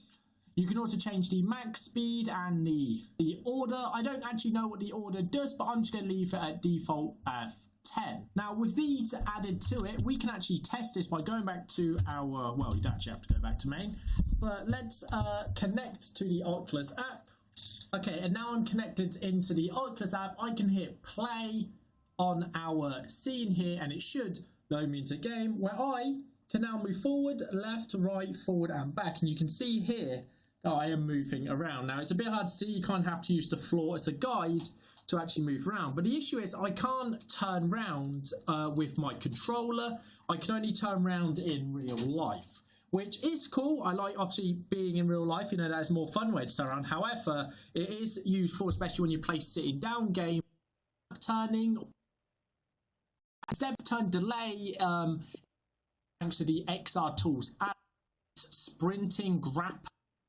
You can also change the max speed and the order. I don't actually know what the order does, but I'm just going to leave it at default 10. Now with these added to it, we can actually test this by going back to our, well, you don't actually have to go back to main, but let's connect to the Oculus app. Okay, and now I'm connected into the Oculus app. I can hit play on our scene here and it should load me into a game where I can now move forward, left, right, forward and back, and you can see here that I am moving around. Now it's a bit hard to see, you kind of have to use the floor as a guide to actually move around, but the issue is I can't turn round with my controller. I can only turn round in real life, which is cool. I like obviously being in real life, you know, that is a more fun way to turn around. However, it is useful especially when you play sitting down game, turning, step turn delay, thanks to the XR tools, sprinting, grab,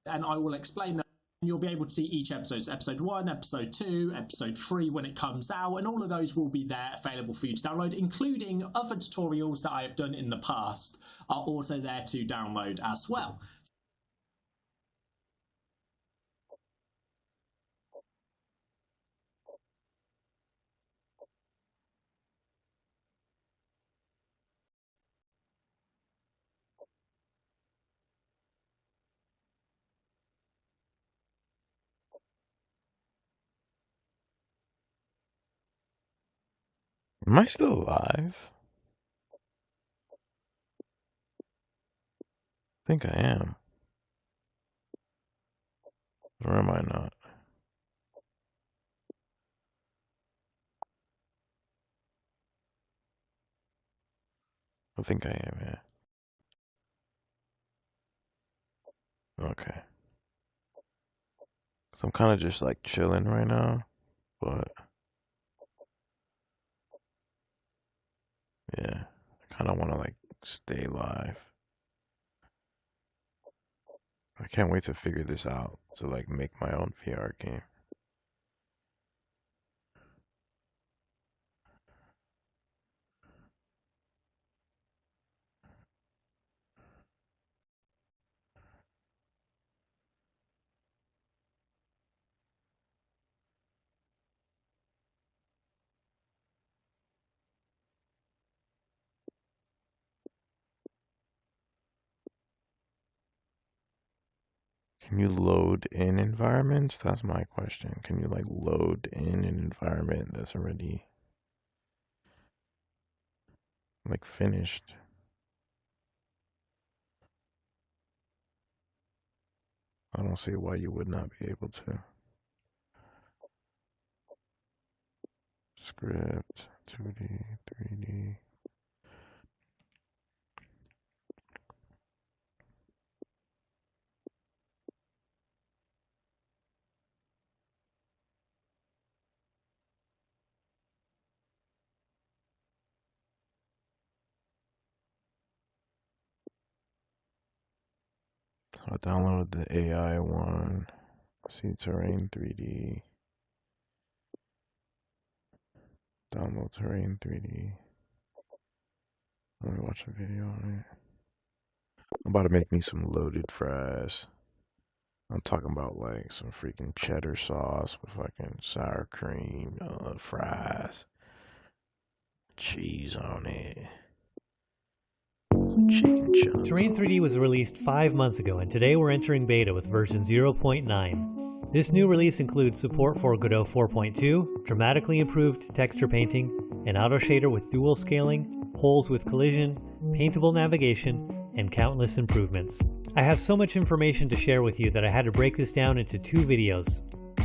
and I will explain that. You'll be able to see each episode. So episode 1, episode 2, episode 3 when it comes out, and all of those will be there available for you to download, including other tutorials that I have done in the past are also there to download as well. Am I still alive? I think I am. Or am I not? I think I am, yeah. Okay. So I'm kind of just like chilling right now, but yeah, I kind of want to like stay live. I can't wait to figure this out to like make my own VR game. Can you load in environments? That's my question. Can you like load in an environment that's already like finished? I don't see why you would not be able to. Script, 2D, 3D. So I downloaded the AI one. See terrain 3D. Download terrain 3D. Let me watch a video on it. I'm about to make me some loaded fries. I'm talking about like some freaking cheddar sauce with fucking sour cream, fries, cheese on it. Chicken chunks. Terrain 3D was released 5 months ago, and today we're entering beta with version 0.9. This new release includes support for Godot 4.2, dramatically improved texture painting, an auto shader with dual scaling, holes with collision, paintable navigation, and countless improvements. I have so much information to share with you that I had to break this down into 2 videos.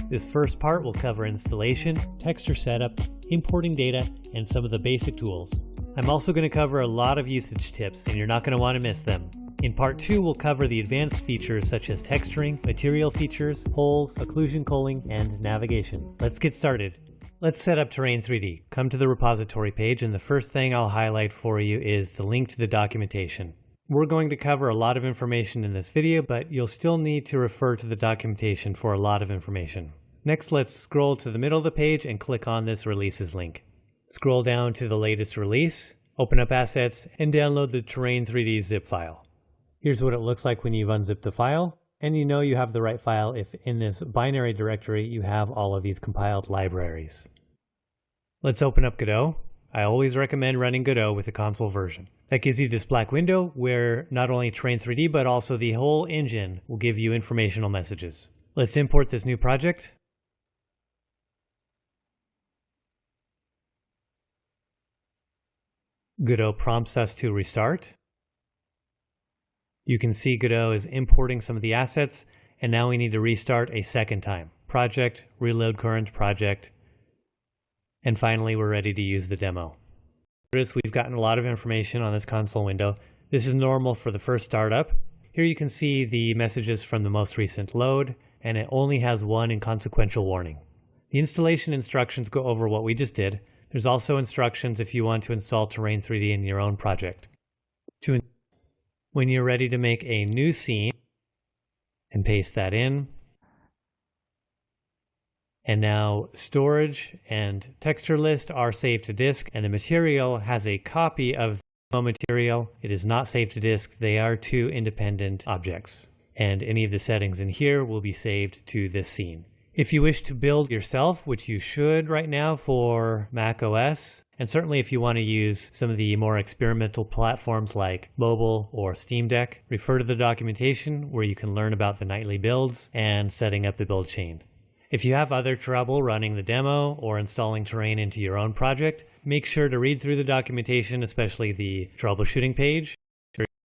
This first part will cover installation, texture setup, importing data, and some of the basic tools. I'm also going to cover a lot of usage tips, and you're not going to want to miss them. In part 2, we'll cover the advanced features such as texturing, material features, holes, occlusion culling, and navigation. Let's get started. Let's set up Terrain 3D. Come to the repository page, and the first thing I'll highlight for you is the link to the documentation. We're going to cover a lot of information in this video, but you'll still need to refer to the documentation for a lot of information. Next, let's scroll to the middle of the page and click on this releases link. Scroll down to the latest release, open up Assets, and download the Terrain 3D zip file. Here's what it looks like when you've unzipped the file, and you know you have the right file if in this binary directory you have all of these compiled libraries. Let's open up Godot. I always recommend running Godot with the console version. That gives you this black window where not only Terrain 3D but also the whole engine will give you informational messages. Let's import this new project. Godot prompts us to restart. You can see Godot is importing some of the assets, and now we need to restart a second time. Project, reload current project, and finally we're ready to use the demo. Notice we've gotten a lot of information on this console window. This is normal for the first startup. Here you can see the messages from the most recent load, and it only has one inconsequential warning. The installation instructions go over what we just did. There's also instructions if you want to install Terrain 3D in your own project. When you're ready to make a new scene, and paste that in. And now storage and texture list are saved to disk, and the material has a copy of the material. It is not saved to disk. They are two independent objects. And any of the settings in here will be saved to this scene. If you wish to build yourself, which you should right now for Mac OS, and certainly if you want to use some of the more experimental platforms like mobile or Steam Deck, refer to the documentation where you can learn about the nightly builds and setting up the build chain. If you have other trouble running the demo or installing Terrain into your own project, make sure to read through the documentation, especially the troubleshooting page,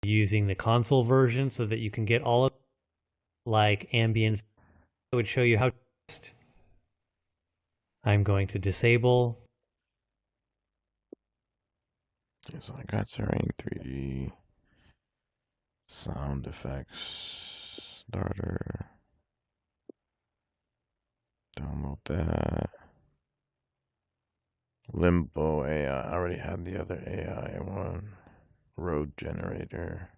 using the console version so that you can get all of like ambience. It would show you how to test. I'm going to disable. Okay, so I got Terrain 3D, sound effects, starter, download that. Limbo AI, I already had the other AI one. Road generator,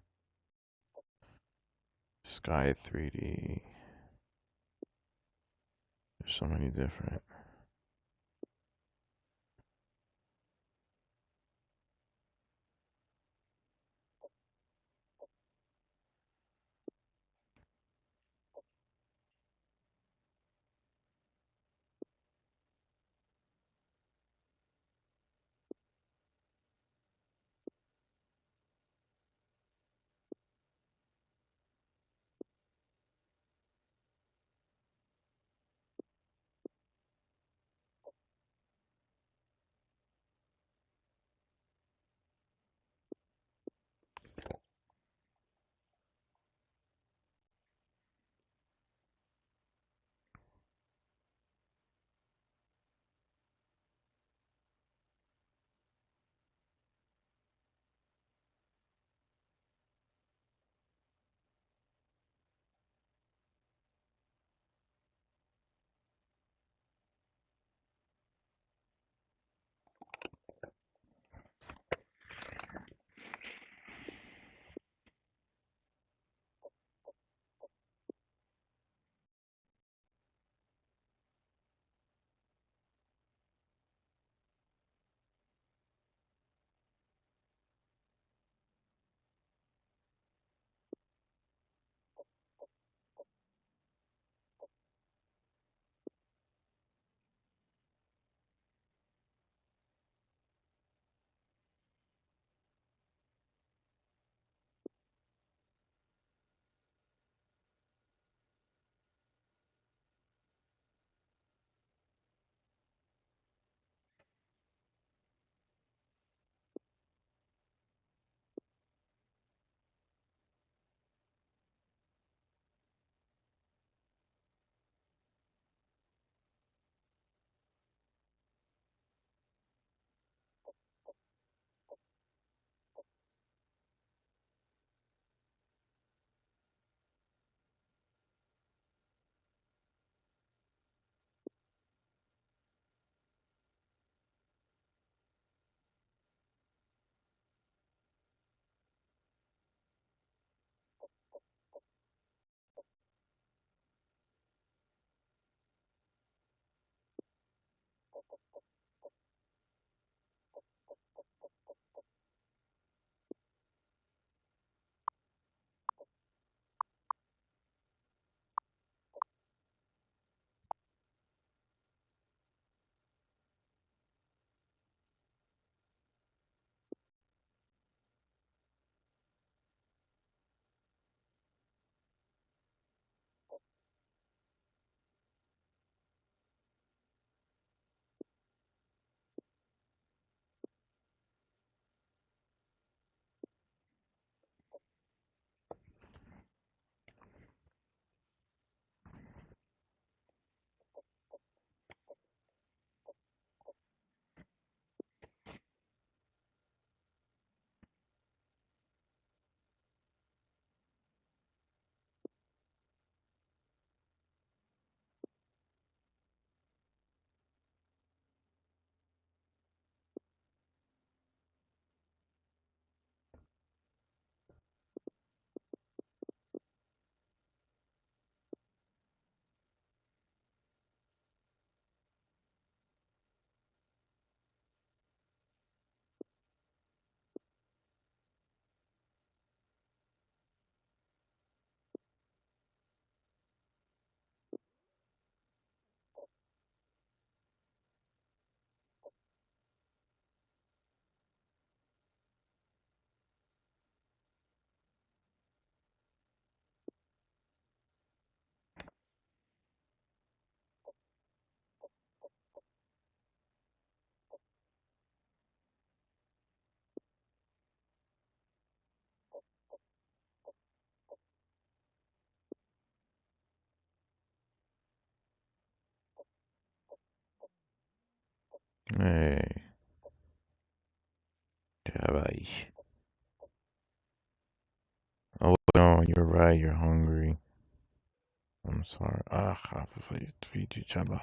Sky 3D. There's so many different. Sheesh. Oh no, you're right. You're hungry. I'm sorry. Ah, I have to feed you, Chaba.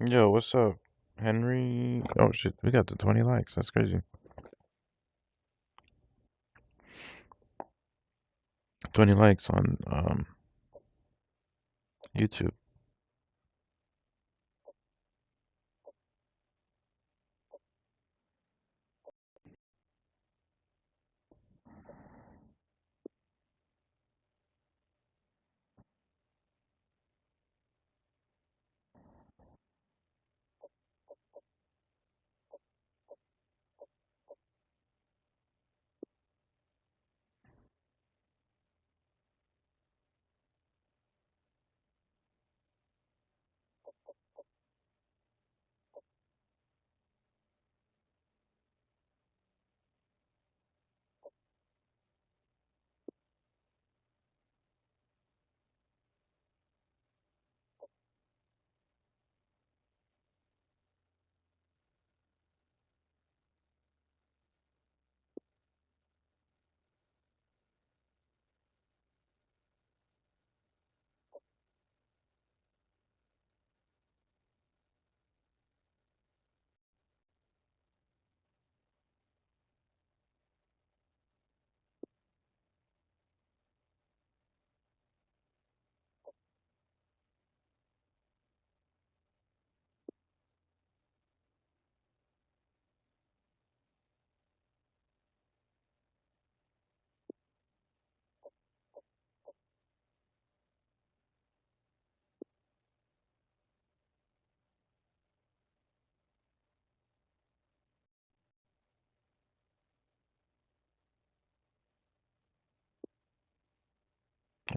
Yo, what's up, Henry? Oh shit, we got the 20 likes. That's crazy. 20 likes on YouTube.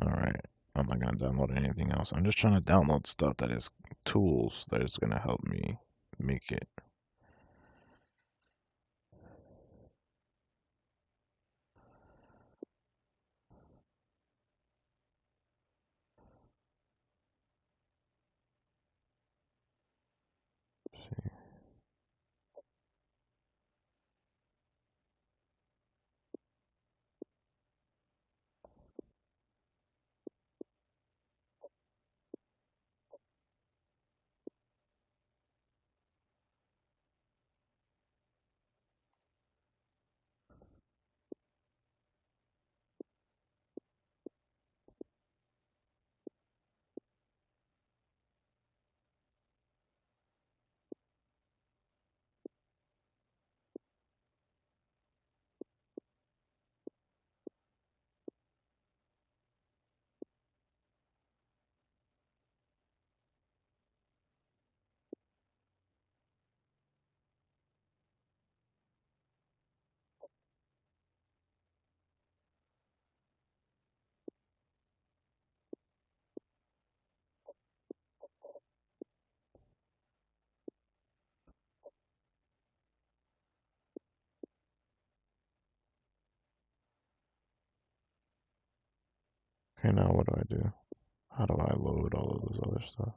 Alright. I'm not gonna download anything else. I'm just trying to download stuff that is tools that is gonna help me make it. Okay, now what do I do? How do I load all of this other stuff?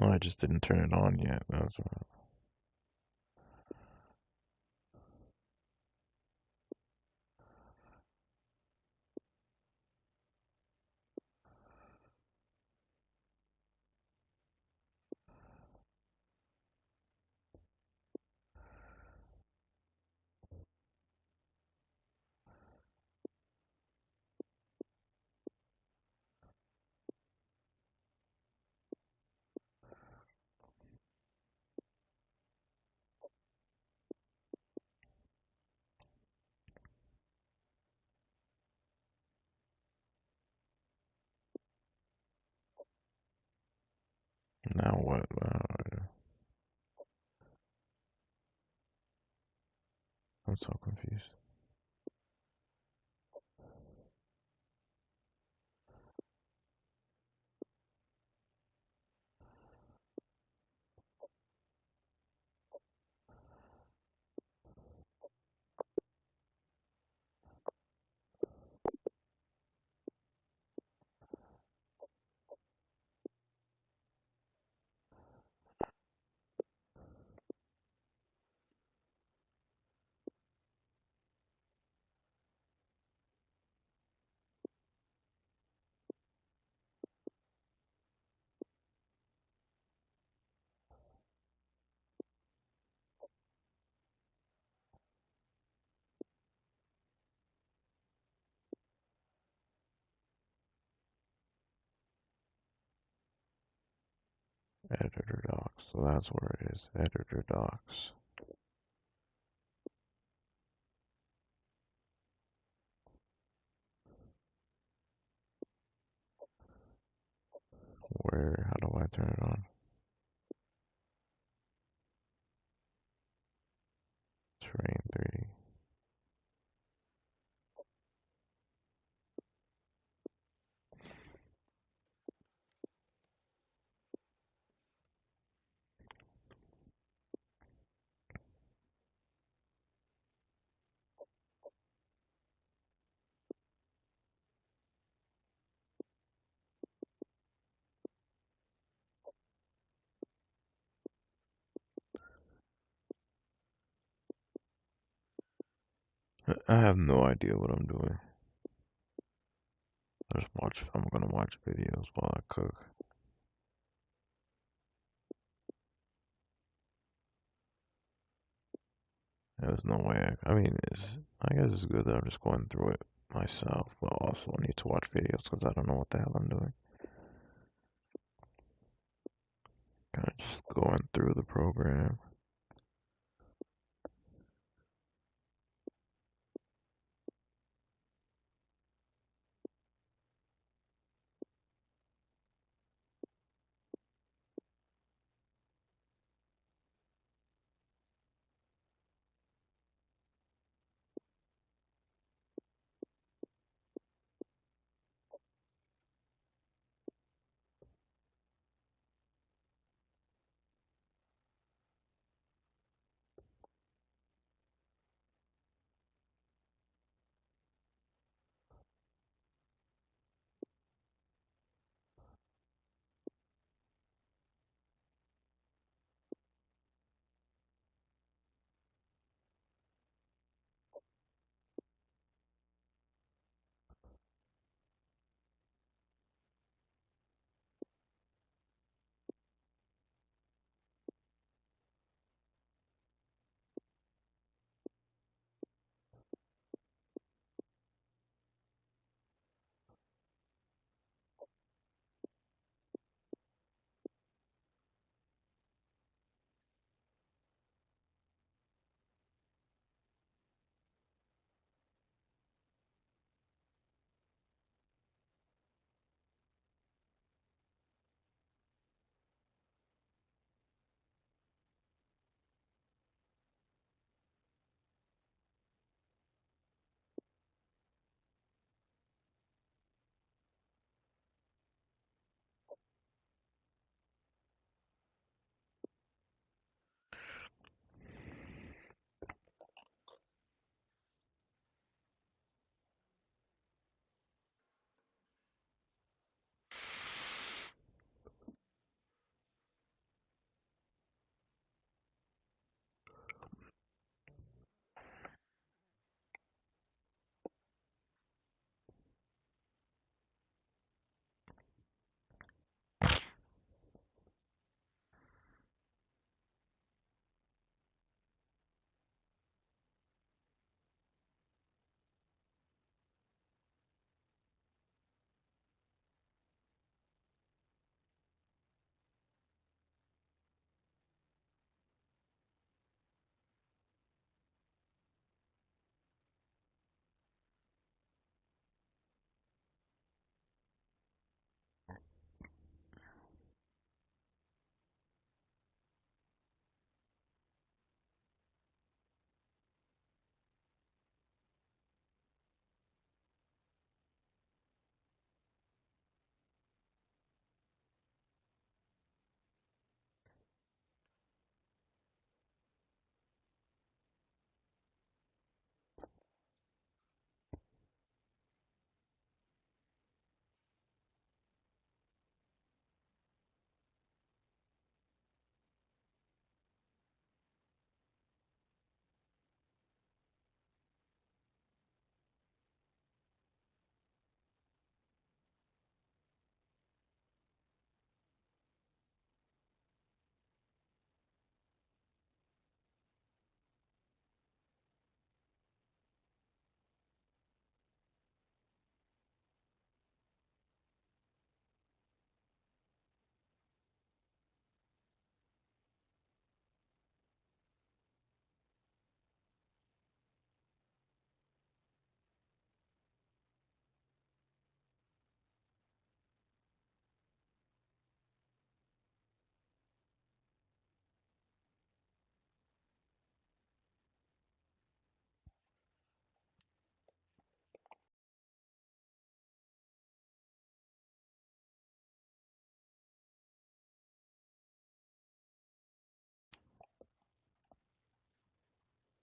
Well, I just didn't turn it on yet. That's why. Now what? I'm so confused. Editor docs. So that's where it is. Editor docs. Where? How do I turn it on? Terrain 3D. I have no idea what I'm doing. I'm gonna watch videos while I cook. There's no way. I mean, I guess it's good that I'm just going through it myself, but also I need to watch videos because I don't know what the hell I'm doing. Kind of just going through the program.